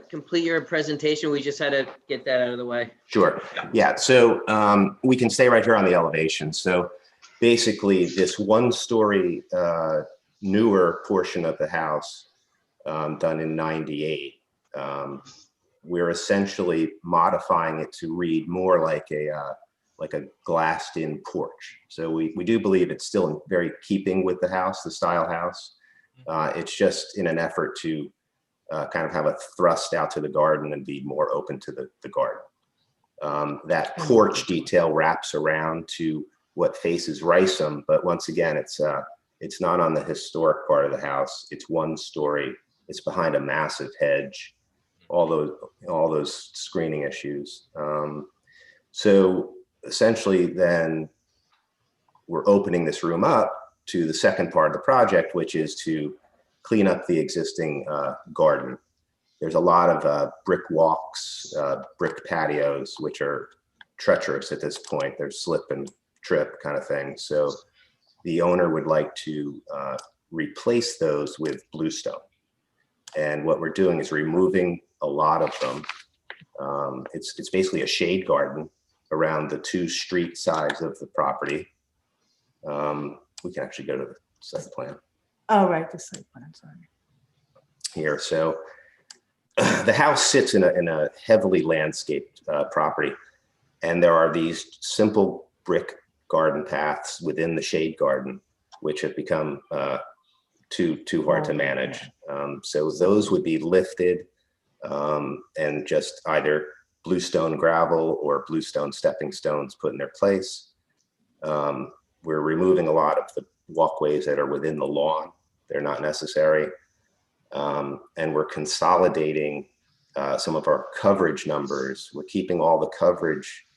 complete your presentation? We just had to get that out of the way. Sure. Yeah. So we can stay right here on the elevation. So basically, this one-story newer portion of the house, done in '98, we're essentially modifying it to read more like a glassed-in porch. So we do believe it's still in very keeping with the house, the style house. It's just in an effort to kind of have a thrust out to the garden and be more open to the garden. That porch detail wraps around to what faces Rysam, but once again, it's not on the historic part of the house. It's one story. It's behind a massive hedge. All those screening issues. So essentially, then we're opening this room up to the second part of the project, which is to clean up the existing garden. There's a lot of brick walks, brick patios, which are treacherous at this point. They're slip and trip kind of thing. So the owner would like to replace those with bluestone. And what we're doing is removing a lot of them. It's basically a shade garden around the two street sides of the property. We can actually go to the site plan Oh, right, the site plan, sorry. here. So the house sits in a heavily landscaped property, and there are these simple brick garden paths within the shade garden, which have become too hard to manage. So those would be lifted and just either bluestone gravel or bluestone stepping stones put in their place. We're removing a lot of the walkways that are within the lawn. They're not necessary. And we're consolidating some of our coverage numbers. We're keeping all the coverage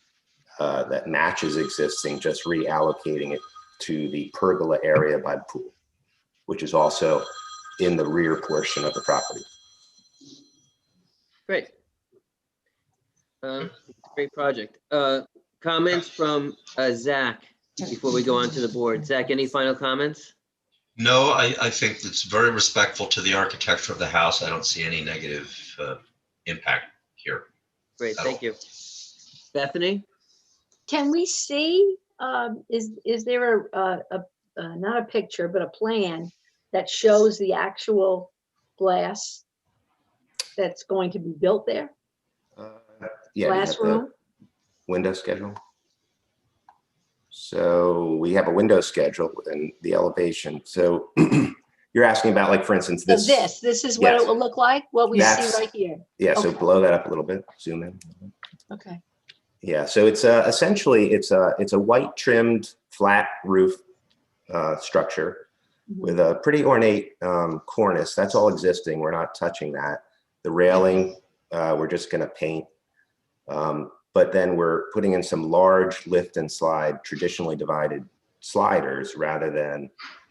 that matches existing, just reallocating it to the pergola area by the pool, which is also in the rear portion of the property. Great. Great project. Comments from Zach before we go on to the board. Zach, any final comments? No, I think it's very respectful to the architecture of the house. I don't see any negative impact here. Great, thank you. Stephanie? Can we see, is there not a picture, but a plan that shows the actual glass that's going to be built there? Yeah, you Glass have the room? window schedule. So we have a window schedule and the elevation. So you're asking about, like, for instance, So this. this is what Yes. it will look like, what we see That's- right here. Yeah, so Okay. blow that up a little bit, zoom in. Okay. Yeah, so it's essentially it's a white trimmed flat roof structure with a pretty ornate cornice. That's all existing. We're not touching that. The railing, we're just going to paint. But then we're putting in some large lift and slide, traditionally divided sliders, rather than,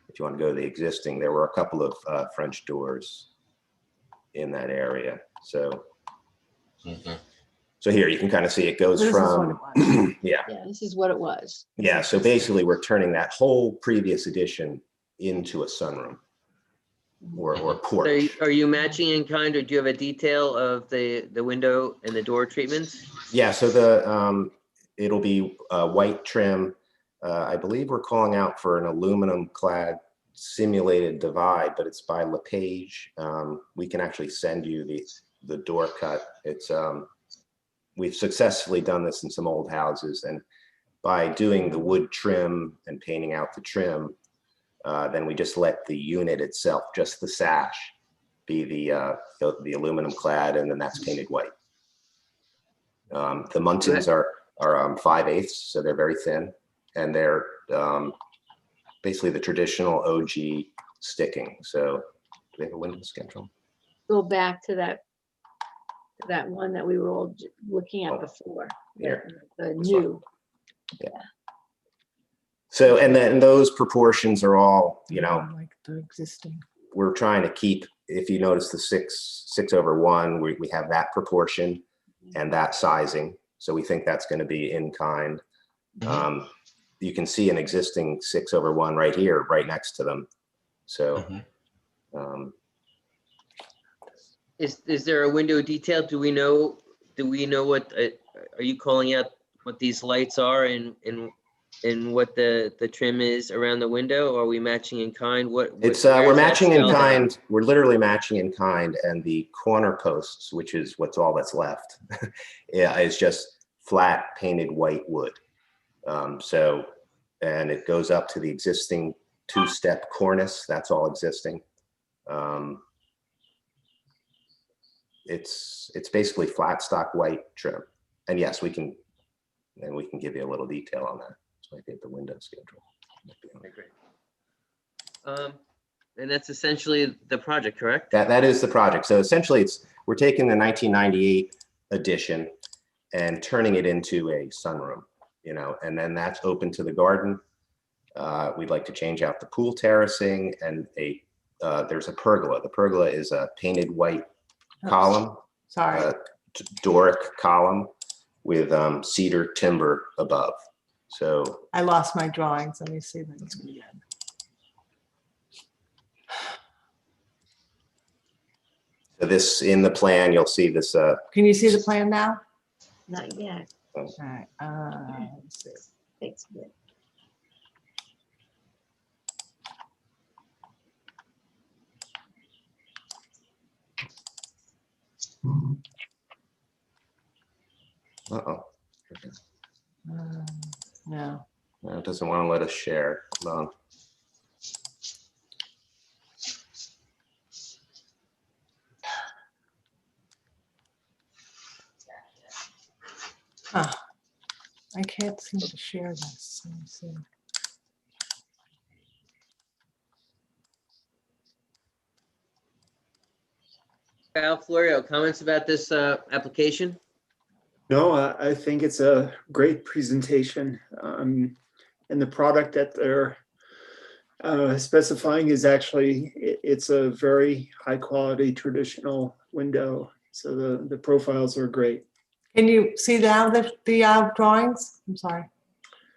if you want to go to the existing, there were a couple of French doors in that area. So, so here you can kind of see it goes This is what from, it was. yeah. Yeah, this is what it was. Yeah, so basically we're turning that whole previous addition into a sunroom or porch. Are you matching in kind, or do you have a detail of the window and the door treatments? Yeah, so the it'll be white trim. I believe we're calling out for an aluminum clad simulated divide, but it's by LePage. We can actually send you the door cut. It's we've successfully done this in some old houses, and by doing the wood trim and painting out the trim, then we just let the unit itself, just the sash, be the aluminum clad, and then that's painted white. The muntins are 5/8, so they're very thin, and they're basically the traditional OG sticking. So do they have a window schedule? Go back to that one that we were all looking at before. Here. The new. So, and then those proportions are all, you know, Like the existing. we're trying to keep, if you notice the 6/1, we have that proportion and that sizing. So we think that's going to be in kind. You can see an existing 6/1 right here, right next to them. So, Is there a window detail? Do we know what, are you calling out what these lights are and what the trim is around the window? Or are we matching in kind? it's, where we're is that matching in spelled out? kind. We're literally matching in kind, and the corner posts, which is what's all that's left, is just flat painted white wood. So, and it goes up to the existing 2-step cornice. That's all existing. It's basically flat stock white trim. And yes, we can give you a little detail on that. So I think the window schedule. Okay, great. And that's essentially the project, correct? That is the project. So essentially we're taking the 1998 edition and turning it into a sunroom, you know, and then that's open to the garden. We'd like to change out the pool terracing, and there's a pergola. The pergola is a painted white column. Sorry. Doric column with cedar timber above. So I lost my drawings. Let me see them again. this, in the plan, you'll see this. Can you see the plan now? Not yet. All right. Let's see. Thanks. a bit. Uh-oh. No. No, it doesn't want to let us share. Hold on. Huh. I can't seem to share this. Let me see. Al Florio, comments about this application? No, I think it's a great presentation. And the product that they're specifying is actually, it's a very high quality traditional window. So the profiles are great. Can you see now the drawings? I'm sorry.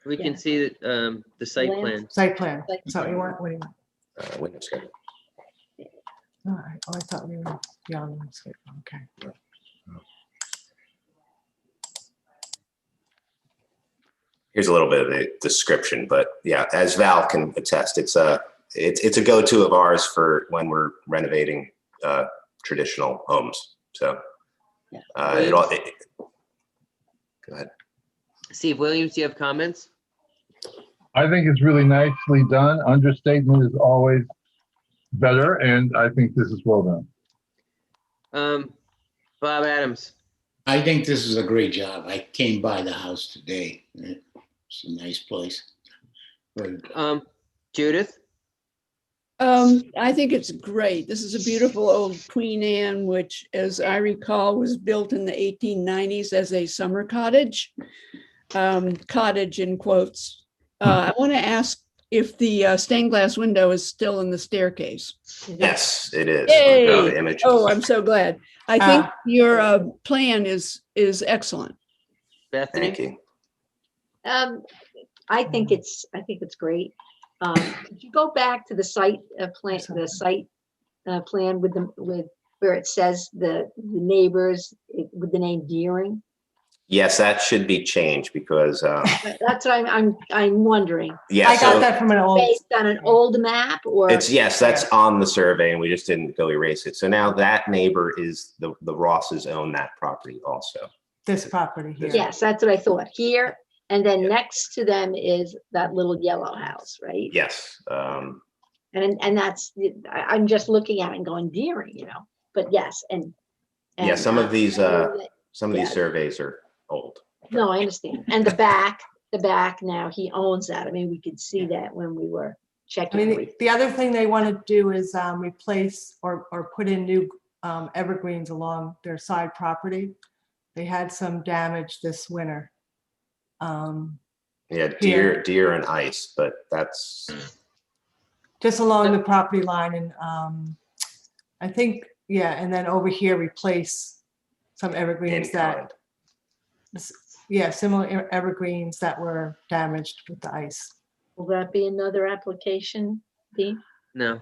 We can see the site plan. Site plan. Is that what you want? What do you want? Window schedule. All right. Oh, I thought we were beyond the landscape. Okay. Here's a little bit of a description, but yeah, as Val can attest, it's a go-to of ours for when we're renovating traditional homes. So go ahead. Steve Williams, do you have comments? I think it's really nicely done. Understatement is always better, and I think this is well done. Bob Adams. I think this is a great job. I came by the house today. It's a nice place. Very good. Judith? I think it's great. This is a beautiful old Queen Anne, which, as I recall, was built in the 1890s as a summer cottage. Cottage in quotes. I want to ask if the stained glass window is still in the staircase. Yes, it is. Yay! Go to images. Oh, I'm so glad. I think your plan is excellent. Bethany? Thank you. I think it's great. Could you go back to the site plan, plan with where it says the neighbors with the name Deering? Yes, that should be changed because That's what I'm wondering. yeah, I got that from an old. Based on an old map, or that's on the survey, and we just didn't go erase it. So now that neighbor is the Rosses own that property also. This property here. yes, that's what I thought. Here, and then next to them is that little yellow house, right? Yes. And that's, I'm just looking at it and going Deering, you know. But yes, and Yeah, some of these yeah. surveys are old. No, I understand. And the back now, he owns that. I mean, we could see that when we were check I in mean, with. the other thing they want to do is replace or put in new evergreens along their side property. They had some damage this winter. Yeah, deer and ice, but that's, Just along the property line and I think, yeah, and then over here replace some evergreens that, yeah, similar evergreens that were damaged with the ice. Will that be another application, Dean? No,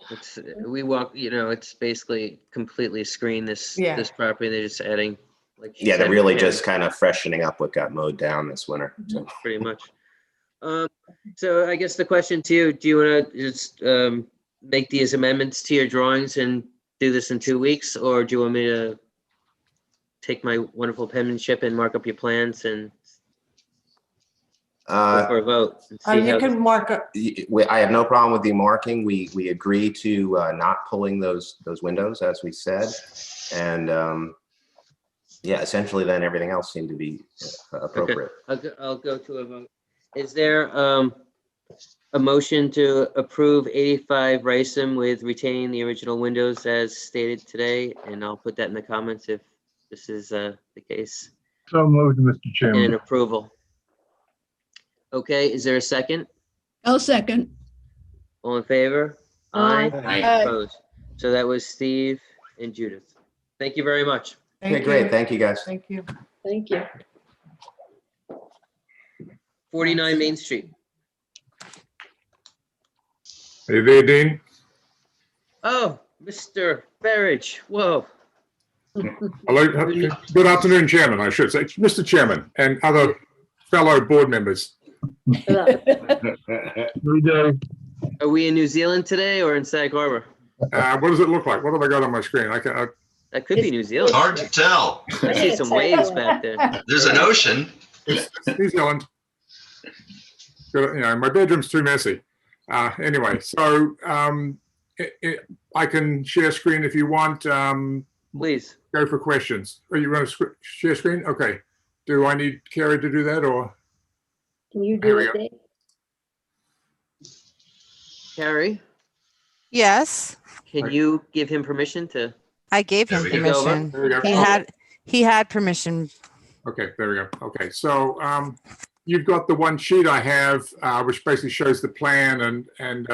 it's, we walk, you know, it's basically completely screened this property. They're just adding, like she yeah, they're said, really again, just kind of freshening up what got mowed down this winter. So. pretty much. So I guess the question to you, do you want to just make these amendments to your drawings and do this in 2 weeks? Or do you want me to take my wonderful penmanship and mark up your plans and go for a vote? And see You how can mark up. I have no problem with the marking. We agree to not pulling those windows as we said, and yeah, essentially then everything else seemed to be appropriate. Okay. I'll go to a vote. Is there a motion to approve 85 Rysam with retaining the original windows as stated today? And I'll put that in the comments if this is the case. So moved, Mr. And Chairman. an approval. Okay, is there a second? I'll second. All in favor? Aye. Aye. Opposed? So that was Steve and Judith. Thank you very much. Okay, great. Thank you, guys. Thank you. Thank you. 49 Main Street. Hey there, Dean. Oh, Mr. Berridge. Whoa. Hello. Good afternoon, Chairman, I should say. Mr. Chairman and other fellow board members. Are we in New Zealand today or in Sag Harbor? What does it look like? What have I got on my screen? That could be New Zealand. It's hard to tell. I see some waves back there. There's an ocean. It's New Zealand. You know, my bedroom's too messy. Anyway, so I can share screen if you want. Please. Go for questions. Oh, you want to share screen? Okay. Do I need Carrie to do that or? Can you Here do we it, go. Dave? Carrie, Yes, can you give him permission to? I gave him There we go. permission. There we go. He had permission. Okay, there we go. Okay, so you've got the one sheet I have, which basically shows the plan and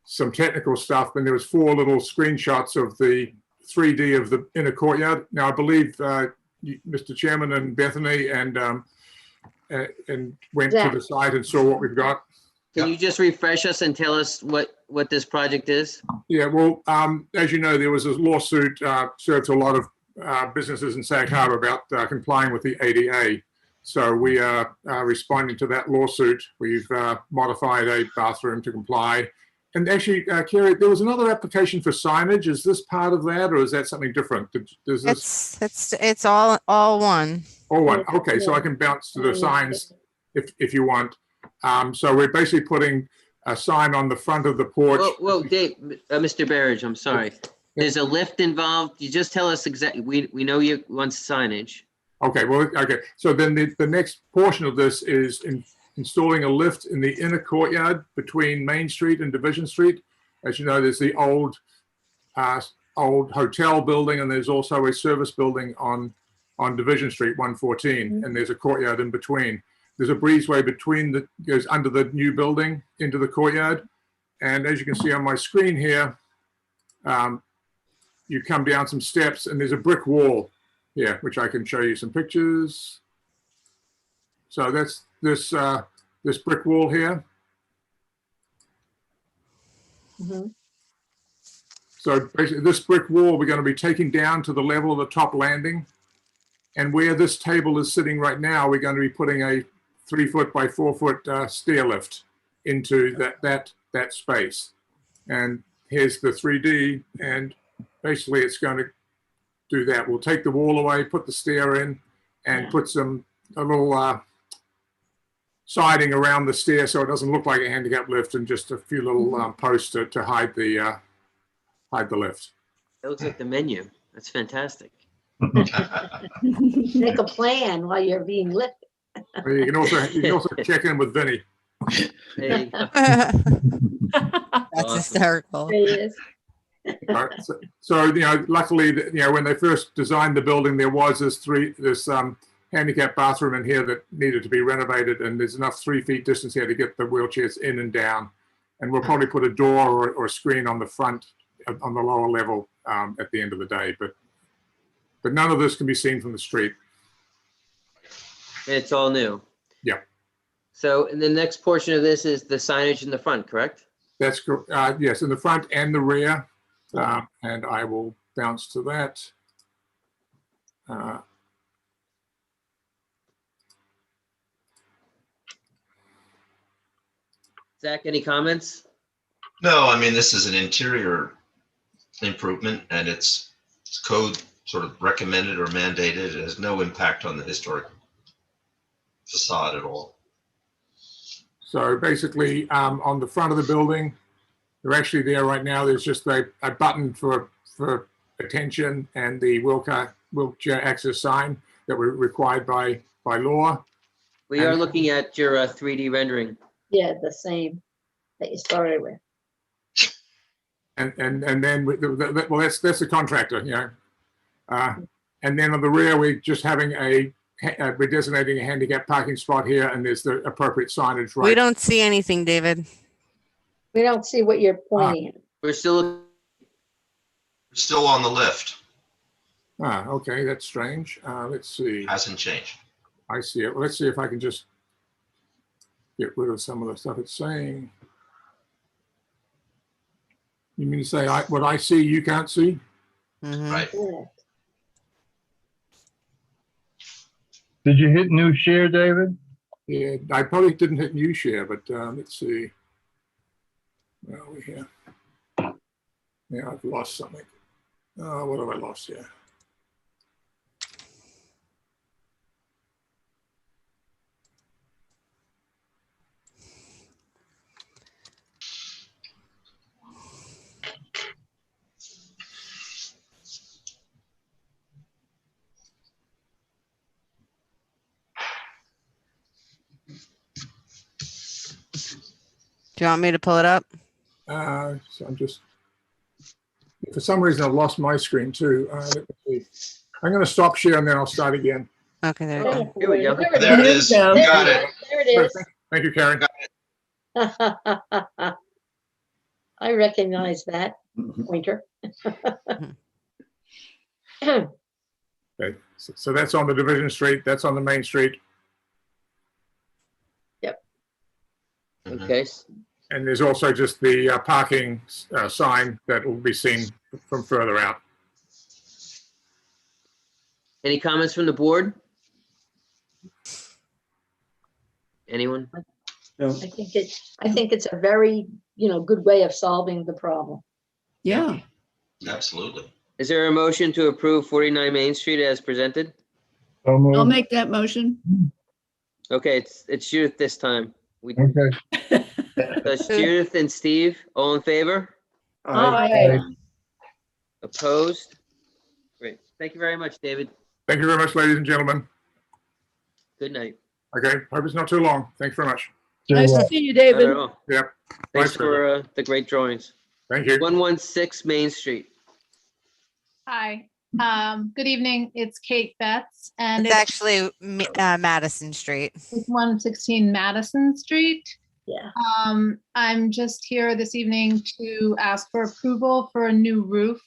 some technical stuff. And there was 4 little screenshots of the 3D of the inner courtyard. Now, I believe Mr. Chairman and Bethany and went to the site and saw what we've got. Can you just refresh us and tell us what this project is? Yeah, well, as you know, there was a lawsuit served to a lot of businesses in Sag Harbor about complying with the ADA. So we are responding to that lawsuit. We've modified a bathroom to comply. And actually, Carrie, there was another application for signage. Is this part of that, or is that something different? Does this... It's all one. All one. Okay, so I can bounce to the signs if you want. So we're basically putting a sign on the front of the porch. Whoa, Dave, Mr. Berridge, I'm sorry. There's a lift involved. You just tell us exactly. We know you want signage. Okay, well, okay. So then the next portion of this is installing a lift in the inner courtyard between Main Street and Division Street. As you know, there's the old hotel building, and there's also a service building on Division Street, 114, and there's a courtyard in between. There's a breezeway between goes under the new building into the courtyard. And as you can see on my screen here, you come down some steps and there's a brick wall here, which I can show you some pictures. So that's this brick wall here. Mm-hmm. So basically this brick wall, we're going to be taking down to the level of the top landing. And where this table is sitting right now, we're going to be putting a 3-foot by 4-foot stair lift into that space. And here's the 3D, and basically it's going to do that. We'll take the wall away, put the stair in, and put a little siding around the stair so it doesn't look like a handicap lift, and just a few little posts to hide the lift. That looks like the menu. That's fantastic. Make a plan while you're being lifted. You can also check in with Vinny. There you go. That's Awesome. hysterical. There he is. Right, so, luckily, when they first designed the building, there was this handicap bathroom in here that needed to be renovated, and there's enough 3 feet distance here to get the wheelchairs in and down. And we'll probably put a door or a screen on the front, on the lower level at the end of the day. But none of this can be seen from the street. It's all new. Yeah. So and the next portion of this is the signage in the front, correct? That's correct. Yes, in the front and the rear. And I will bounce to that. Zach, any comments? No, I mean, this is an interior improvement and it's code sort of recommended or mandated. It has no impact on the historic facade at all. So basically, on the front of the building, they're actually there right now. There's just a button for attention and the wheelchair access sign that were required by law. We are looking at your 3D rendering. Yeah, the same that you started with. And then well, that's the contractor, and then on the rear, we're just having we're designating a handicap parking spot here, and there's the appropriate signage. Right. We don't see anything, David. We don't see what you're pointing at. We're still on the lift. Okay, that's strange. Let's see. Hasn't changed. I see it. Well, let's see if I can just get rid of some of the stuff it's saying. You mean to say what I see, you can't see? Right. Did you hit new share, David? Yeah, I probably didn't hit new share, but let's see. Where are we here? Yeah, I've lost something. What have I lost here? Do you want me to pull it up? So I'm just, for some reason, I've lost my screen too. Let me see. I'm going to stop share and then I'll start again. Okay, there we go. Here we go. There it is. There Got it. There it is. Thank you, Karen. I recognize that pointer. Okay, so that's on the Division Street. That's on the Main Street. Yep. Okay. And there's also just the parking sign that will be seen from further out. Any comments from the board? Anyone? I think it's a very, good way of solving the problem. Yeah. Absolutely. Is there a motion to approve 49 Main Street as presented? I'll make that motion. Okay, it's Judith this time. Okay. That's Judith and Steve, all in favor? Aye. Opposed? Great. Thank you very much, David. Thank you very much, ladies and gentlemen. Good night. Okay, hope it's not too long. Thanks very much. Nice to see you, Not David. at all. Yep. Thanks Bye, for the great drawings. Thank you. 116 Main Street. Hi, good evening. It's Kate Betts and It's actually Madison Street. it's 116 Madison Street. Yeah. I'm just here this evening to ask for approval for a new roof,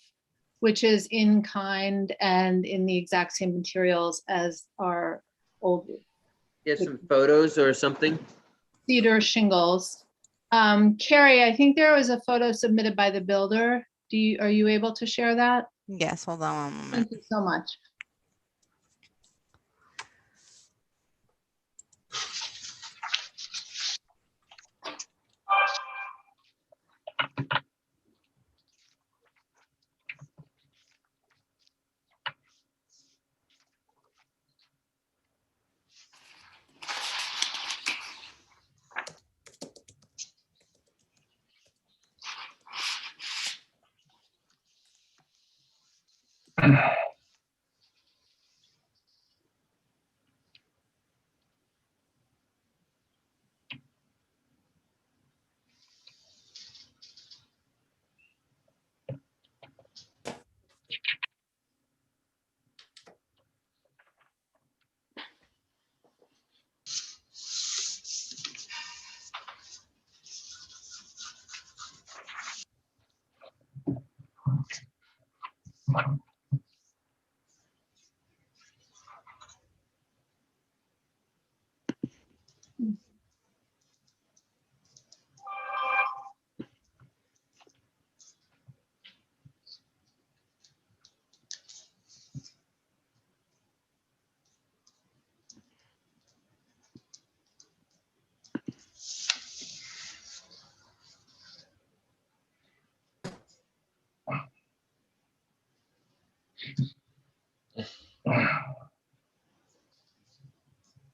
which is in kind and in the exact same materials as our old roof. You have some photos or something? Cedar shingles. Carrie, I think there was a photo submitted by the builder. Are you able to share that? Yes, hold on one moment. Thank you so much. Hold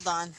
on.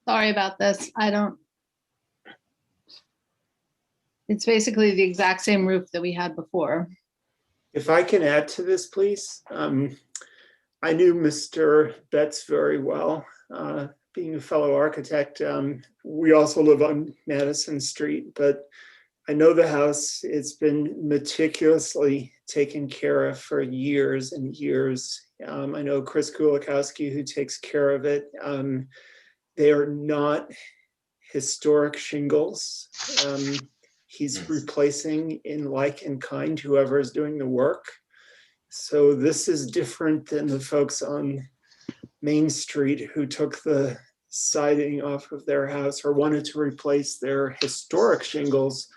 Sorry about this. It's basically the exact same roof that we had before. If I can add to this, please. I knew Mr. Betts very well, being a fellow architect. We also live on Madison Street, but I know the house. It's been meticulously taken care of for years and years. I know Chris Kulikowski, who takes care of it. They are not historic shingles. He's replacing in like and kind whoever is doing the work. So this is different than the folks on Main Street who took the siding off of their house or wanted to replace their historic shingles.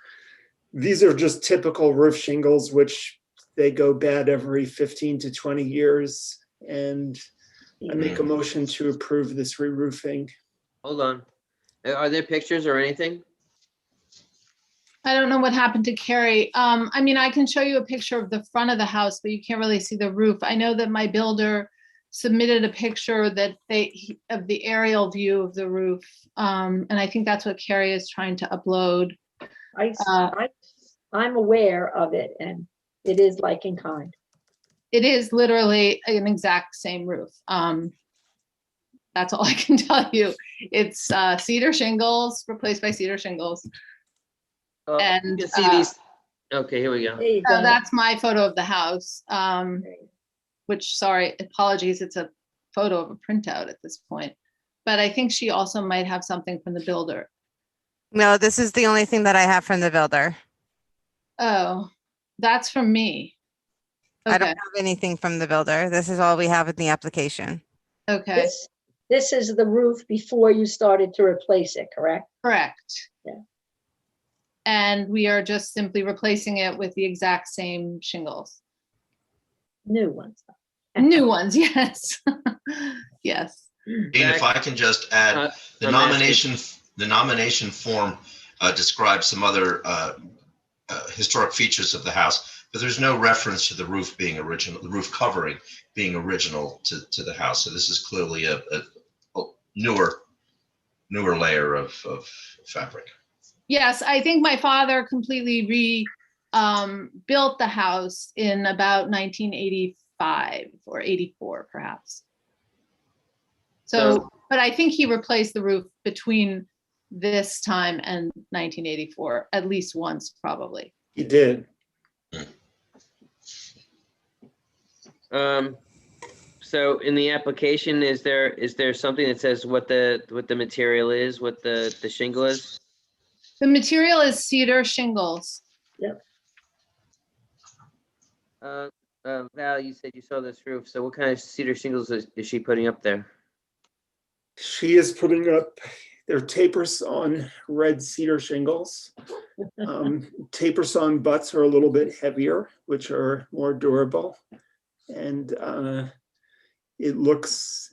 These are just typical roof shingles, which they go bad every 15 to 20 years. And I make a motion to approve this re-roofing. Hold on. Are there pictures or anything? I don't know what happened to Carrie. I mean, I can show you a picture of the front of the house, but you can't really see the roof. I know that my builder submitted a picture that of the aerial view of the roof. And I think that's what Carrie is trying to upload. I'm aware of it, and it is like in kind. It is literally an exact same roof. That's all I can tell you. It's cedar shingles replaced by cedar shingles. And you can see these. Okay, here we go. So that's my photo of the house, which, sorry, apologies, it's a photo of a printout at this point. But I think she also might have something from the builder. No, this is the only thing that I have from the builder. Oh, that's from me. I don't have anything from the builder. This is all we have in the application. Okay. This is the roof before you started to replace it, correct? Correct. Yeah. And we are just simply replacing it with the exact same shingles. New ones. New ones, yes. Yes. Dean, if I can just add, the nomination form describes some other historic features of the house, but there's no reference to the roof being original, the roof covering being original to the house. So this is clearly a newer layer of fabric. Yes, I think my father completely built the house in about 1985 or 84, perhaps. So, but I think he replaced the roof between this time and 1984, at least once, probably. He did. So in the application, is there something that says what the material is, what the shingle is? The material is cedar shingles. Yep. Val, you said you saw this roof. So what kind of cedar shingles is she putting up there? She is putting up their tapers on red cedar shingles. Tapers on butts are a little bit heavier, which are more durable. And it looks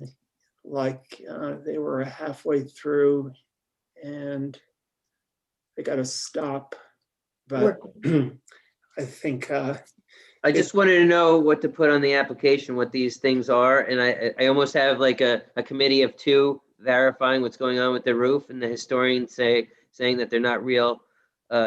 like they were halfway through and they got to stop. But I think I just wanted to know what to put on the application, what these things are. And I almost have like a committee of two verifying what's going on with the roof, and the historian saying that they're not real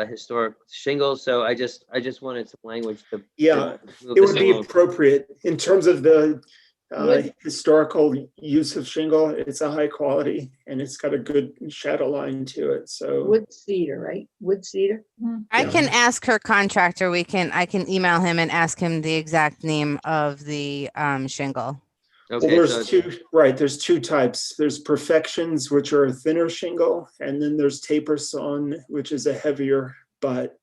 historic shingles. So I just wanted some language to. Yeah, move it this would be along. appropriate in terms of the Wood. historical use of shingle. It's a high quality and it's got a good shadow line to it. So Wood cedar, right? Wood cedar. I can ask her contractor. I can email him and ask him the exact name of the shingle. well, Okay, there's so two, right? There's two types. There's perfections, which are a thinner shingle, and then there's taper sawn, which is a heavier butt.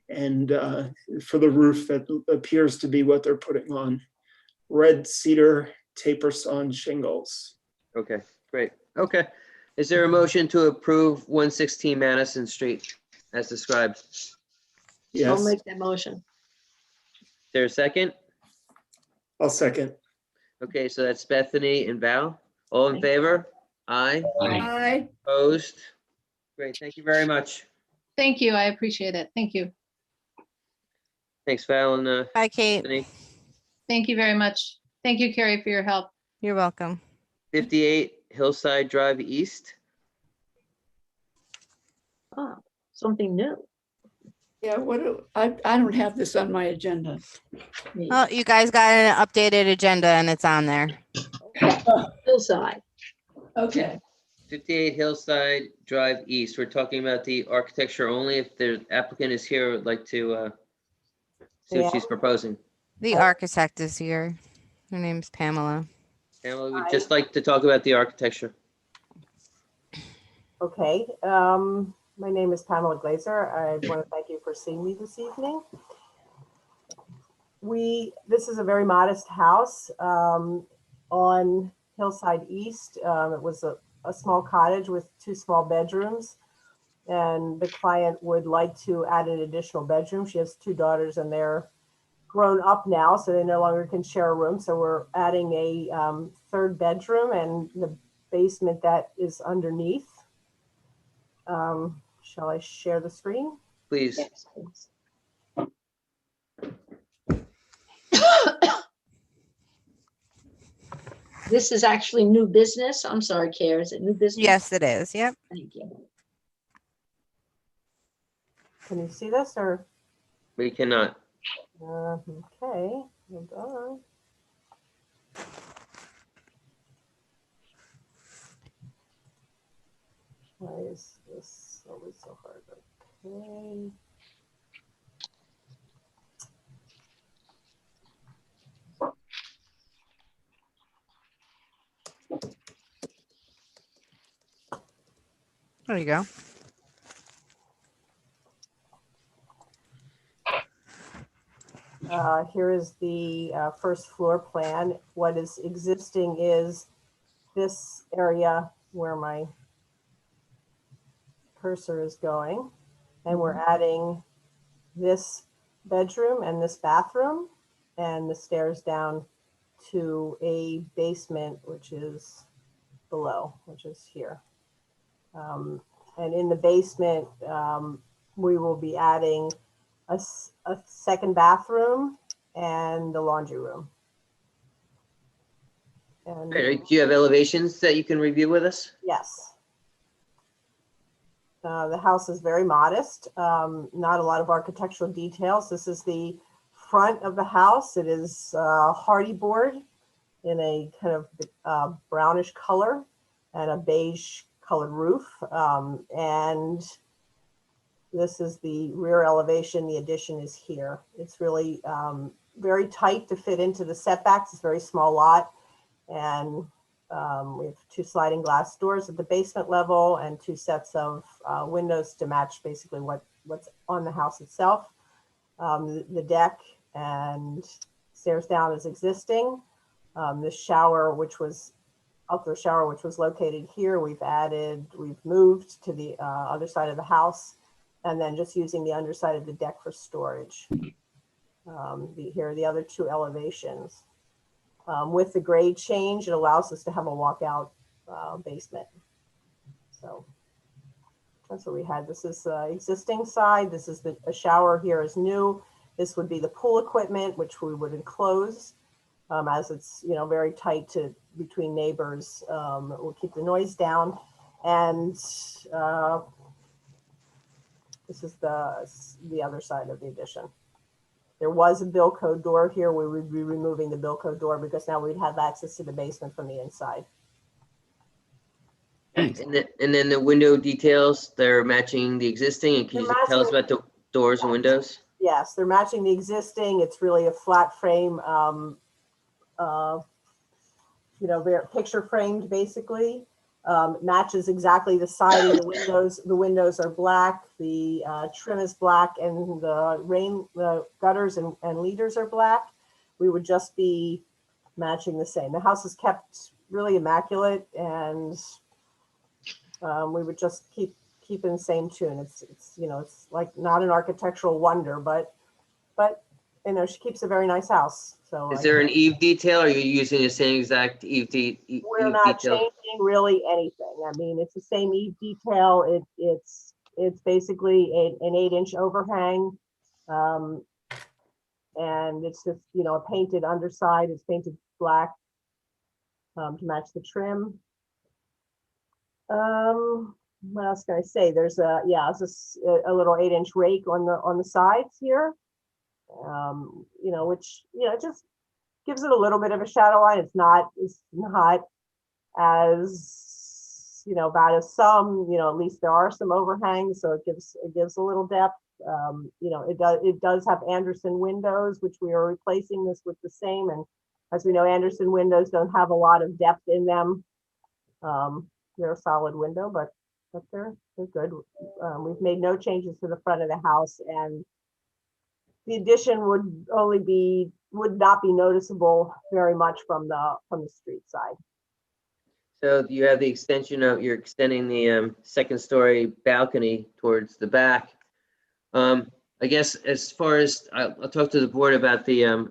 And for the roof, that appears to be what they're putting on. Red cedar taper sawn shingles. okay, great. Okay. Is there a motion to approve 116 Madison Street as described? Is I'll make that motion. there a second? I'll second. Okay, so that's Bethany and Val. All in favor? Aye. Aye. Opposed? Great, thank you very much. Thank you. I appreciate it. Thank you. Thanks, Val and Bye, Kate. Bethany. Thank you very much. Thank you, Carrie, for your help. You're welcome. 58 Hillside Drive East. Oh, something new. Yeah, I don't have this on my agenda. Oh, you guys got an updated agenda and it's on there. Hillside. Okay. 58 Hillside Drive East. We're talking about the architecture only. If the applicant is here, I would like to see what she's proposing. The architect is here. Her name's Pamela. And we'd just like to talk about the architecture. Okay, my name is Pamela Glazer. I want to thank you for seeing me this evening. This is a very modest house on Hillside East. It was a small cottage with 2 small bedrooms, and the client would like to add an additional bedroom. She has 2 daughters and they're grown up now, so they no longer can share a room. So we're adding a 3rd bedroom and the basement that is underneath. Shall I share the screen? Please. Yes, please. This is actually new business. I'm sorry, Kara, is it new business? Yes, it is. Yep. Thank you. Can you see this or? We cannot. Okay, hold on. Why is this always so hard? Okay. There you go. Here is the first floor plan. What is existing is this area where my cursor is going, and we're adding this bedroom and this bathroom and the stairs down to a basement, which is below, which is here. And in the basement, we will be adding a 2nd bathroom and the laundry room. And Do you have elevations that you can review with us? yes. The house is very modest, not a lot of architectural details. This is the front of the house. It is hardy board in a kind of brownish color and a beige colored roof. And this is the rear elevation. The addition is here. It's really very tight to fit into the setbacks. It's a very small lot. And we have 2 sliding glass doors at the basement level and 2 sets of windows to match basically what's on the house itself. The deck and stairs down is existing. The shower, outdoor shower, which was located here, we've moved to the other side of the house, and then just using the underside of the deck for storage. Here are the other 2 elevations. With the grade change, it allows us to have a walkout basement. So that's what we had. This is existing side. This is a shower here is new. This would be the pool equipment, which we would enclose. as it's, very tight between neighbors. We'll keep the noise down. And this is the other side of the addition. There was a bill code door here. We would be removing the bill code door because now we'd have access to the basement from the inside. And then the window details, they're matching the existing. And can you tell us about the doors and windows? Yes, they're matching the existing. It's really a flat frame, very picture framed basically. Matches exactly the side of the windows. The windows are black, the trim is black, and the gutters and leaders are black. We would just be matching the same. The house is kept really immaculate, and we would just keep in the same tune. It's like not an architectural wonder, but she keeps a very nice house. So is there an eave detail? Or are you using the same exact eave we're not changing really anything. I mean, it's the same eave detail. It's basically an 8-inch overhang. And it's just, a painted underside. It's painted black to match the trim. What else can I say? There's a little 8-inch rake on the sides here. Which just gives it a little bit of a shadow line. It's not as bad as some. At least there are some overhangs, so it gives a little depth. It does have Anderson windows, which we are replacing this with the same. And as we know, Anderson windows don't have a lot of depth in them. They're a solid window, but they're good. We've made no changes to the front of the house, and the addition would not be noticeable very much from the street side. So you have the extension of, you're extending the second story balcony towards the back. I guess as far as, I'll talk to the board about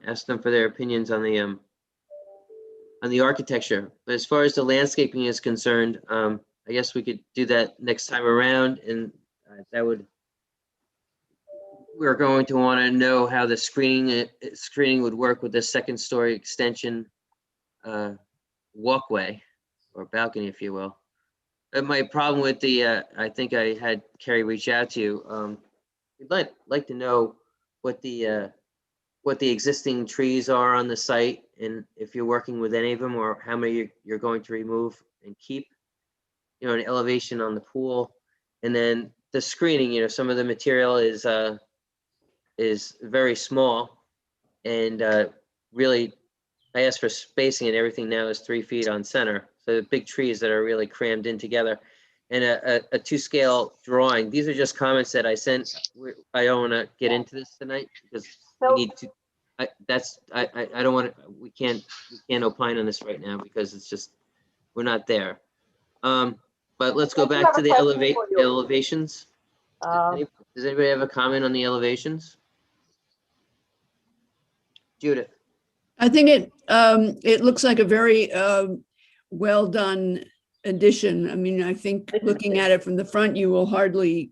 ask them for their opinions on the architecture. But as far as the landscaping is concerned, I guess we could do that next time around, and we're going to want to know how the screening would work with the second story extension walkway or balcony, if you will. And my problem with I think I had Carrie reach out to you. We'd like to know what the existing trees are on the site, and if you're working with any of them, or how many you're going to remove and keep. An elevation on the pool, and then the screening. Some of the material is very small, and really I asked for spacing, and everything now is 3 feet on center. So the big trees that are really crammed in together, and a 2-scale drawing. These are just comments that I sent. I don't want to get into this tonight because we need to. I don't want to. We can't opine on this right now because it's just we're not there. But let's go back to the elevations. Does anybody have a comment on the elevations? Judith. I think it looks like a very well done addition. I mean, I think looking at it from the front, you will hardly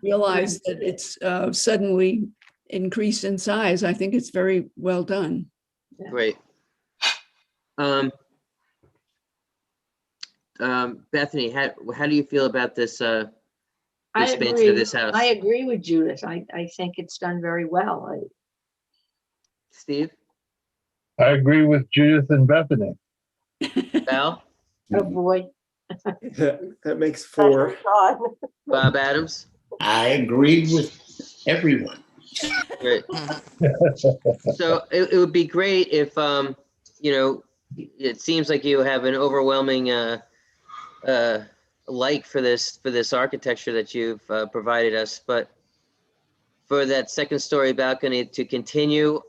realize that it's suddenly increased in size. I think it's very well done. Great. Bethany, how do you feel about this expansion of this house? I agree with Judith. I think it's done very well. Steve? I agree with Judith and Bethany. Val? Oh, boy. That makes 4. Bob Adams? I agree with everyone. Great. So it would be great if, it seems like you have an overwhelming like for this architecture that you've provided us, but for that second story balcony to continue,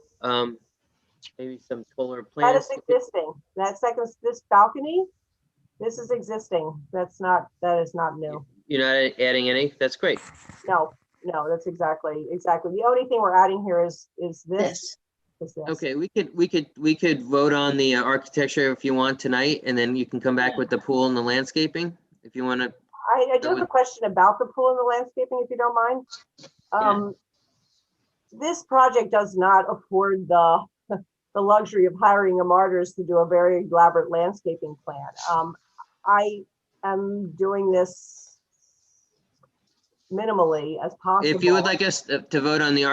maybe some taller plans. That is existing. This balcony, this is existing. That is not new. You're not adding any? That's great. No, that's exactly. The only thing we're adding here is this. Okay, we could vote on the architecture if you want tonight, and then you can come back with the pool and the landscaping if you want to. I do have a question about the pool and the landscaping, if you don't mind. This project does not afford the the luxury of hiring a martyrs to do a very elaborate landscaping plan. I am doing this minimally as possible. If you would like us to vote on the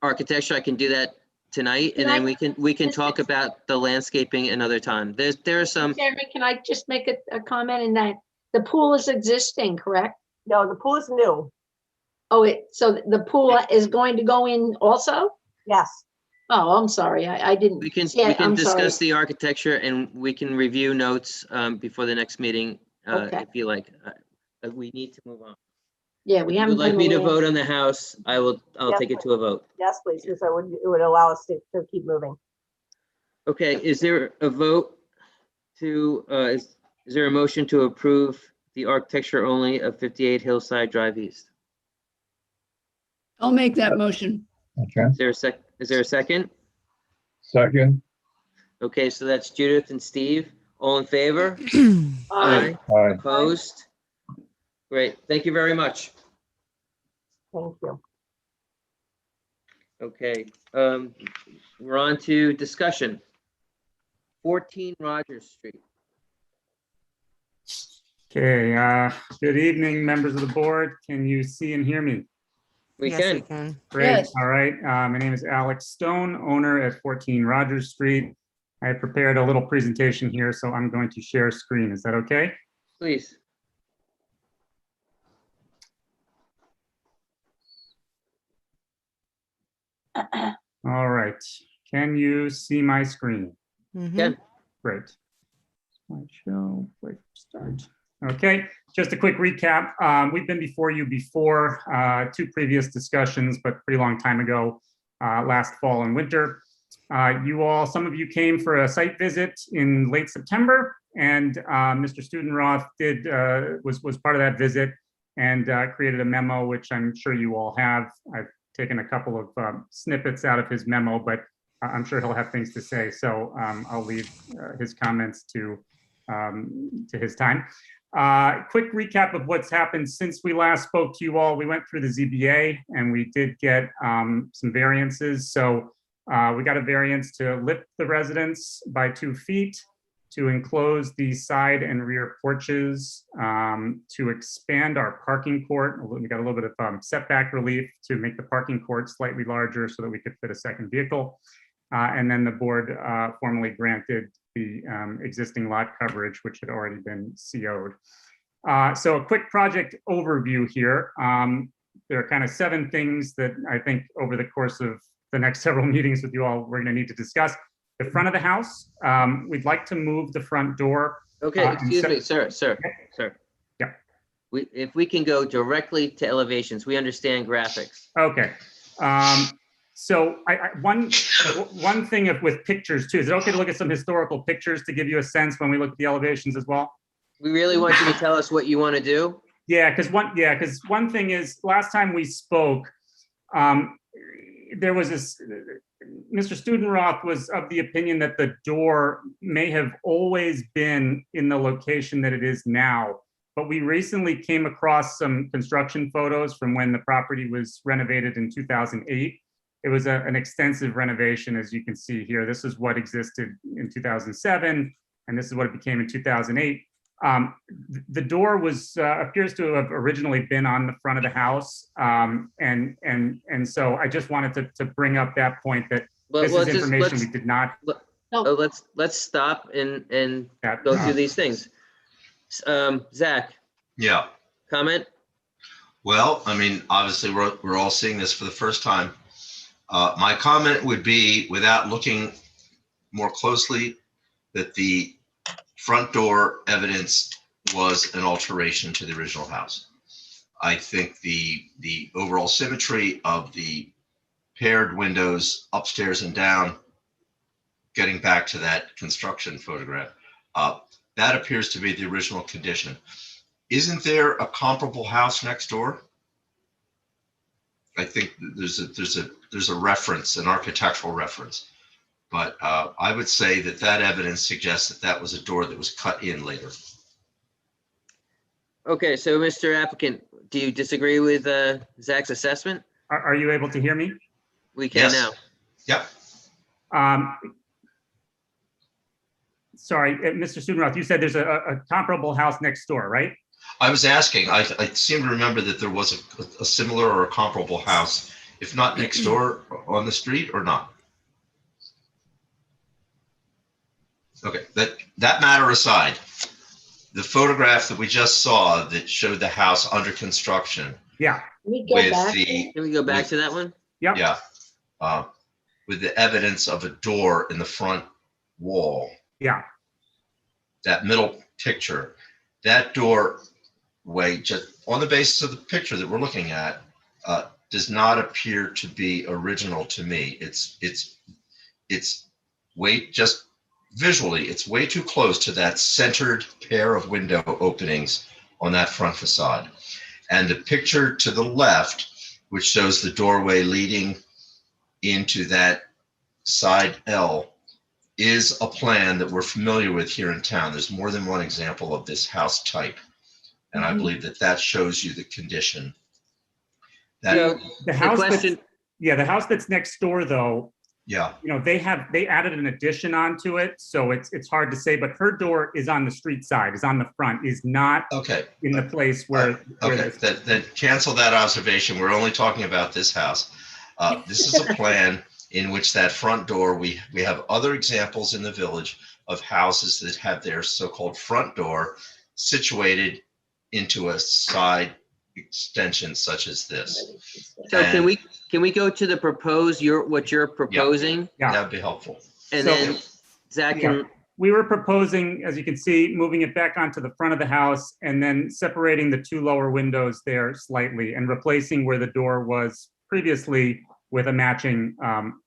architecture, I can do that tonight, and then we can talk about the landscaping another time. There are some. Chairman, can I just make a comment in that the pool is existing, correct? No, the pool is new. Oh, so the pool is going to go in also? Yes. Oh, I'm sorry. I didn't. We can Yeah, I'm discuss sorry. the architecture, and we can review notes before the next meeting Okay. if you like. We need to move on. Yeah, If we you haven't. would like done me the to land- vote on the house, I'll Yes, take it to a vote. Yes, please, because it would allow us to keep moving. Okay, is there a vote to, is there a motion to approve the architecture only of 58 Hillside Drive East? I'll make that motion. Okay, Is there a second? second. Okay, so that's Judith and Steve. All in favor? Aye. Aye. Opposed? Great, thank you very much. Thank you. Okay, we're on to discussion. 14 Rogers Street. Okay, good evening, members of the board. Can you see and hear me? We Yes, we can. can. Great. Yes. All right. My name is Alex Stone, owner at 14 Rogers Street. I have prepared a little presentation here, so I'm going to share screen. Is that okay? Please. All right. Can you see my screen? Good. Great. Slideshow, wait, start. Okay, just a quick recap. We've been before you before, 2 previous discussions, but pretty long time ago, last fall and winter. Some of you came for a site visit in late September, and Mr. Studenroth was part of that visit and created a memo, which I'm sure you all have. I've taken a couple of snippets out of his memo, but I'm sure he'll have things to say. So I'll leave his comments to his time. Quick recap of what's happened since we last spoke to you all. We went through the ZBA and we did get some variances. So we got a variance to lift the residence by 2 feet, to enclose the side and rear porches, to expand our parking court. We got a little bit of setback relief to make the parking court slightly larger so that we could fit a second vehicle. And then the board formally granted the existing lot coverage, which had already been CO'd. So a quick project overview here. There are kind of 7 things that I think over the course of the next several meetings with you all, we're gonna need to discuss. The front of the house, we'd like to move the front door. Okay, excuse me, sir. Yeah. If we can go directly to elevations, we understand graphics. Okay. So one thing with pictures too, is it okay to look at some historical pictures to give you a sense when we look at the elevations as well? We really want you to tell us what you want to do. Yeah, because one thing is, last time we spoke, there was this, Mr. Studenroth was of the opinion that the door may have always been in the location that it is now. But we recently came across some construction photos from when the property was renovated in 2008. It was an extensive renovation, as you can see here. This is what existed in 2007, and this is what it became in 2008. The door appears to have originally been on the front of the house, and so I just wanted to bring up that point that this is information we did not. Let's stop and go through these things. Zach. Yeah. Comment? Well, I mean, obviously we're all seeing this for the first time. My comment would be, without looking more closely, that the front door evidence was an alteration to the original house. I think the overall symmetry of the paired windows upstairs and down, getting back to that construction photograph, that appears to be the original condition. Isn't there a comparable house next door? I think there's a reference, an architectural reference, but I would say that evidence suggests that was a door that was cut in later. Okay, so Mr. Applicant, do you disagree with Zach's assessment? Are you able to hear me? We can Yes. now. Yep. sorry, Mr. Studenroth, you said there's a comparable house next door, right? I was asking, I seem to remember that there was a similar or a comparable house, if not next door, on the street or not. Okay, that matter aside, the photograph that we just saw that showed the house under construction. Yeah. Can we go With back? the, Can we go back to that one? Yep. yeah, with the evidence of a door in the front wall. Yeah. That middle picture, that doorway, just on the basis of the picture that we're looking at, does not appear to be original to me. It's way, just visually, it's way too close to that centered pair of window openings on that front facade. And the picture to the left, which shows the doorway leading into that side L, is a plan that we're familiar with here in town. There's more than one example of this house type. And I believe that shows you the condition. The house question- the house that's next door though, Yeah. you know, they added an addition onto it. So it's hard to say, but her door is on the street side, is on the front, is not in the place where. Okay, then cancel that observation. We're only talking about this house. This is a plan in which that front door, we have other examples in the village of houses that have their so-called front door situated into a side extension such as this. So can we go to the proposed, what you're proposing? Yeah. That'd be helpful. And So- then Zach can, We were proposing, as you can see, moving it back onto the front of the house and then separating the two lower windows there slightly and replacing where the door was previously with a matching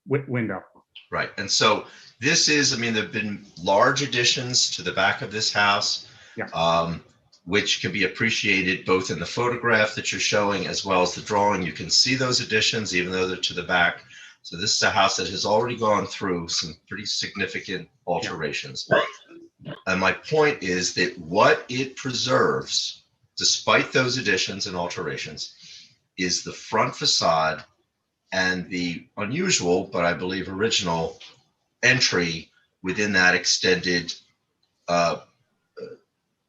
window. Right, and so this is, I mean, there've been large additions to the back of this house, which can be appreciated both in the photograph that you're showing as well as the drawing. You can see those additions even though they're to the back. So this is a house that has already gone through some pretty significant alterations. And my point is that what it preserves, despite those additions and alterations, is the front facade and the unusual, but I believe original, entry within that extended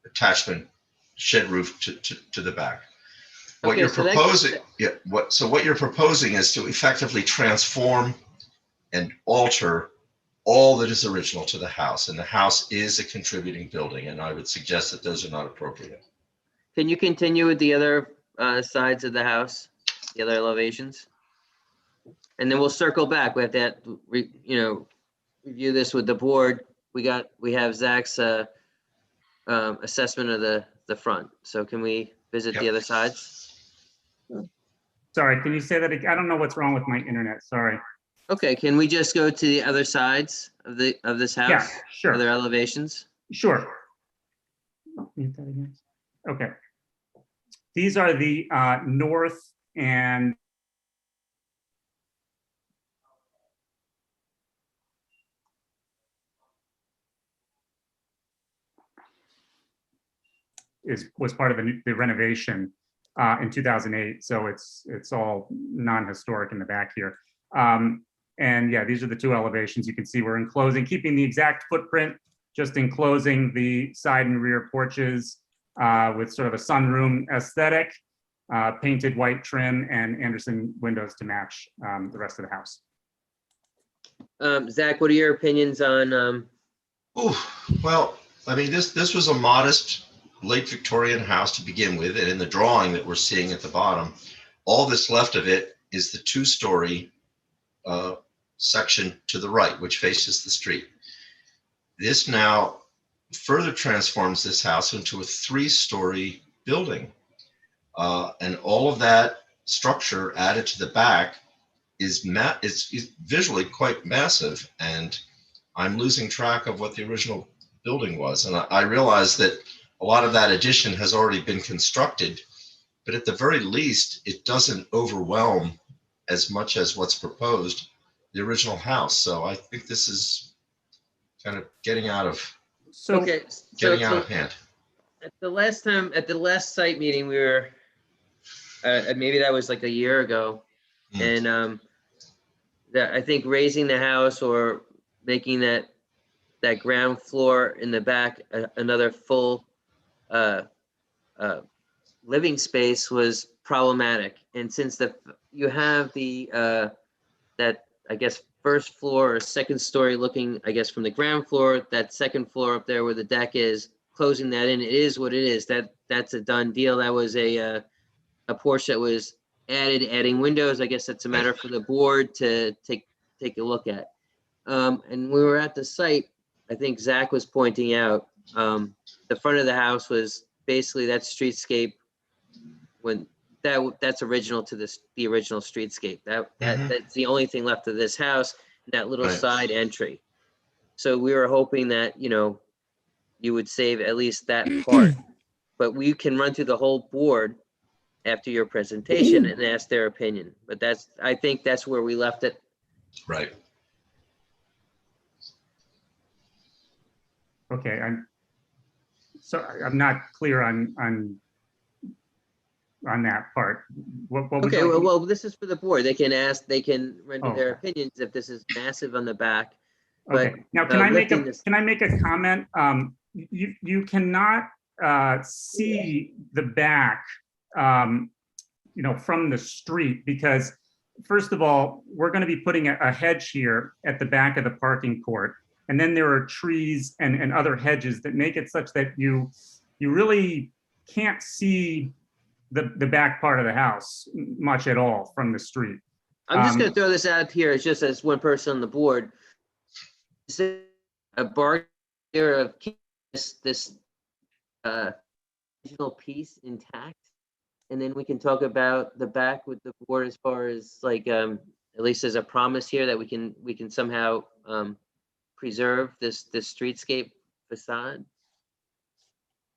attachment shed roof to the back. What Okay, you're so that- proposing, what you're proposing is to effectively transform and alter all that is original to the house, and the house is a contributing building, and I would suggest that those are not appropriate. can you continue with the other sides of the house, the other elevations? And then we'll circle back. We have to, review this with the board. We have Zach's assessment of the front. So can we visit the other sides? Sorry, can you say that again? I don't know what's wrong with my internet, sorry. Okay, can we just go to the other sides of this house? Yeah, sure. Other elevations? Sure. Oh, mute that again. Okay. These are the north and was part of the renovation in 2008. So it's all non-historic in the back here. And yeah, these are the two elevations. You can see we're enclosing, keeping the exact footprint, just enclosing the side and rear porches with sort of a sunroom aesthetic, painted white trim and Anderson windows to match the rest of the house. Zach, what are your opinions on? Well, I mean, this was a modest late Victorian house to begin with, and in the drawing that we're seeing at the bottom, all that's left of it is the two-story section to the right, which faces the street. This now further transforms this house into a three-story building. And all of that structure added to the back is visually quite massive, and I'm losing track of what the original building was. And I realize that a lot of that addition has already been constructed, but at the very least, it doesn't overwhelm as much as what's proposed, the original house. So I think this is kind of getting out of hand. At the last site meeting, we were, maybe that was like a year ago. And that I think raising the house or making that that ground floor in the back, another full living space was problematic. And since you have that, I guess, first floor or second story looking, I guess, from the ground floor, that second floor up there where the deck is, closing that in, it is what it is. That's a done deal. That was a porch that was adding windows. I guess that's a matter for the board to take a look at. And we were at the site, I think Zach was pointing out, the front of the house was basically that streetscape when that's original to the original streetscape. That's the only thing left of this house, that little Right. side entry. So we were hoping that, you would save at least that part, but we can run through the whole board after your presentation and ask their opinion. But I think that's where we left it. Right. Okay, I'm not clear on that part. What was Okay, that? well, this is for the board. They can render Oh, their okay. opinions if this is massive on the back. But Okay, now can I make a comment? You cannot see the back, from the street, because first of all, we're going to be putting a hedge here at the back of the parking court. And then there are trees and other hedges that make it such that you really can't see the back part of the house much at all from the street. I'm just going to throw this out here as just as one person on the board. Is there a bargain here of keeping this original piece intact? And then we can talk about the back with the board as far as like, at least as a promise here that we can somehow preserve this streetscape facade.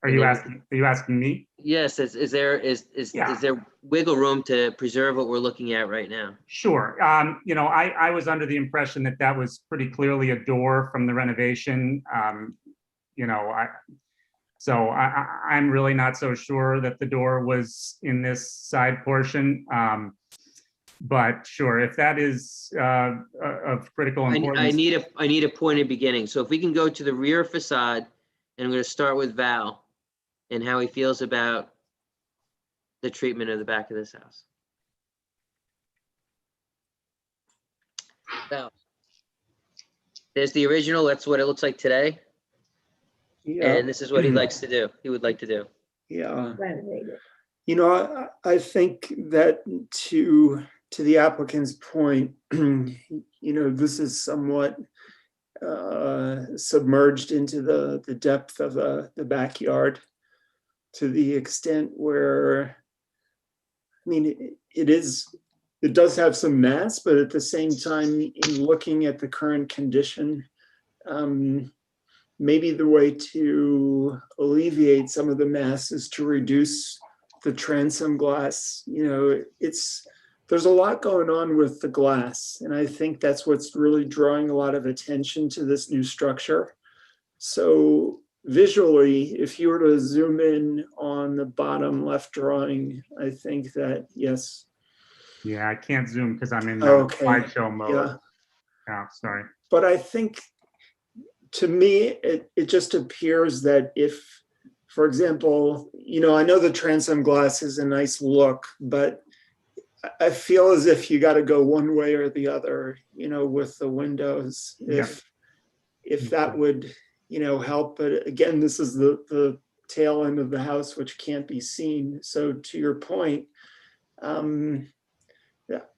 Are you asking me? Yes. Is there wiggle room to preserve what we're looking at right now? Sure. I was under the impression that was pretty clearly a door from the renovation. I'm really not so sure that the door was in this side portion. But sure, if that is of critical importance. I need a point of beginning. So if we can go to the rear facade, and I'm going to start with Val and how he feels about the treatment of the back of this house. Val, there's the original. That's what it looks like today. Yeah. And this is what he likes to do. He would like to do. Yeah. I think that to the applicant's point, this is somewhat submerged into the depth of the backyard, to the extent where, it does have some mass, but at the same time, in looking at the current condition, maybe the way to alleviate some of the mass is to reduce the transom glass. There's a lot going on with the glass, and I think that's what's really drawing a lot of attention to this new structure. So visually, if you were to zoom in on the bottom left drawing, I think that, yes. Yeah, I can't zoom because I'm in slideshow mode. Yeah. Oh, sorry. But I think, to me, it just appears that if, for example, I know the transom glass is a nice look, but I feel as if you got to go one way or the other, with the windows, if that would, help. But again, this is the tail end of the house, which can't be seen. So to your point,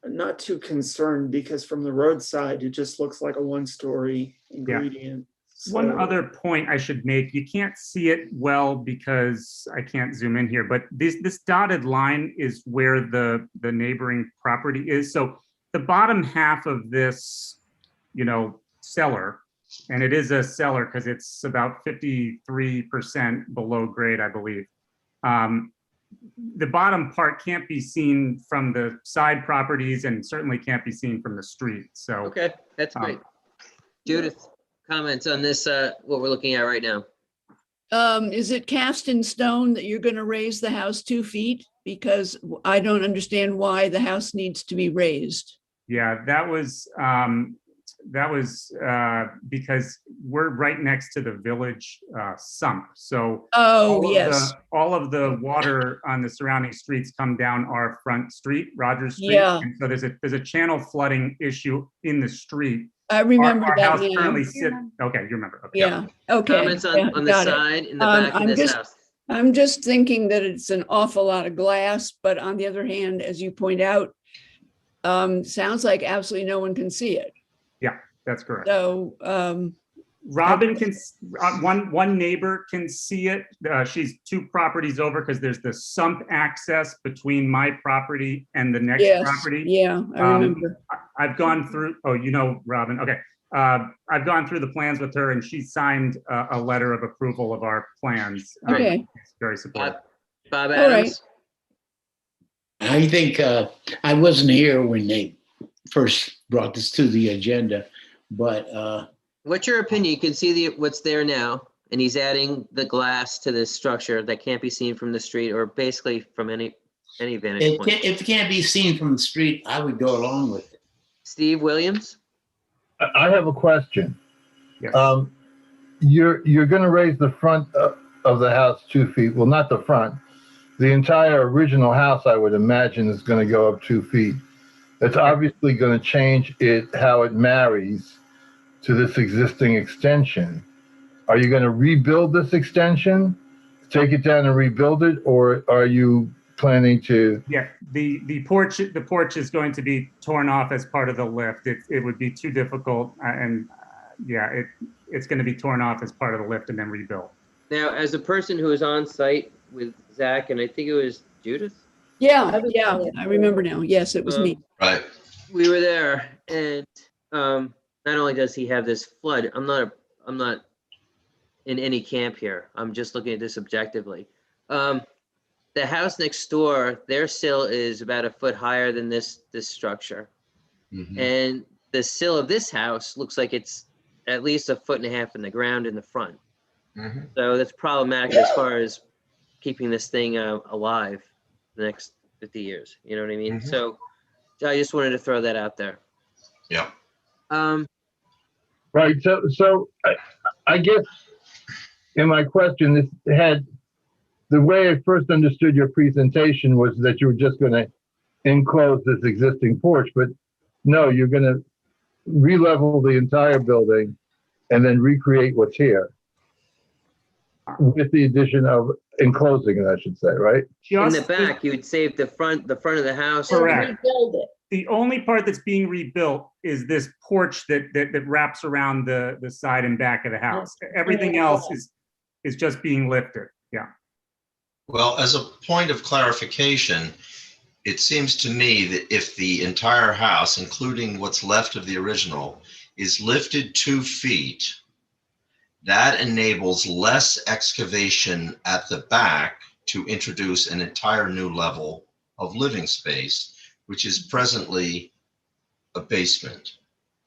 not too concerned, because from the roadside, it just looks like a one-story ingredient. One other point I should make, you can't see it well because I can't zoom in here, but this dotted line is where the neighboring property is. So the bottom half of this, cellar, and it is a cellar because it's about 53% below grade, I believe. The bottom part can't be seen from the side properties and certainly can't be seen from the street. So okay, that's great. Judith, comments on this, what we're looking at right now? Is it cast in stone that you're going to raise the house 2 feet? Because I don't understand why the house needs to be raised. Yeah, that was that was because we're right next to the village sump. So Oh, yes. all of the water on the surrounding streets come down our front street, Rogers Street. Yeah. And so there's a channel flooding issue in the street. I remember Our that house now. currently sit. Okay, you remember. Okay. Yeah, okay. Comments yeah, on the got it. side, in the back of I'm this just- house. I'm just thinking that it's an awful lot of glass, but on the other hand, as you point out, sounds like absolutely no one can see it. Yeah, that's correct. So, Robin can, one neighbor can see it. She's 2 properties over because there's the sump access between my property and the next yes, property. yeah, I remember. I've gone through, oh, you know, Robin, okay. I've gone through the plans with her and she signed a letter of approval of our plans. Okay. It's very supportive. Bob All Adams? I think I wasn't here when they first brought this to the agenda, but What's your opinion? You can see what's there now, and he's adding the glass to this structure that can't be seen from the street or basically from any vantage point. if it can't be seen from the street, I would go along with it. Steve Williams? I have a question. Yes. You're going to raise the front of the house 2 feet. Well, not the front. The entire original house, I would imagine, is going to go up 2 feet. It's obviously going to change how it marries to this existing extension. Are you going to rebuild this extension, take it down and rebuild it, or are you planning to? Yeah, the porch is going to be torn off as part of the lift. It would be too difficult, and yeah, it's going to be torn off as part of the lift and then rebuilt. Now, as a person who was on site with Zach, and I think it was Judith? Yeah, yeah, I remember now. Yes, it was me. Right. We were there, and not only does he have this flood, I'm not in any camp here. I'm just looking at this objectively. The house next door, their sill is about a foot higher than this structure. Mhm. And the sill of this house looks like it's at least 1.5 feet in the ground in the front. Mhm. So that's problematic as far as keeping this thing alive the next 50 years. You know what I mean? Mhm. So I just wanted to throw that out there. Yeah. Right. So I guess in my question, this had the way I first understood your presentation was that you were just going to enclose this existing porch, but no, you're going to re-level the entire building and then recreate what's here with the addition of enclosing it, I should say, right? In the back, you would save the front of the house. Correct. Rebuild it. The only part that's being rebuilt is this porch that wraps around the side and back of the house. Everything else is just being lifted. Yeah. Well, as a point of clarification, it seems to me that if the entire house, including what's left of the original, is lifted 2 feet, that enables less excavation at the back to introduce an entire new level of living space, which is presently a basement.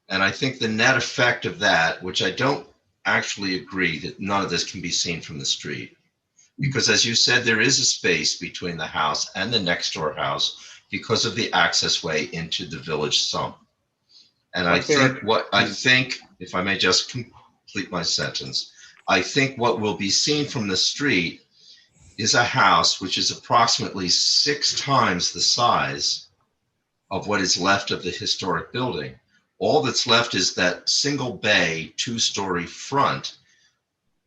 And I think the net effect of that, which I don't actually agree that none of this can be seen from the street, because as you said, there is a space between the house and the next door house because of the access way into the village sump. And I think if I may just complete my sentence, I think what will be seen from the street is a house which is approximately 6 times the size of what is left of the historic building. All that's left is that single bay 2-story front,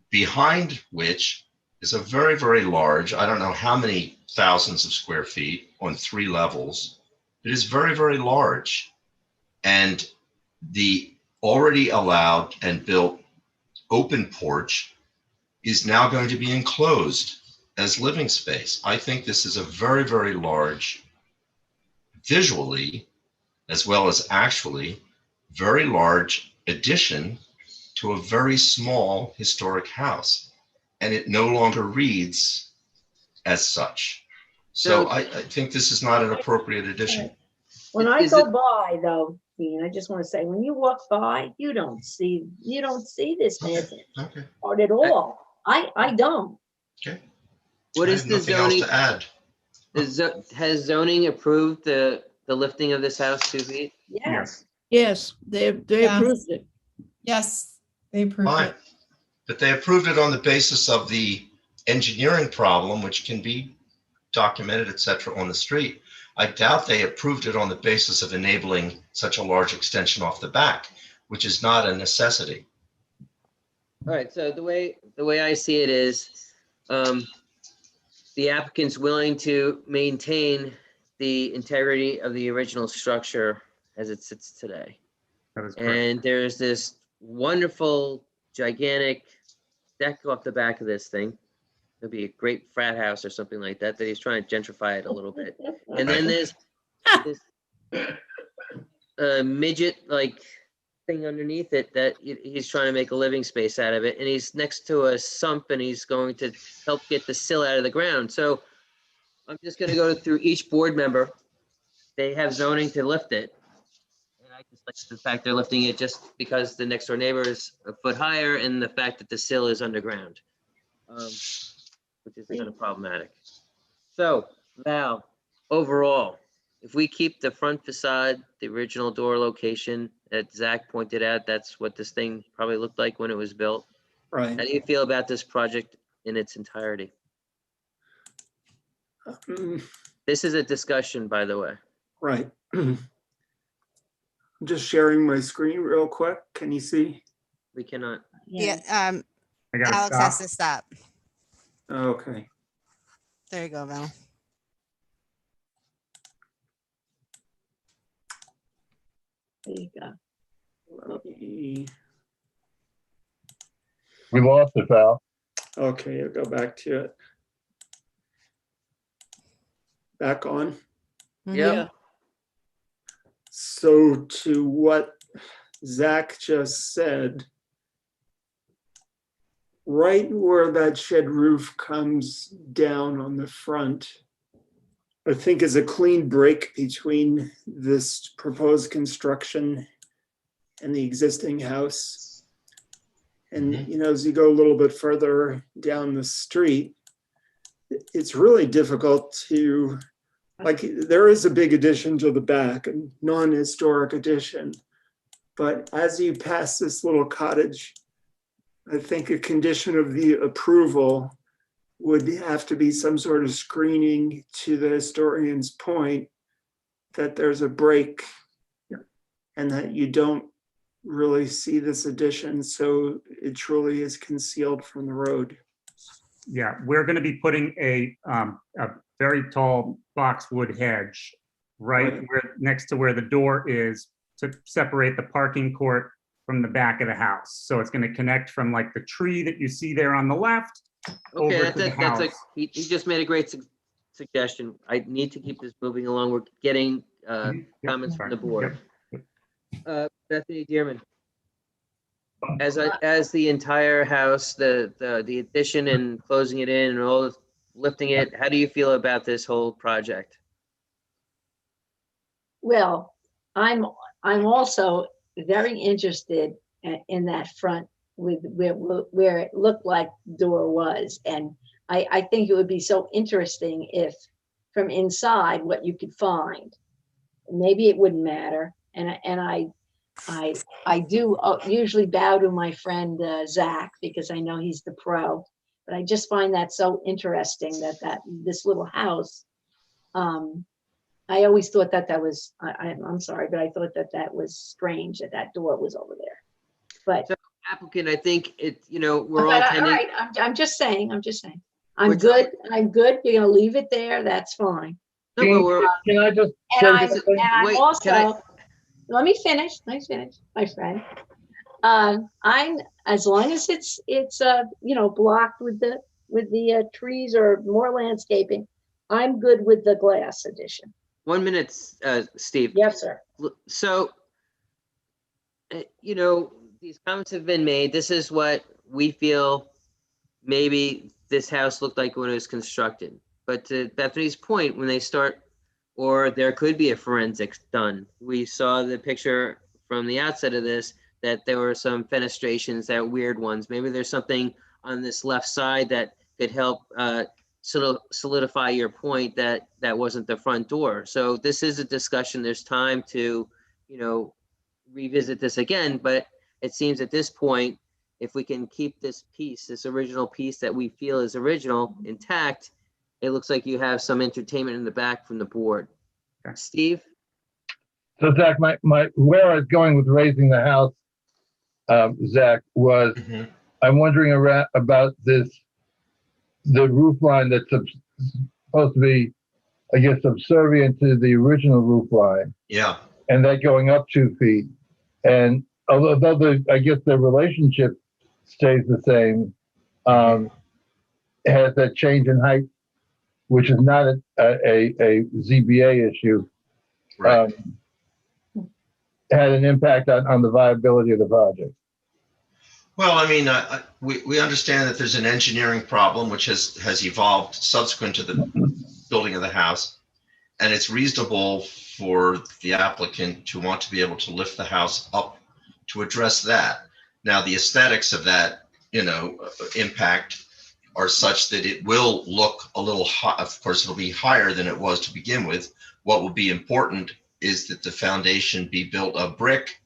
behind which is a very, very large, I don't know how many thousands of square feet on 3 levels. It is very, very large. And the already allowed and built open porch is now going to be enclosed as living space. I think this is a very, very large, visually, as well as actually, very large addition to a very small historic house. And it no longer reads as such. So I think this is not an appropriate addition. When I go by though, Dean, I just want to say, when you walk by, you don't see this mezzanine part at all. I don't. Okay. What is the nothing else zoning? to add. Has zoning approved the lifting of this house 2 feet? Yes. Yes, they Yeah. approved it. Yes, they approved Fine. it. But they approved it on the basis of the engineering problem, which can be documented, et cetera, on the street. I doubt they approved it on the basis of enabling such a large extension off the back, which is not a necessity. All right, so the way I see it is, the applicant's willing to maintain the integrity of the original structure as it sits today. That is correct. And there's this wonderful, gigantic deck off the back of this thing. It'll be a great frat house or something like that, that he's trying to gentrify it a little bit. And then there's this midget like thing underneath it that he's trying to make a living space out of it. And he's next to a sump and he's going to help get the sill out of the ground. So I'm just going to go through each board member. They have zoning to lift it. And I just like the fact they're lifting it just because the next door neighbor is a foot higher and the fact that the sill is underground, which is kind of problematic. So Val, overall, if we keep the front facade, the original door location that Zach pointed out, that's what this thing probably looked like when it was built. Right. How do you feel about this project in its entirety? This is a discussion, by the way. Right. I'm just sharing my screen real quick. Can you see? We cannot. Yeah, I gotta Alex stop. has to stop. Okay. There you go, Val. There you go. We lost it, Val. Okay, I'll go back to it. Back on. Yeah. So to what Zach just said, right where that shed roof comes down on the front, I think is a clean break between this proposed construction and the existing house. And, you know, as you go a little bit further down the street, it's really difficult to, like, there is a big addition to the back, a non-historic addition. But as you pass this little cottage, I think a condition of the approval would have to be some sort of screening to the historian's point that there's a break and that you don't really see this addition, so it truly is concealed from the road. Yeah, we're going to be putting a very tall boxwood hedge right where, next to where the door is, to separate the parking court from the back of the house. So it's going to connect from like the tree that you see there on the left Okay, over to the that's house. he just made a great suggestion. I need to keep this moving along. We're getting comments from the board. Bethany Dearman, as the entire house, the addition and closing it in and all lifting it, how do you feel about this whole project? Well, I'm also very interested in that front with where it looked like the door was. And I think it would be so interesting if from inside what you could find. Maybe it wouldn't matter. And I do usually bow to my friend Zach, because I know he's the pro. But I just find that so interesting that this little house, I always thought that was, I'm sorry, but I thought that was strange that door was over there. But so, applicant, I think it, you know, we're all all tending. right, I'm just saying. I'm good. You're gonna leave it there. That's fine. No, but we're, Can I just? I'm Wait, also, can I- let me finish, my friend. I'm, as long as it's you know, blocked with the trees or more landscaping, I'm good with the glass addition. 1 minute, Steve. Yes, sir. So, you know, these comments have been made. This is what we feel maybe this house looked like when it was constructed. But to Bethany's point, when they start, or there could be a forensics done. We saw the picture from the outset of this, that there were some fenestrations, that weird ones. Maybe there's something on this left side that could help solidify your point that wasn't the front door. So this is a discussion. There's time to, you know, revisit this again, but it seems at this point, if we can keep this piece, this original piece that we feel is original intact, it looks like you have some entertainment in the back from the board. Steve? So Zach, where I was going with raising the house, Zach, was I'm wondering about the roof line that's supposed to be, I guess, subservient to the original roof line. Yeah. And that going up 2 feet. And although I guess the relationship stays the same, has that change in height, which is not a ZBA issue, Right. had an impact on the viability of the project. Well, I mean, we understand that there's an engineering problem which has evolved subsequent to the building of the house. And it's reasonable for the applicant to want to be able to lift the house up to address that. Now, the aesthetics of that, impact are such that it will look a little high. Of course, it'll be higher than it was to begin with. What will be important is that the foundation be built of brick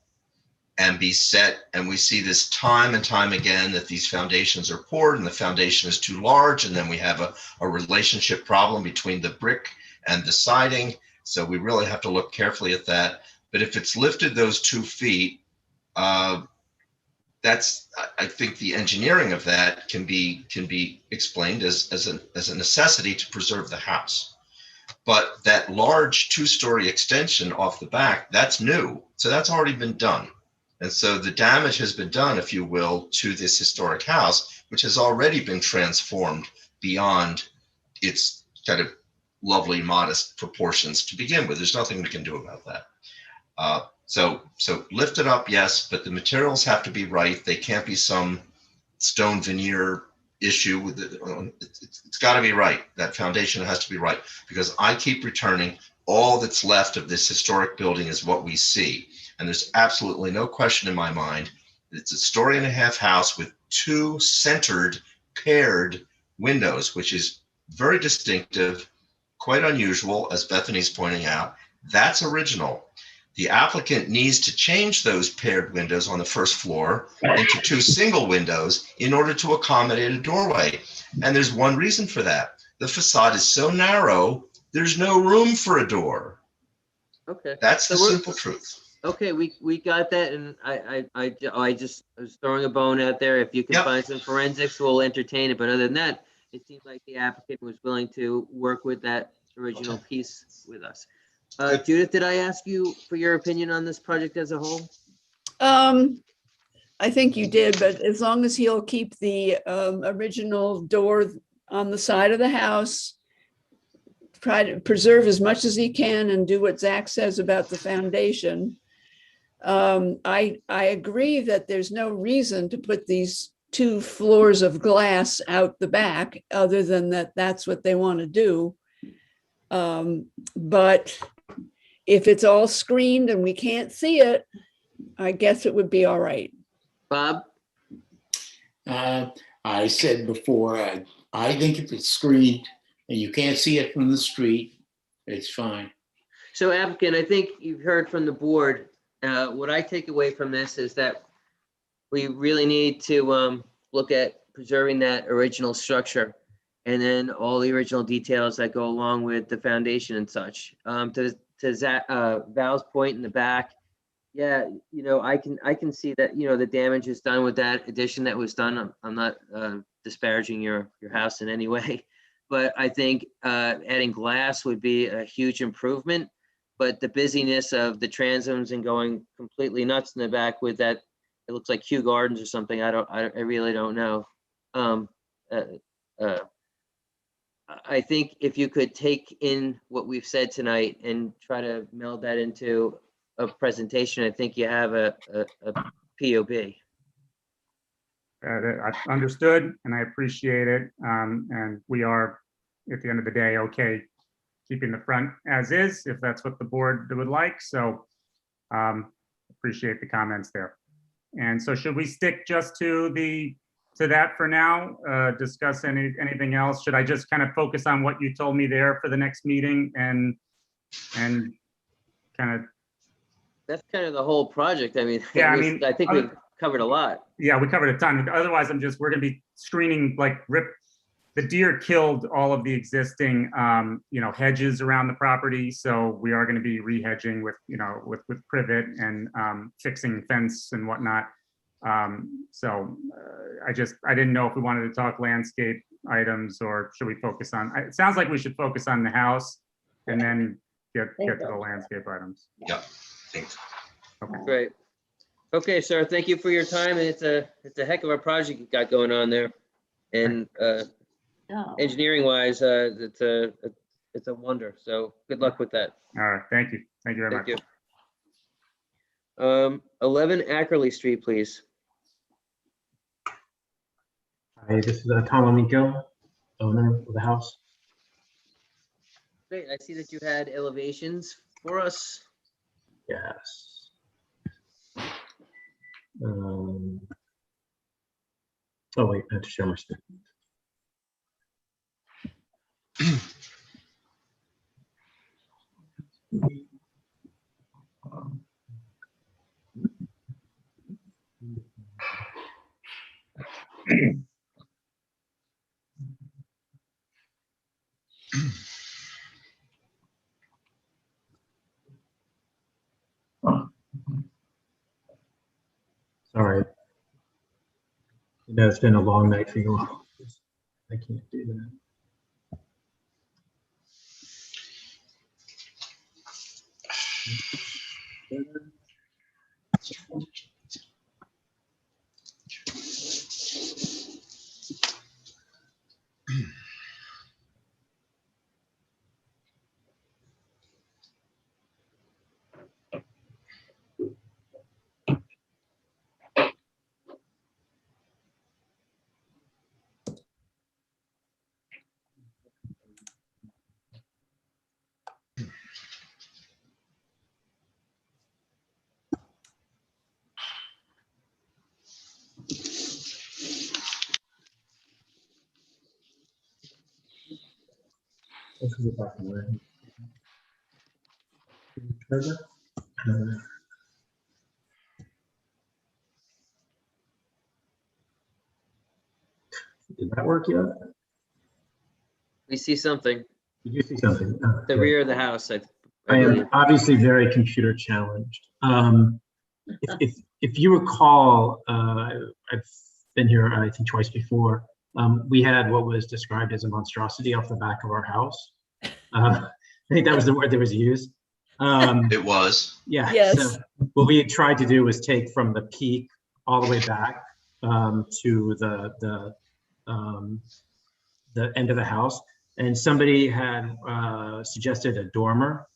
and be set. And we see this time and time again, that these foundations are poured and the foundation is too large. And then we have a relationship problem between the brick and the siding. So we really have to look carefully at that. But if it's lifted those 2 feet, I think the engineering of that can be explained as a necessity to preserve the house. But that large 2-story extension off the back, that's new. So that's already been done. And so the damage has been done, if you will, to this historic house, which has already been transformed beyond its kind of lovely, modest proportions to begin with. There's nothing we can do about that. So lift it up, yes, but the materials have to be right. They can't be some stone veneer issue with it. It's got to be right. That foundation has to be right, because I keep returning, all that's left of this historic building is what we see. And there's absolutely no question in my mind that it's a 1.5-story house with 2 centered paired windows, which is very distinctive, quite unusual, as Bethany's pointing out. That's original. The applicant needs to change those paired windows on the first floor into 2 single windows in order to accommodate a doorway. And there's one reason for that. The facade is so narrow, there's no room for a door. Okay. That's the simple truth. Okay, we got that, and I was throwing a bone out there. If you can find some forensics, we'll entertain it. But other than that, it seemed like the applicant was willing to work with that original piece with us. Judith, did I ask you for your opinion on this project as a whole? I think you did, but as long as he'll keep the original door on the side of the house, try to preserve as much as he can and do what Zach says about the foundation. I agree that there's no reason to put these 2 floors of glass out the back, other than that's what they want to do. But if it's all screened and we can't see it, I guess it would be all right. Bob? I said before, I think if it's screened and you can't see it from the street, it's fine. So applicant, I think you've heard from the board. What I take away from this is that we really need to look at preserving that original structure, and then all the original details that go along with the foundation and such. To Val's point in the back, yeah, I can see that, the damage is done with that addition that was done. I'm not disparaging your house in any way, but I think adding glass would be a huge improvement. But the busyness of the transoms and going completely nuts in the back with that, it looks like Kew Gardens or something. I really don't know. I think if you could take in what we've said tonight and try to meld that into a presentation, I think you have a POB. I understood, and I appreciate it. And we are, at the end of the day, okay keeping the front as is, if that's what the board would like. So appreciate the comments there. And so should we stick just to that for now? Discuss anything else? Should I just kind of focus on what you told me there for the next meeting and kind of that's kind of the whole project. I mean, Yeah, at I least mean, I think we covered a lot. Yeah, we covered a ton. Otherwise, we're going to be screening, like, the deer killed all of the existing, hedges around the property. So we are going to be re-hedging with privet and fixing fence and whatnot. I didn't know if we wanted to talk landscape items or should we focus on, it sounds like we should focus on the house and then get to the landscape items. Yeah, thanks. Okay. Great. Okay, sir, thank you for your time. And it's a heck of a project you got going on there. And engineering wise, it's a wonder. So good luck with that. All right, thank you. Thank you very much. Thank you. 11 Ackerley Street, please. Hi, this is Tom Amico, owner of the house. Great, I see that you had elevations for us. Yes. Oh wait, I have to share my screen. Sorry. You know, it's been a long night for you all. I can't do that. Let's go back to where. Did that work yet? We see something. Did you see something? Oh, The good. rear of the house. I I believe. am obviously very computer challenged. If you recall, I've been here, I think, twice before. We had what was described as a monstrosity off the back of our house. I think that was the word that was used. It was. Yeah. Yes. So what we had tried to do was take from the peak all the way back to the end of the house, and somebody had suggested a dormer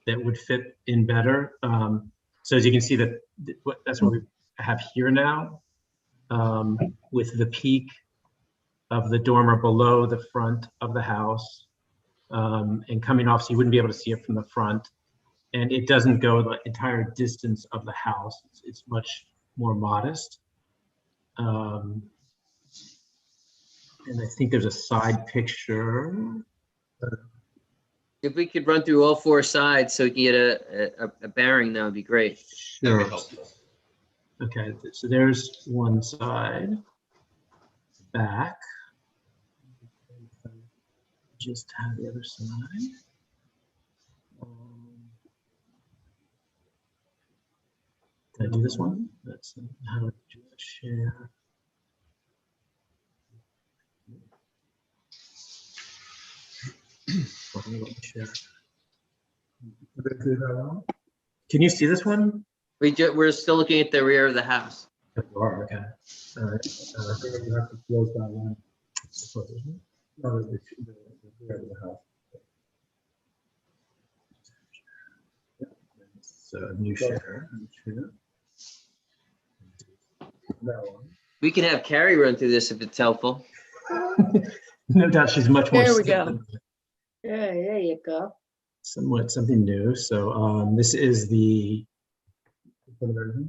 that would fit in better. So as you can see, that's what we have here now, with the peak of the dormer below the front of the house, and coming off, so you wouldn't be able to see it from the front. And it doesn't go the entire distance of the house. It's much more modest. And I think there's a side picture. If we could run through all four sides so we can get a bearing, that would be great. Sure. Okay, so there's one side, back. Just have the other side. Did I do this one? That's how to do a share. Share. Can you see this one? We're still looking at the rear of the house. You are, okay. All right. I think you have to close that one. No, the rear of the house. It's a new share. That one. We can have Carrie run through this if it's helpful. No doubt she's much more. There we skilled go. than Yeah, there you go. something new. So this is the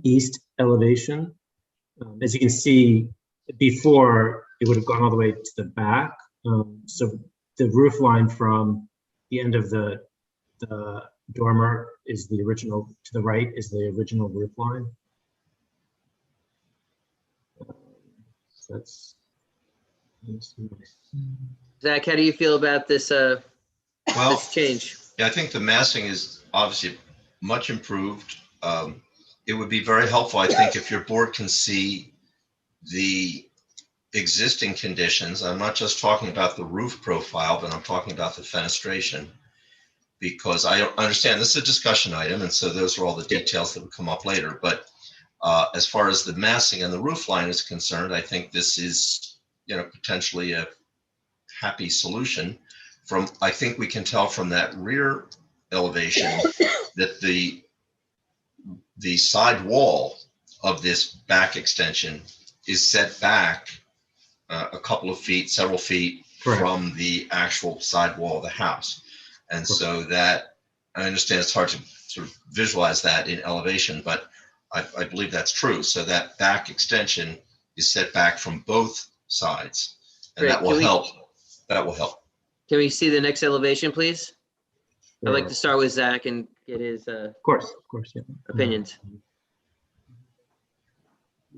east elevation. As you can see, before it would have gone all the way to the back. So the roof line from the end of the dormer is the original, to the right is the original roof line. So that's. Zach, how do you feel about this, Well, this change? yeah, I think the massing is obviously much improved. It would be very helpful, I think, if your board can see the existing conditions. I'm not just talking about the roof profile, but I'm talking about the fenestration, because I understand this is a discussion item, and so those are all the details that will come up later. But as far as the massing and the roof line is concerned, I think this is, potentially a happy solution. I think we can tell from that rear elevation that the side wall of this back extension is set back a couple of feet, several feet from the actual side wall of the house. And so that, I understand it's hard to sort of visualize that in elevation, but I believe that's true. So that back extension is set back from both sides, and that will help. That will help. Can we see the next elevation, please? I'd like to start with Zach and get his Of course, yeah. opinions.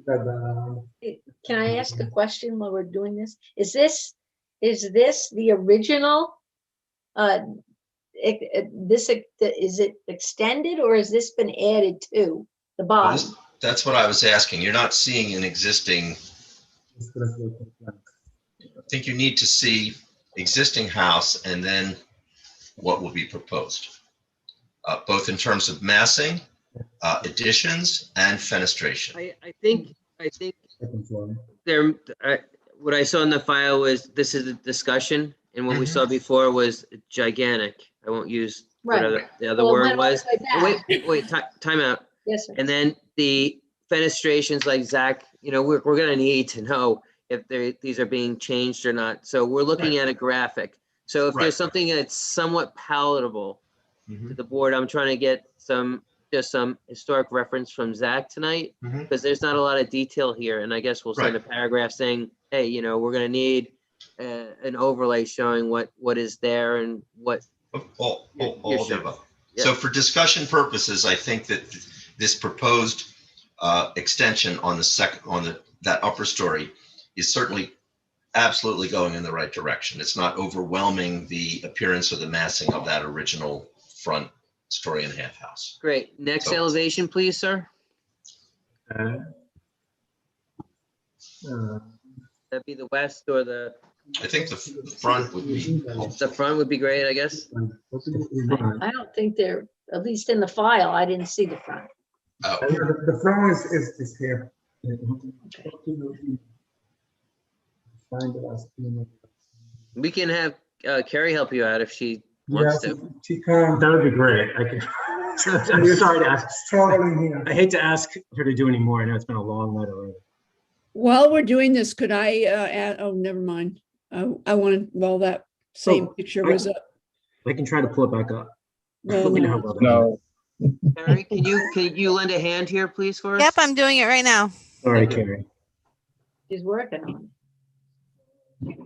Can I ask a question while we're doing this? Is this the original? Is it extended, or has this been added to the bottom? That's what I was asking. You're not seeing an existing. I think you need to see existing house and then what will be proposed, both in terms of massing, additions, and fenestration. I think there. What I saw in the file was this is a discussion, and what we saw before was gigantic. I won't use what the other word was. Wait, time out. Yes, sir. And then the fenestrations, like Zach, we're going to need to know if these are being changed or not. So we're looking at a graphic. So if there's something that's somewhat palatable to the board, I'm trying to get some historic reference from Zach tonight, because there's not a lot of detail here. And I guess we'll send a paragraph saying, hey, we're going to need an overlay showing what is there and what. All of the above. So for discussion purposes, I think that this proposed extension on that upper story is certainly absolutely going in the right direction. It's not overwhelming the appearance or the massing of that original front story and a half house. Great. Next elevation, please, sir. That'd be the west or the. I think the front would be. The front would be great, I guess. I don't think they're, at least in the file, I didn't see the front. Oh. The front is here. We can have Carrie help you out if she wants to. She can't. That would be great. I'm sorry to ask. Struggling here. I hate to ask her to do any more. I know it's been a long night already. While we're doing this, could I add, oh, never mind. I wanted, while that same picture was up. I can try to pull it back up. Well, Let me know how well that is. Carrie, can you lend a hand here, please, for us? Yep, I'm doing it right now. Sorry, Carrie. She's working on it.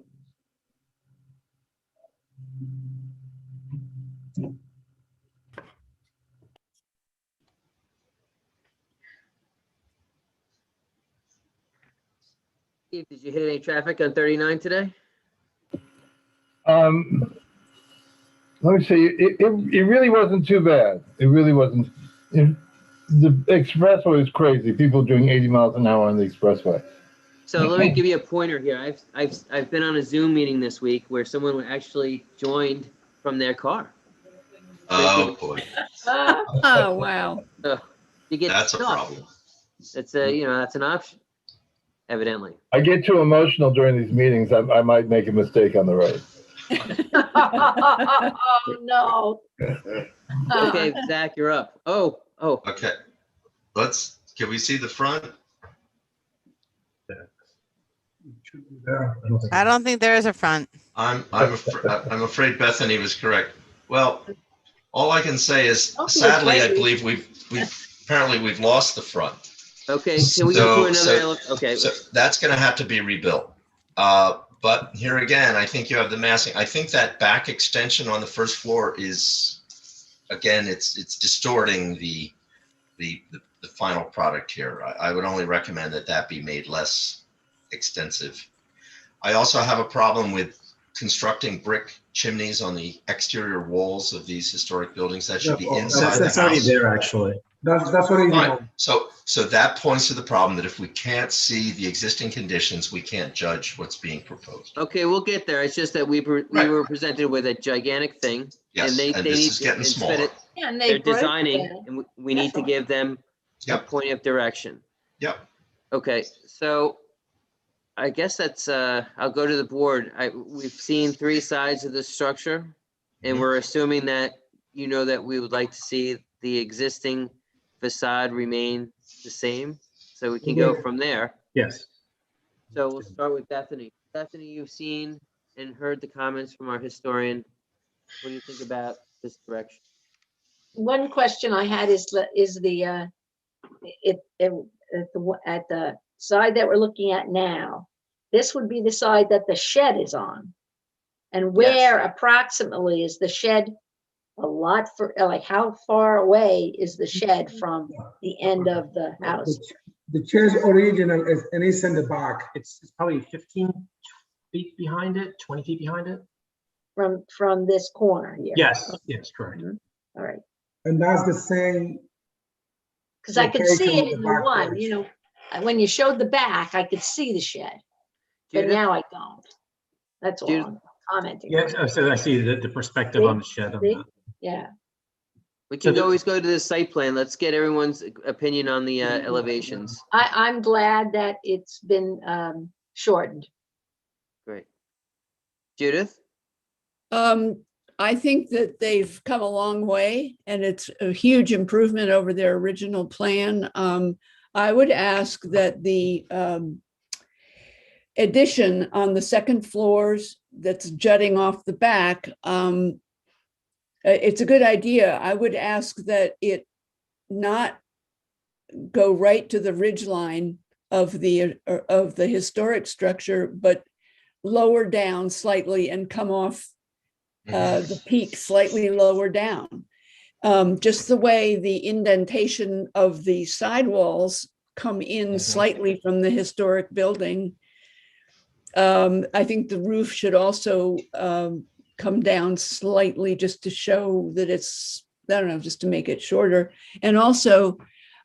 Steve, did you hit any traffic on 39 today? Let me see, it really wasn't too bad. It really wasn't. The expressway is crazy. People doing 80 miles an hour on the expressway. So let me give you a pointer here. I've been on a Zoom meeting this week where someone actually joined from their car. Oh boy. Oh, wow. You get That's a stuck. problem. It's that's an option, evidently. I get too emotional during these meetings. I might make a mistake on the road. Oh, no. Okay, Zach, you're up. Oh. Okay. Can we see the front? I don't think there is a front. I'm afraid Bethany was correct. Well, all I can say is, sadly, I believe we've lost the front. Okay, can we go to another? Okay. So that's going to have to be rebuilt. But here again, I think you have the massing. I think that back extension on the first floor is again, it's distorting the final product here. I would only recommend that that be made less extensive. I also have a problem with constructing brick chimneys on the exterior walls of these historic buildings. That should be inside the house. That's already there, actually. That's what Fine. So that points to the problem that if we can't see the existing conditions, we can't judge what's being proposed. Okay, we'll get there. It's just that we were presented with a gigantic thing. Yes, And they and need this is to, getting instead smaller. of, Yeah, and they're they broke designing, that. and we need to give them a Yep. point of direction. Yep. Okay, so I guess that's, I'll go to the board. We've seen 3 sides of the structure, and we're assuming that, you know, that we would like to see the existing facade remain the same, so we can go from there. Yes. So we'll start with Bethany. Bethany, you've seen and heard the comments from our historian. What do you think about this direction? One question I had is at the side that we're looking at now, this would be the side that the shed is on. And where approximately is the shed? A lot for, like, how far away is the shed from the end of the house? The chair's original is, and it's in the back. It's probably 15 feet behind it, 20 feet behind it. From this corner here? Yes, yes, correct. All right. And that's the same. Because I could see location it with in the the back one, porch. you know, when you showed the back, I could see the shed. But Judith? now I don't. That's all Judith? I'm commenting. Yes, on. so I see the perspective on the shed. On See? that. Yeah. We can So the- always go to the site plan. Let's get everyone's opinion on the elevations. I'm glad that it's been shortened. Great. Judith? I think that they've come a long way and it's a huge improvement over their original plan. I would ask that the addition on the second floors that's jutting off the back, it's a good idea. I would ask that it not go right to the ridge line of the historic structure, but lower down slightly and come off the peak slightly lower down. Just the way the indentation of the sidewalls come in slightly from the historic building. I think the roof should also come down slightly just to show that it's, I don't know, just to make it shorter. And also,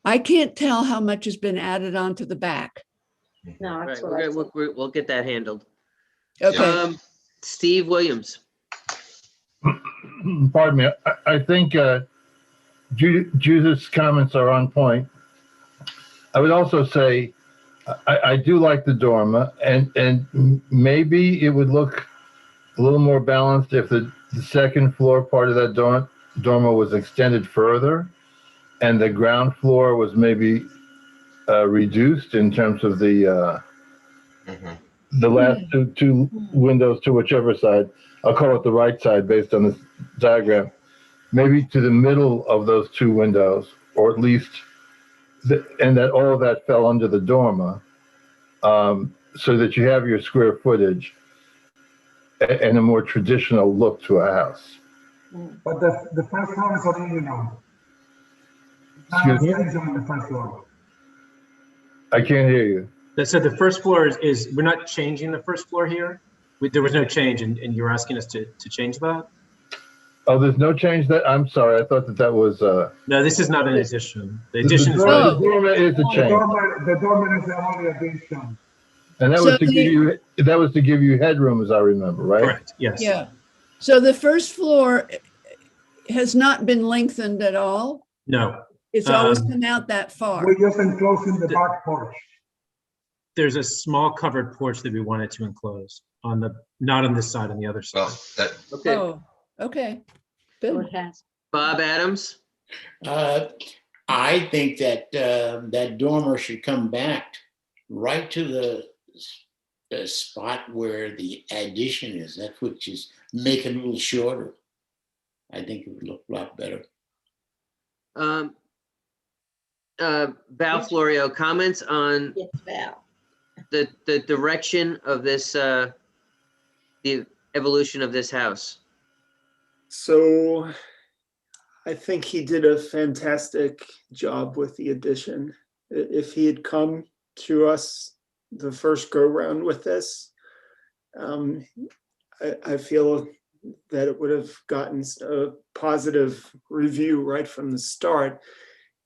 I can't tell how much has been added onto the back. No, that's Right, what I said. we'll get that handled. Okay. Steve Williams. Pardon me. I think Judith's comments are on point. I would also say I do like the dormer, and maybe it would look a little more balanced if the second floor part of that dormer was extended further, and the ground floor was maybe reduced in terms of the last two windows to whichever side. I'll call it the right side based on this diagram. Maybe to the middle of those 2 windows, or at least, and that all of that fell under the dormer, so that you have your square footage and a more traditional look to a house. But the first floor is original. Excuse me? On the first floor. I can't hear you. So the first floor is we're not changing the first floor here. There was no change, and you're asking us to change that? Oh, there's no change that, I'm sorry, I thought that was No, this is not an addition. The addition is the not. dormer is a The change. dormer is the only addition. And that So was to give you headroom, as I remember, right? Correct, yes. Yeah. So the first floor has not been lengthened at all. No. It's always come out that far. We're just enclosing the back porch. There's a small covered porch that we wanted to enclose on the, not on this side, on the other side. Well, that, Okay. Oh, okay. So Good. it has. Bob Adams. I think that that dormer should come back right to the spot where the addition is. That would just make it a little shorter. I think it would look a lot better. Val Florio, comments on It's Val. the direction of this, the evolution of this house. So I think he did a fantastic job with the addition. If he had come to us the first go round with this, I feel that it would have gotten a positive review right from the start.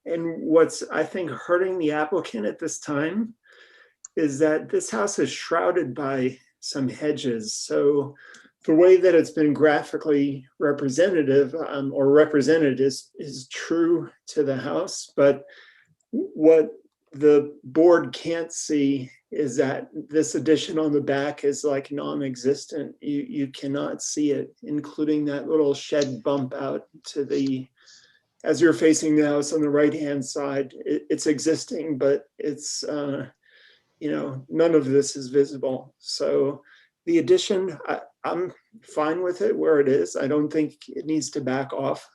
And what's, I think, hurting the applicant at this time is that this house is shrouded by some hedges. So the way that it's been graphically represented is true to the house. But what the board can't see is that this addition on the back is like non-existent. You cannot see it, including that little shed bump out to the, as you're facing the house on the right-hand side, it's existing, but it's, you know, none of this is visible. So the addition, I'm fine with it where it is. I don't think it needs to back off.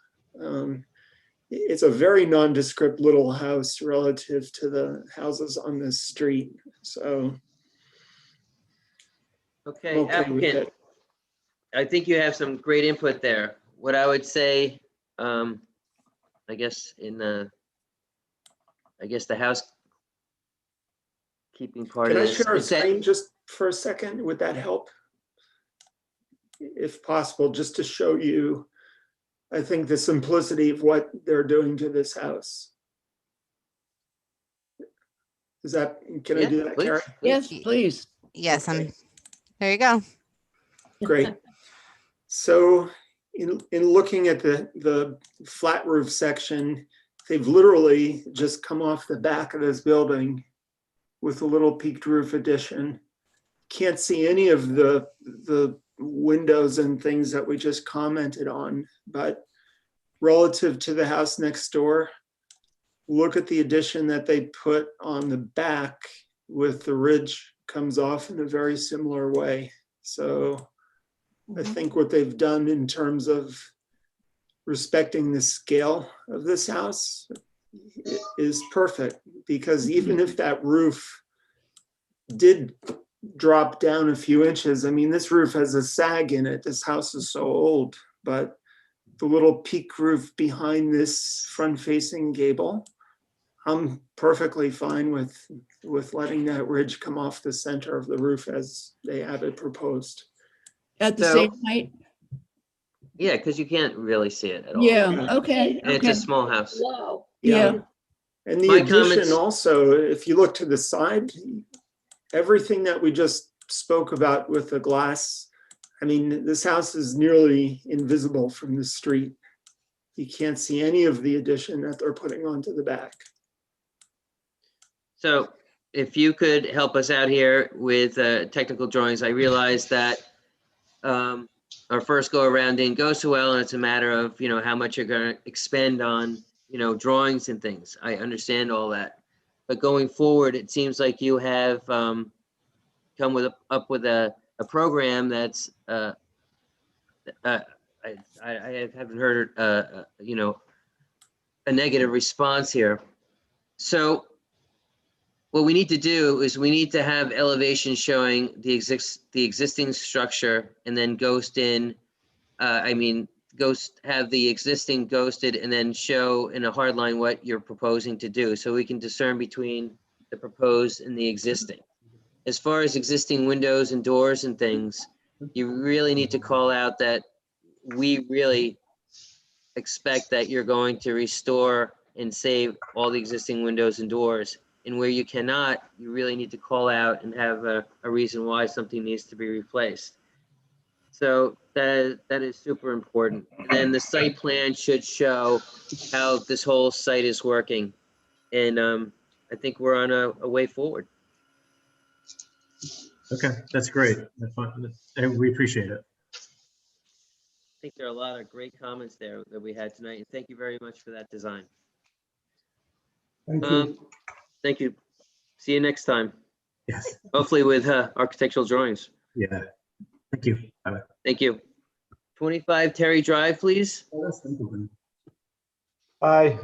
It's a very nondescript little house relative to the houses on this street. So. Okay, I'm okay with applicant, it. I think you have some great input there. What I would say, I guess the housekeeping part Can of I this share a is that, screen just for a second? Would that help? If possible, just to show you, I think, the simplicity of what they're doing to this house. Is that, can I do that, please. Carrie? Yes, please. Yes, Okay. there you go. Great. So in looking at the flat roof section, they've literally just come off the back of this building with a little peaked roof addition. Can't see any of the windows and things that we just commented on, but relative to the house next door, look at the addition that they put on the back with the ridge comes off in a very similar way. So I think what they've done in terms of respecting the scale of this house is perfect, because even if that roof did drop down a few inches, I mean, this roof has a sag in it. This house is so old, but the little peak roof behind this front-facing gable, I'm perfectly fine with letting that ridge come off the center of the roof as they have it proposed. At the So- same height? yeah, because you can't really see it at all. Yeah, okay, And it's okay. a small house. Wow. Yeah. And the My addition comments- also, if you look to the side, everything that we just spoke about with the glass, I mean, this house is nearly invisible from the street. You can't see any of the addition that they're putting onto the back. So if you could help us out here with technical drawings, I realize that our first go around didn't go so well, and it's a matter of, you know, how much you're going to expend on, you know, drawings and things. I understand all that. But going forward, it seems like you have come up with a program that's, I haven't heard, you know, a negative response here. So what we need to do is we need to have elevation showing the existing structure, and then have the existing ghosted, and then show in a hard line what you're proposing to do, so we can discern between the proposed and the existing. As far as existing windows and doors and things, you really need to call out that we really expect that you're going to restore and save all the existing windows and doors. And where you cannot, you really need to call out and have a reason why something needs to be replaced. So that is super important. And then the site plan should show how this whole site is working. And I think we're on a way forward. Okay, that's great. That's fine. And we appreciate it. I think there are a lot of great comments there that we had tonight. And thank you very much for that design. Thank you. Thank you. See you next time. Yes. Hopefully with architectural drawings. Yeah. Thank you. Bye-bye. Thank you. 25 Terry Drive, please. Hi,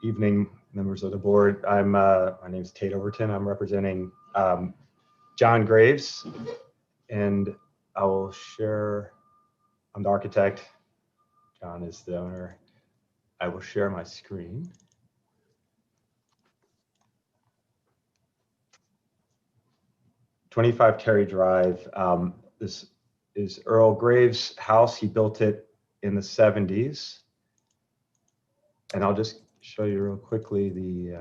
evening members of the board. My name is Tate Overton. I'm representing John Graves, and I will share. I'm the architect. John is the owner. I will share my screen. "25 Terry Drive." This is Earl Graves' house. He built it in the 70s. And I'll just show you real quickly the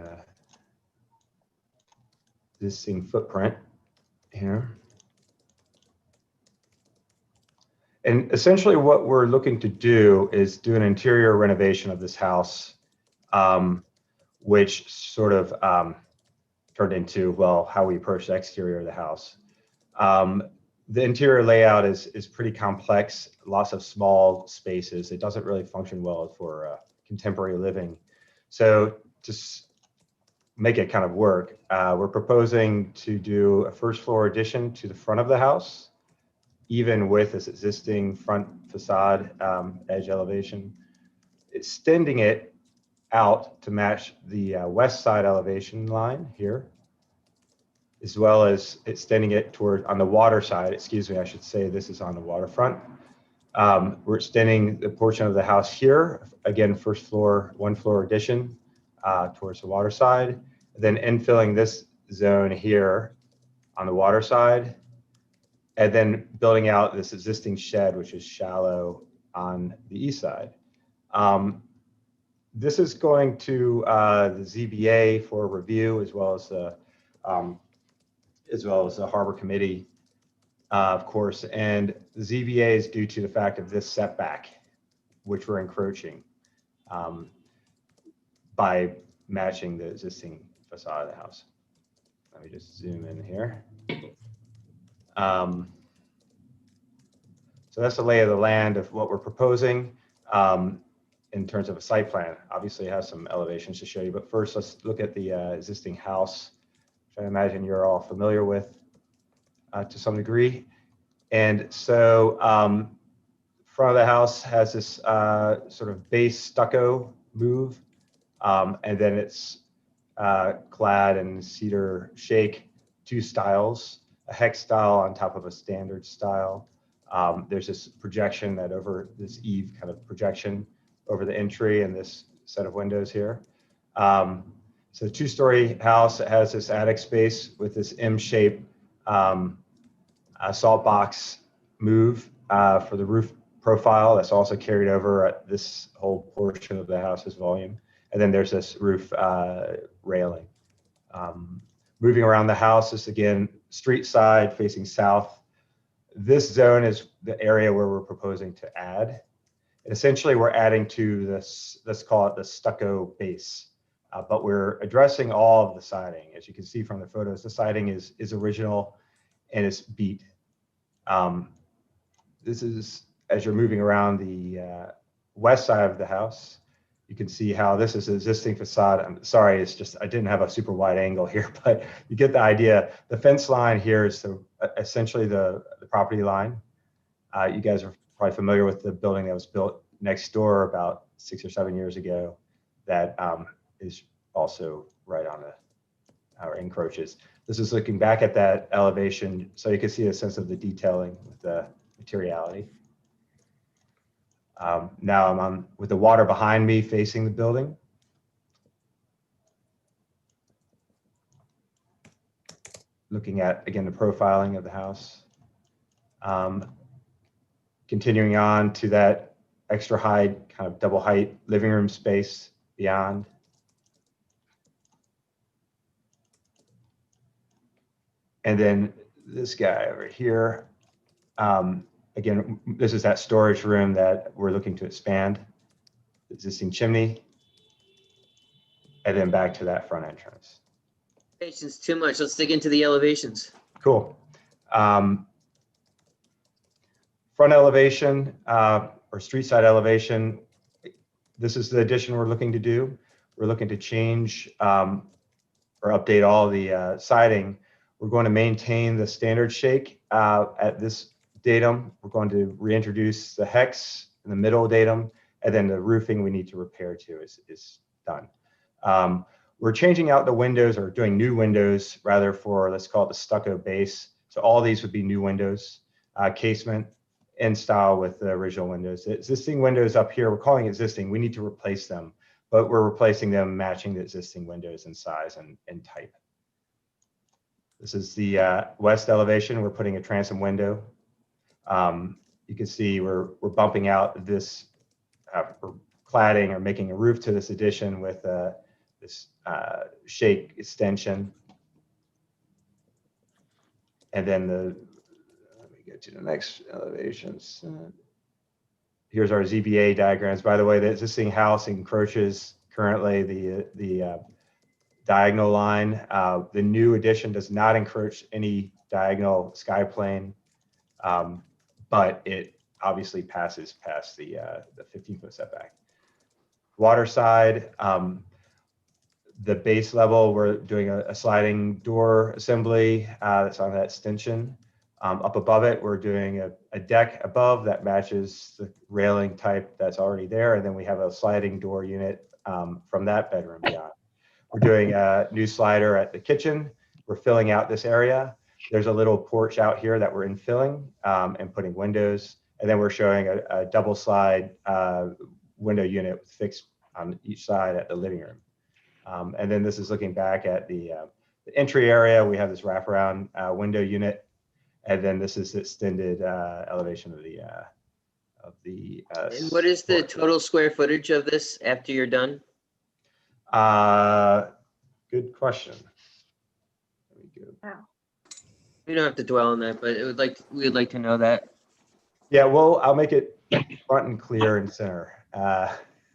existing footprint here. And essentially what we're looking to do is do an interior renovation of this house, which sort of turned into, well, how we approach the exterior of the house. The interior layout is pretty complex, lots of small spaces. It doesn't really function well for contemporary living. So to make it kind of work, we're proposing to do a first floor addition to the front of the house, even with this existing front facade edge elevation, extending it out to match the west side elevation line here, as well as extending it toward on the water side. Excuse me, I should say this is on the waterfront. We're extending the portion of the house here, again, first floor, one floor addition towards the water side, then infilling this zone here on the water side, and then building out this existing shed, which is shallow on the east side. This is going to the ZBA for review, as well as the Harbor Committee, of course. And the ZBA is due to the fact of this setback, which we're encroaching by matching the existing facade of the house. Let me just zoom in here. So that's the lay of the land of what we're proposing in terms of a site plan. Obviously, it has some elevations to show you, but first let's look at the existing house, which I imagine you're all familiar with to some degree. And so front of the house has this sort of base stucco move, and then it's clad in cedar shake, two styles, a hex style on top of a standard style. There's this projection that over this eave kind of projection over the entry and this set of windows here. So two-story house, it has this attic space with this M-shaped salt box move for the roof profile. That's also carried over at this whole portion of the house's volume. And then there's this roof railing. Moving around the house is, again, street side facing south. This zone is the area where we're proposing to add. And essentially, we're adding to this, let's call it the stucco base. But we're addressing all of the siding. As you can see from the photos, the siding is original and it's beat. This is, as you're moving around the west side of the house, you can see how this is an existing facade. I'm sorry, it's just, I didn't have a super wide angle here, but you get the idea. The fence line here is essentially the property line. You guys are probably familiar with the building that was built next door about 6 or 7 years ago that is also right on our encroaches. This is looking back at that elevation, so you can see a sense of the detailing with the materiality. Now I'm on with the water behind me facing the building. Looking at, again, the profiling of the house. Continuing on to that extra high, kind of double height living room space beyond. And then this guy over here. Again, this is that storage room that we're looking to expand, existing chimney, and then back to that front entrance. Elevations too much. Let's dig into the elevations. Cool. Front elevation or street side elevation. This is the addition we're looking to do. We're looking to change or update all the siding. We're going to maintain the standard shake at this datum. We're going to reintroduce the hex in the middle datum, and then the roofing we need to repair to is done. We're changing out the windows or doing new windows rather for, let's call it the stucco base. So all these would be new windows, casement, in style with the original windows. The existing windows up here, we're calling existing, we need to replace them, but we're replacing them matching the existing windows in size and type. This is the west elevation. We're putting a transom window. You can see we're bumping out this, we're cladding or making a roof to this addition with this shake extension. And then let me get to the next elevations. Here's our ZBA diagrams. By the way, the existing house encroaches currently the diagonal line. The new addition does not encroach any diagonal sky plane, but it obviously passes past the 15-foot setback. Water side, the base level, we're doing a sliding door assembly that's on that extension. Up above it, we're doing a deck above that matches the railing type that's already there. And then we have a sliding door unit from that bedroom beyond. We're doing a new slider at the kitchen. We're filling out this area. There's a little porch out here that we're infilling and putting windows. And then we're showing a double slide window unit with fixed on each side at the living room. And then this is looking back at the entry area. We have this wraparound window unit. And then this is the extended elevation of the. And what is the total square footage of this after you're done? Good question. Wow. We don't have to dwell on that, but we would like to know that. Yeah, well, I'll make it front and clear and center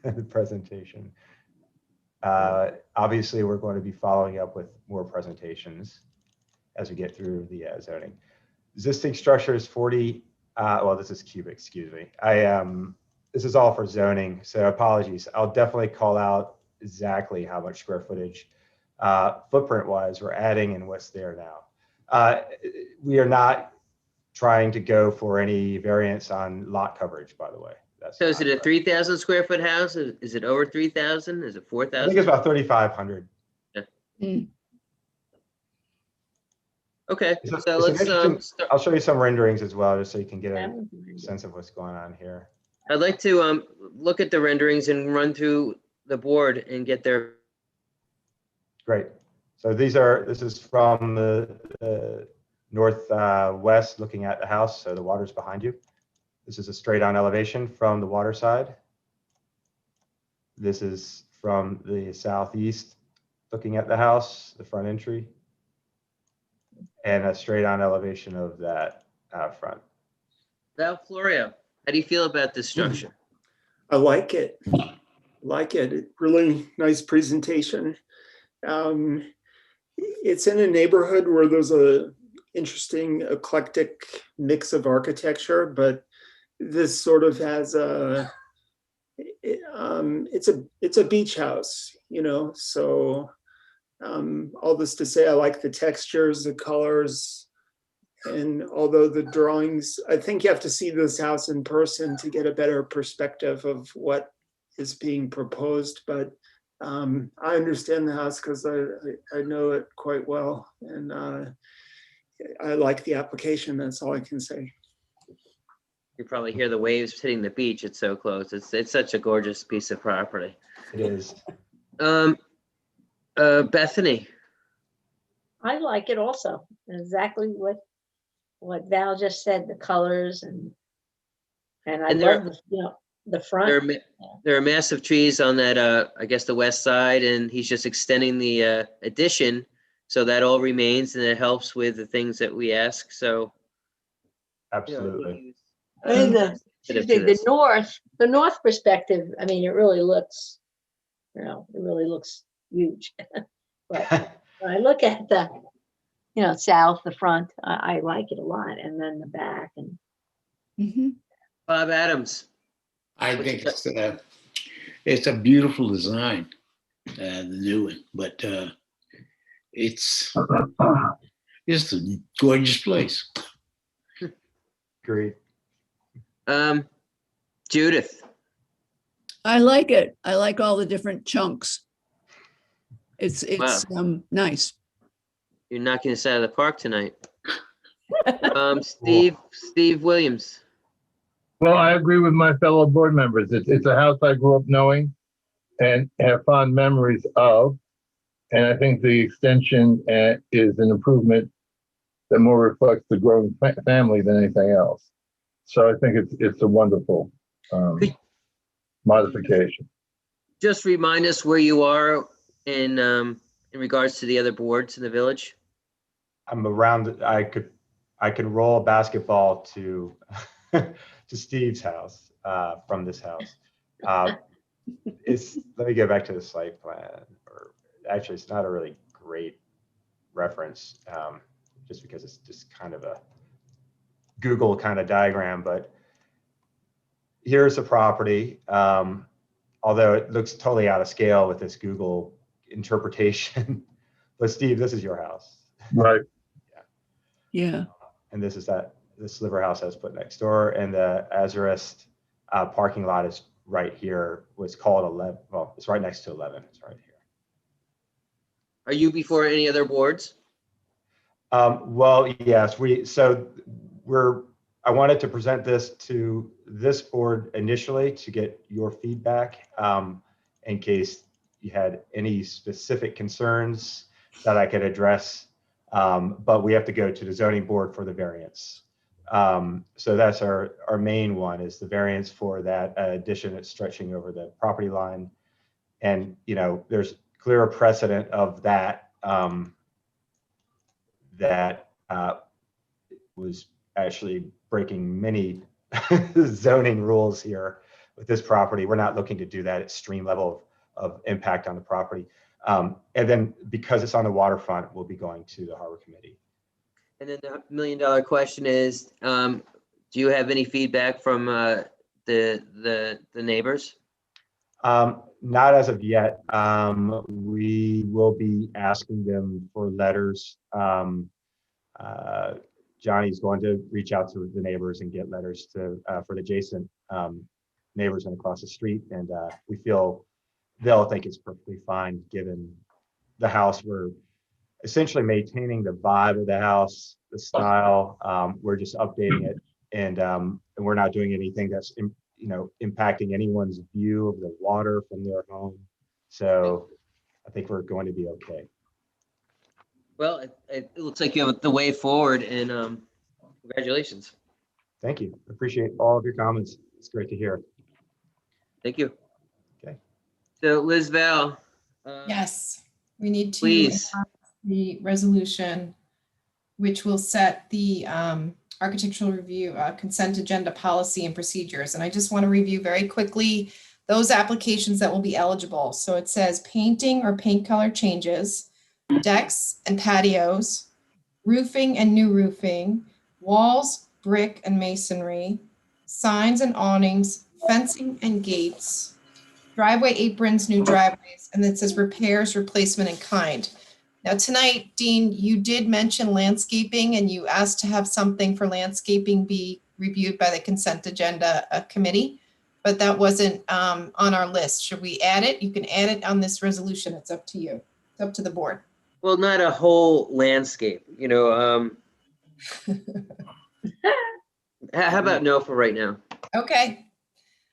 in the presentation. Obviously, we're going to be following up with more presentations as we get through the zoning. Existing structure is 40. Well, this is cubic. Excuse me. This is all for zoning, so apologies. I'll definitely call out exactly how much square footage, footprint-wise, we're adding and what's there now. We are not trying to go for any variance on lot coverage, by the way. So is it a 3,000 square foot house? Is it over 3,000? Is it 4,000? I think it's about 3,500. Yeah. Mm. Okay, It's so let's start. I'll show you some renderings as well, just so you can get a sense of what's going on here. I'd like to look at the renderings and run through the board and get their. Great. So this is from the northwest looking at the house. So the water's behind you. This is a straight on elevation from the water side. This is from the southeast looking at the house, the front entry. And a straight on elevation of that front. Val Florio, how do you feel about this structure? I like it. Really nice presentation. It's in a neighborhood where there's a interesting eclectic mix of architecture, but this sort of has it's a beach house, you know, so all this to say, I like the textures, the colors, and although the drawings, I think you have to see this house in person to get a better perspective of what is being proposed, but I understand the house because I know it quite well, and I like the application. That's all I can say. You probably hear the waves hitting the beach. It's so close. It's such a gorgeous piece of property. It is. Bethany. I like it also. Exactly what Val just said, the colors and I love the front. There are massive trees on that, I guess the west side, and he's just extending the addition. So that all remains and it helps with the things that we ask. So. Absolutely. And the north perspective, I mean, it really looks, huge. But when I look at the, south, the front, I like it a lot. And then the back and. Bob Adams. I think it's a beautiful design, the new one, but it's just a gorgeous place. Great. Judith. I like it. I like all the different chunks. It's Wow. Nice. You're knocking us out of the park tonight. Steve Williams. Well, I agree with my fellow board members. It's a house I grew up knowing and have fond memories of. And I think the extension is an improvement that more reflects the growing family than anything else. So I think it's a wonderful modification. Just remind us where you are in regards to the other boards in the village. I'm around, I can roll a basketball to to Steve's house from this house. Let me go back to the site plan, or actually it's not a really great reference, just because it's just kind of a Google kind of diagram, but here's the property. Although it looks totally out of scale with this Google interpretation. But Steve, this is your house. Right. Yeah. And this is the sliver house I was put next door, and the Azarist parking lot is right here. Was called 11. Well, it's right next to 11. It's right here. Are you before any other boards? Well, yes. I wanted to present this to this board initially to get your feedback in case you had any specific concerns that I could address. But we have to go to the zoning board for the variance. So that's our main one, is the variance for that addition that's stretching over the property line. And, there's clear precedent of that, that was actually breaking many zoning rules here with this property. We're not looking to do that. Extreme level of impact on the property. And then because it's on the waterfront, we'll be going to the Harbor Committee. And then the $1 million question is, do you have any feedback from the neighbors? Not as of yet. We will be asking them for letters. Johnny's going to reach out to the neighbors and get letters for the adjacent neighbors and across the street. And we feel they'll think it's perfectly fine given the house. We're essentially maintaining the vibe of the house, the style. We're just updating it, and we're not doing anything that's impacting anyone's view of the water from their home. So I think we're going to be okay. Well, it looks like you have the way forward, and congratulations. Thank you. Appreciate all of your comments. It's great to hear. Thank you. Okay. So Liz Val. Yes, we need to Please. announce the resolution, which will set the architectural review consent agenda policy and procedures. And I just want to review very quickly those applications that will be eligible. So it says painting or paint color changes, decks and patios, roofing and new roofing, walls, brick and masonry, signs and awnings, fencing and gates, driveway aprons, new driveways, and it says repairs, replacement, and kind. Now tonight, Dean, you did mention landscaping, and you asked to have something for landscaping be reviewed by the consent agenda committee, but that wasn't on our list. Should we add it? You can add it on this resolution. It's up to you. It's up to the board. Well, not a whole landscape, how about no for right now? Okay.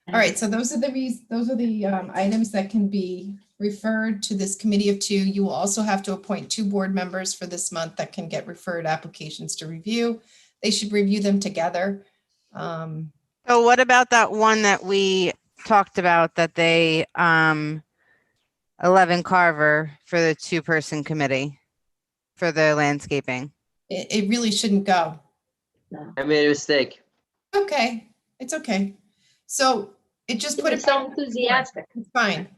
All right. So those are the items that can be referred to this committee of two. You will also have to appoint 2 board members for this month that can get referred applications to review. They should review them together. So what about that one that we talked about that they 11 Carver for the 2-person committee for the landscaping? It really shouldn't go. I made a mistake. Okay, it's okay. So it just put it so enthusiastic. It's fine.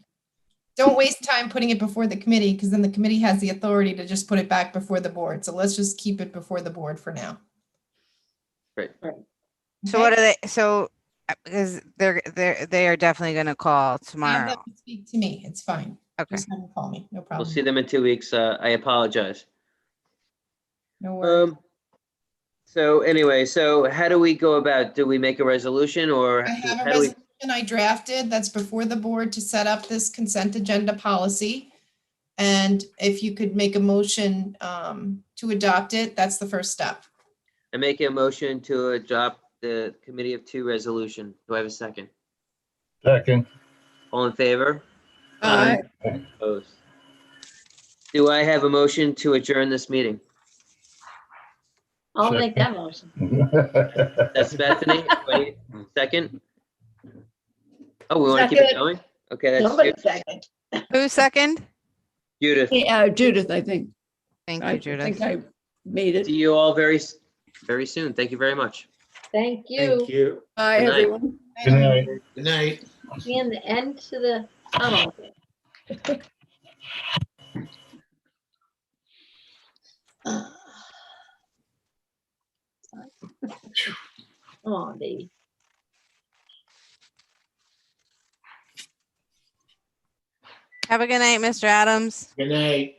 Don't waste time putting it before the committee, because then the committee has the authority to just put it back before the board. So let's just keep it before the board for now. Right. So what are they? So because they are definitely going to call Have tomorrow. them speak to me. It's fine. Okay. Just have them call me. No We'll problem. see them in 2 weeks. I apologize. No worries. So anyway, so how do we go about? Do we make a resolution, or I have a how do we? resolution I drafted that's before the board to set up this consent agenda policy. And if you could make a motion to adopt it, that's the first step. I make a motion to adopt the Committee of Two resolution. Do I have a second? Second. All in favor? Aye. Opposed? Do I have a motion to adjourn this meeting? I'll make that motion. That's Bethany. Wait, second? Oh, we want to keep it Second. going? Okay, that's Somebody Judith. second. Who's second? Judith. Judith, I think. Thank I you, Judith. think I made it. See you all very soon. Thank you very much. Thank you. Thank you. Bye, Good night. everyone. Good night. Good night. Seeing the end to the tunnel. Come on, baby. Have a good night, Mr. Adams. Good night.